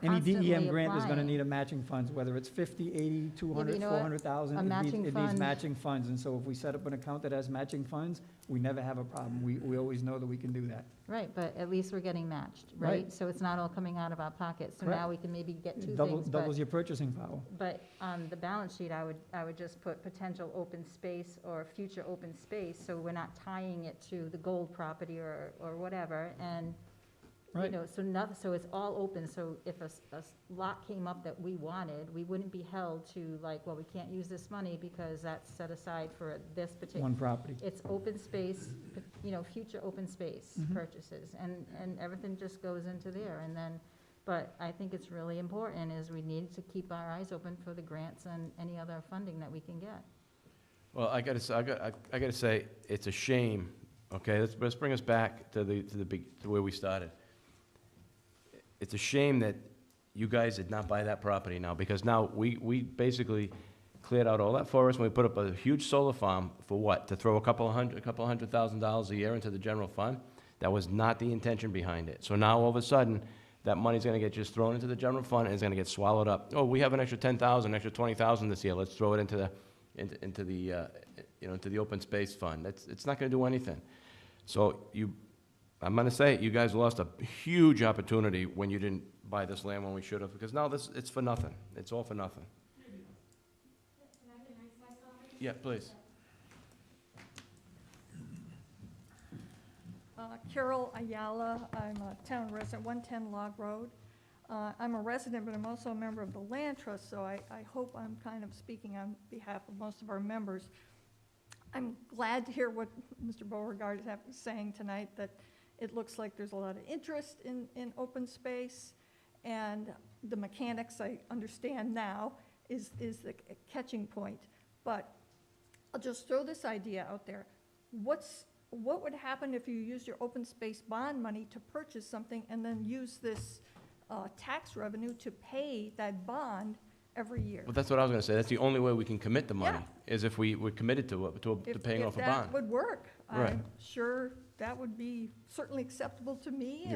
Any constantly DEM grant is gonna applying. need a matching funds, whether it's 50, 80, 200, you know what? 400,000. A It matching needs fund- matching funds, and so if we set up an account that has matching funds, we never have a problem. We always know that we can do that. Right, but at least we're getting matched, right? Right. So it's not all coming out of our pockets. So Correct. now we can maybe get two things, Doubles your purchasing power. but on the balance sheet, I would just put potential open space or future open space, so we're not tying it to the gold property or whatever, and, Right. so it's all open, so if a lot came up that we wanted, we wouldn't be held to like, well, we can't use this money because that's set aside for this particular. One property. It's open space, future open space Mhm. purchases, and everything just goes into there, and then But I think it's really important is we need to keep our eyes open for the grants and any other funding that we can get. Well, I gotta say, it's a shame, okay, let's bring us back to to where we started. It's a shame that you guys did not buy that property now, because now we basically cleared out all that forest, and we put up a huge solar farm for what? To throw a couple $100,000 a year into the general fund? That was not the intention behind it. So now, all of a sudden, that money's gonna get just thrown into the general fund, and it's gonna get swallowed up. Oh, we have an extra 10,000, extra 20,000 this year, let's throw it into the open space fund. It's not gonna do anything. So I'm gonna say, you guys lost a huge opportunity when you didn't buy this land when we should have, because now it's for nothing. It's all for nothing. Yeah, please. Carol Ayala, I'm a town resident, 110 Log Road. I'm a resident, but I'm also a member of the Land Trust, so I hope I'm kind of speaking on behalf of most of our members. I'm glad to hear what Mr. Beauregard is saying tonight, that it looks like there's a lot of interest in open space, and the mechanics, I understand now, is the catching point. But I'll just throw this idea out there. What would happen if you used your open space bond money to purchase something and then use this tax revenue to pay that bond every year? Well, that's what I was gonna say. That's the only way we can commit the money, is if we're committed to paying off a bond. If that would work, Right. I'm sure that would be certainly acceptable to me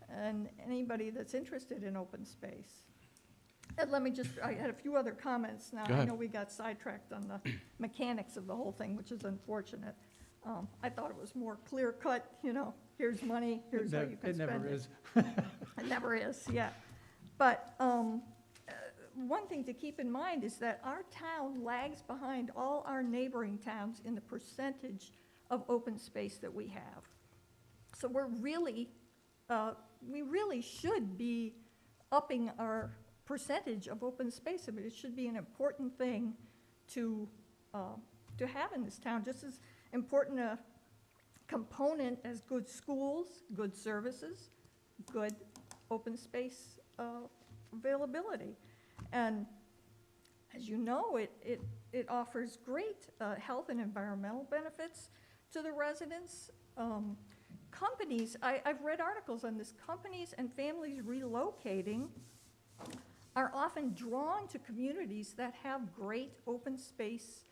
and anybody that's interested in open space. And I had a few other comments now. Go ahead. I know we got sidetracked on the mechanics of the whole thing, which is unfortunate. I thought it was more clear cut, here's money, here's how you can spend it. It never is. It never is, yeah. But one thing to keep in mind is that our town lags behind all our neighboring towns in the percentage of open space that we have. So we really should be upping our percentage of open space. I mean, it should be an important thing to have in this town, just as important a component as good schools, good services, good open space availability. And as you know, it offers great health and environmental benefits to the residents. Companies, I've read articles on this, companies and families relocating are often drawn to communities that have great open space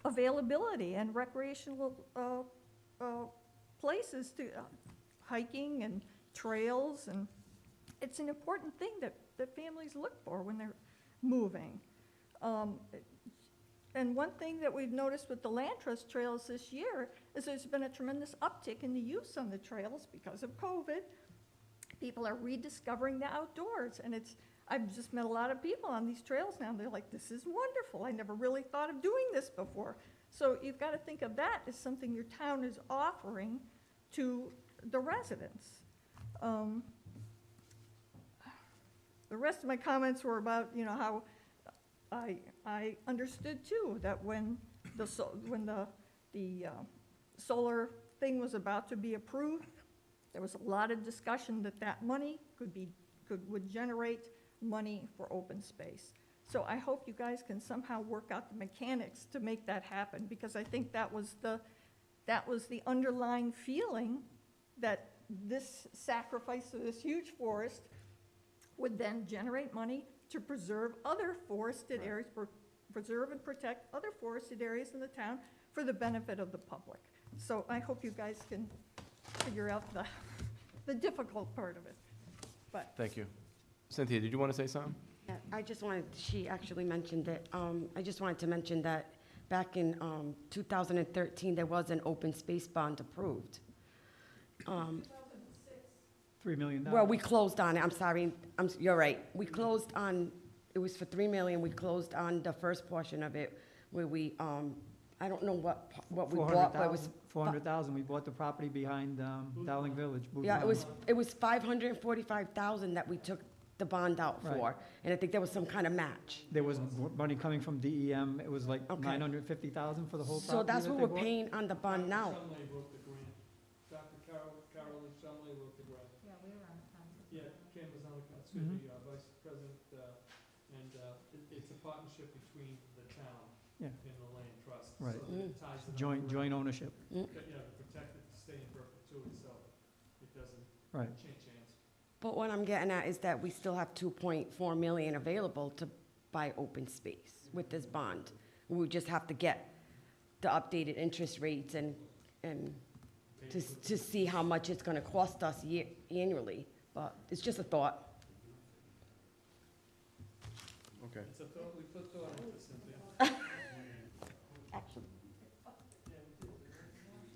availability and recreational places to hiking and trails, and it's an important thing that families look for when they're moving. And one thing that we've noticed with the land trust trails this year is there's been a tremendous uptick in the use on the trails because of COVID. People are rediscovering the outdoors, and I've just met a lot of people on these trails now, and they're like, this is wonderful. I never really thought of doing this before. So you've got to think of that as something your town is offering to the residents. The rest of my comments were about, how I understood too that when the solar thing was about to be approved, there was a lot of discussion that money would generate money for open space. So I hope you guys can somehow work out the mechanics to make that happen, because I think that was the underlying feeling, that this sacrifice of this huge forest would then generate money to preserve other forested areas, preserve and protect other forested areas in the town for the benefit of the public. So I hope you guys can figure out the difficult part of it. But Thank you. Cynthia, did you want to say something? Yeah, she actually mentioned it. I just wanted to mention that back in 2013, there was an open space bond approved. $3 million. Well, we closed on it, I'm sorry, you're right. We closed on, it was for $3 million, we closed on the first portion of it, where we, I don't know what we bought, but it was. 400,000, we bought the property behind Dowling Village. Yeah, it was 545,000 that we took the bond out for, Right. and I think there was some kind of match. There was money coming from DEM, it was like Okay. 950,000 for the whole property. So that's that what they we're bought? paying on the bond now. Sumley wrote the grant. Dr. Carolyn Sumley wrote the grant. Yeah, we were on the council. Yeah, excuse me, Vice President, and it's a partnership between the town Yeah. and the land trust. Right. So that it ties it up Joint around- ownership. Yeah, to protect it, to stay in perpetuity, so it doesn't Right. change hands. But what I'm getting at is that we still have 2.4 million available to buy open space with this bond. We just have to get the updated interest rates and to see how much it's gonna cost us annually, but it's just a thought. Okay. It's a thought, we put thought into Cynthia. Actually,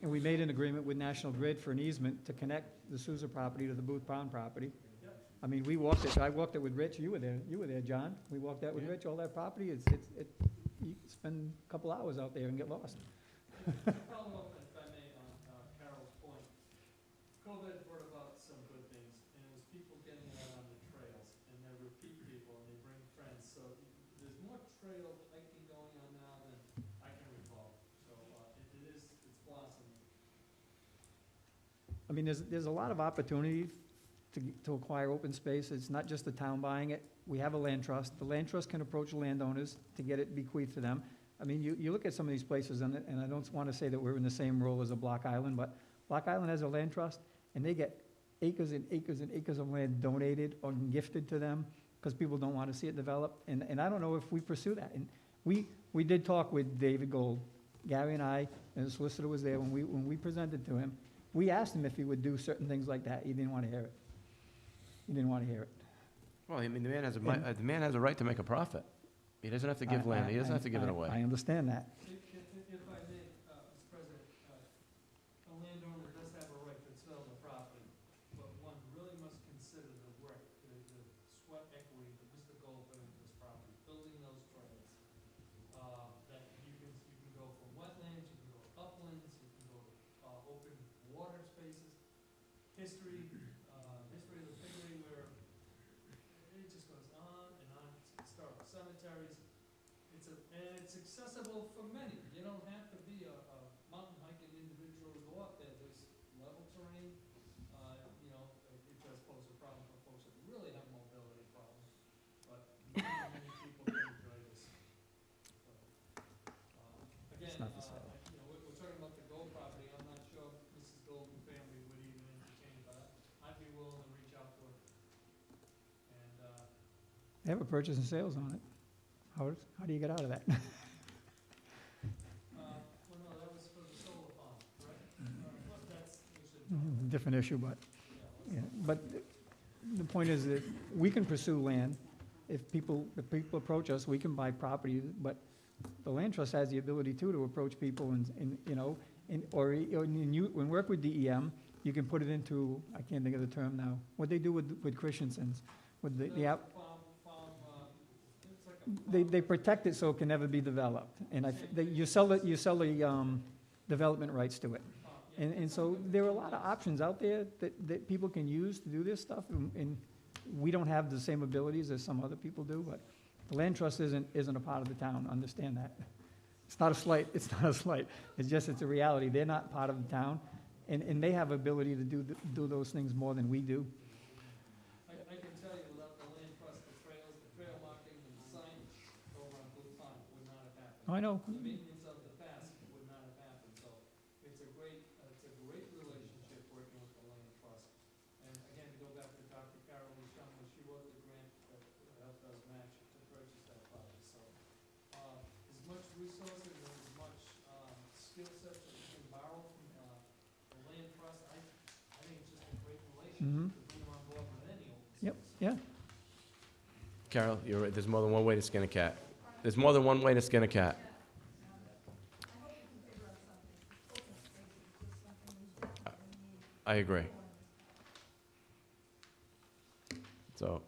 And we made an agreement with National Grid for an easement to connect the Souza property to the Booth Pond property. I mean, we walked it, I walked it with Rich, you were there, John. We walked that with Rich, all that property, you can spend a couple hours out there and get lost. Follow up, if I may, on Carol's point. COVID brought about some good things, and it was people getting out on the trails, and they're repeat people, and they bring friends, so there's more trail hiking going on now than I can recall. So, it's blossoming. I mean, there's a lot of opportunity to acquire open space. It's not just the town buying it. We have a land trust. The land trust can approach landowners to get it bequeathed to them. I mean, you look at some of these places, and I don't want to say that we're in the same role as a Block Island, but Block Island has a land trust, and they get acres and acres and acres of land donated or gifted to them because people don't want to see it develop. And I don't know if we pursue that. And we did talk with David Gold, Gary and I, and the solicitor was there when we presented to him. We asked him if he would do certain things like that. He didn't want to hear it. He didn't want to hear it. Well, I mean, the man has a right to make a profit. He doesn't have to give land, he doesn't have to give it away. I understand that. If I may, Mr. President, a landowner does have a right to sell the property, but one really must consider the work, the sweat equity that Mr. Gold put into this property, building those trails. That you can go from wetlands, you can go uplands, you can go open water spaces, history of the piggery where it just goes on and on, historical cemeteries. And it's accessible for many. You don't have to be a mountain hiking individual to go up there. There's level terrain, it does pose a problem for folks that really have mobility problems. But many people can enjoy this. So, again, It's not for sale. we're talking about the Gold property. I'm not sure Mrs. Gold and family would even entertain, but I'd be willing to reach out to her. And, They have a purchase and sales on it. How do you get out of that? well, no, that was for the solar farm, right? But that's, we should. Different issue, but, yeah. But the point is that we can pursue land. If people approach us, we can buy property, but the land trust has the ability to approach people when work with DEM, you can put it into, I can't think of the term now, what they do with Christensen's, with the app. They protect it so it can never be developed, and you sell the development rights to it. And so there are a lot of options out there that people can use to do this stuff, and we don't have the same abilities as some other people do, but the land trust isn't a part of the town, understand that. It's not a slight, it's just a reality. They're not part of the town, and they have ability to do those things more than we do. I can tell you without the land trust, the trail marking and the signage over on Blue Pond would not have happened. Oh, I know. The maintenance of the past would not have happened, so it's a great relationship working with the land trust. And again, to go back to Dr. Carol Lee, she wrote the grant that helped us match to purchase that property, so, as much resources and as much, skill sets that we can borrow from, the land trust, I think it's just a great relationship to bring them on board with any open space. Yep, yeah. Carol, you're right, there's more than one way to skin a cat. There's more than one way to skin a cat. I agree. So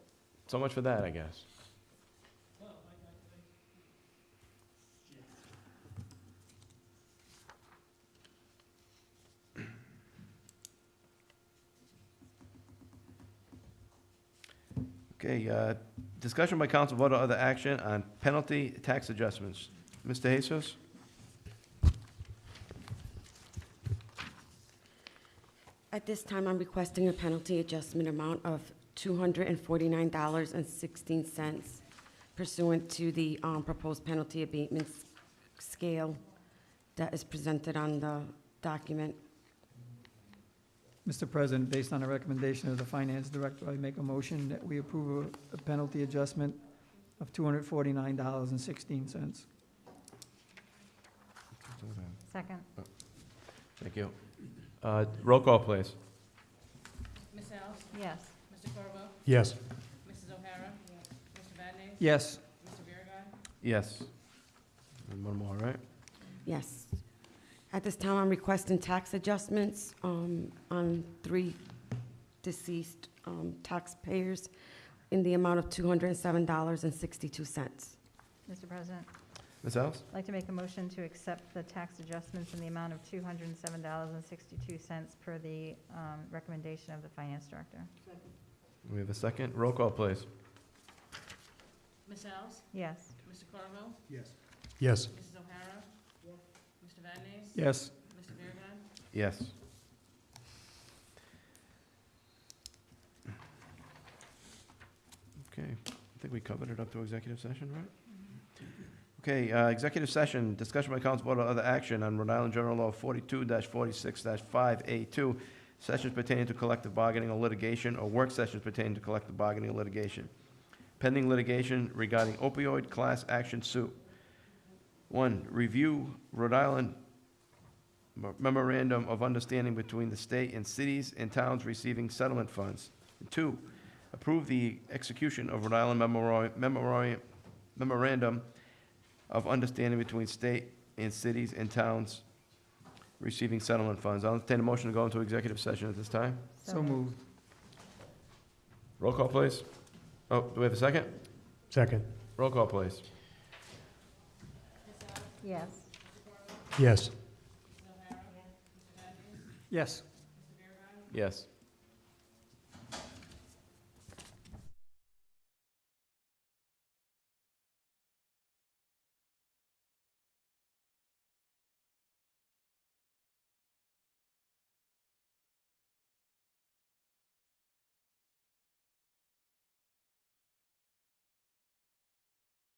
much for that, I guess. Okay, discussion by council, vote or other action on penalty tax adjustments. Mr. Jesus? At this time, I'm requesting a penalty adjustment amount of $249.16 pursuant to the proposed penalty abatement scale that is presented on the document. Mr. President, based on a recommendation of the Finance Director, I make a motion that we approve a penalty adjustment of $249.16. Second. Thank you. Roll call, please. Ms. Alves? Yes. Mr. Corriveau? Yes. Mrs. O'Hara? Mr. Vadnez, Yes. Mr. Beauregard? Yes. And one more, right? Yes. At this time, I'm requesting tax adjustments on 3 deceased taxpayers in the amount of $207.62. Mr. President, Ms. Alves? I'd like to make a motion to accept the tax adjustments in the amount of $207.62 per the recommendation of the Finance Director. We have a second. Roll call, please. Ms. Alves? Yes. Mr. Corriveau? Yes. Mrs. O'Hara? Mr. Vadnez, Yes. Mr. Beauregard? Yes. Okay, I think we covered it up to executive session, right? Okay, executive session, discussion by council board or other action on Rhode Island General Law 42-46-5A2, sessions pertaining to collective bargaining or litigation, or work sessions pertaining to collective bargaining or litigation. Pending litigation regarding opioid class action suit. 1, review Rhode Island memorandum of understanding between the state and cities and towns receiving settlement funds. 2, approve the execution of Rhode Island memorandum of understanding between state and cities and towns receiving settlement funds. I'll entertain a motion to go into executive session at this time. So moved. Roll call, please. Oh, do we have a second? Second. Roll call, please. Yes. Yes. Yes. Yes.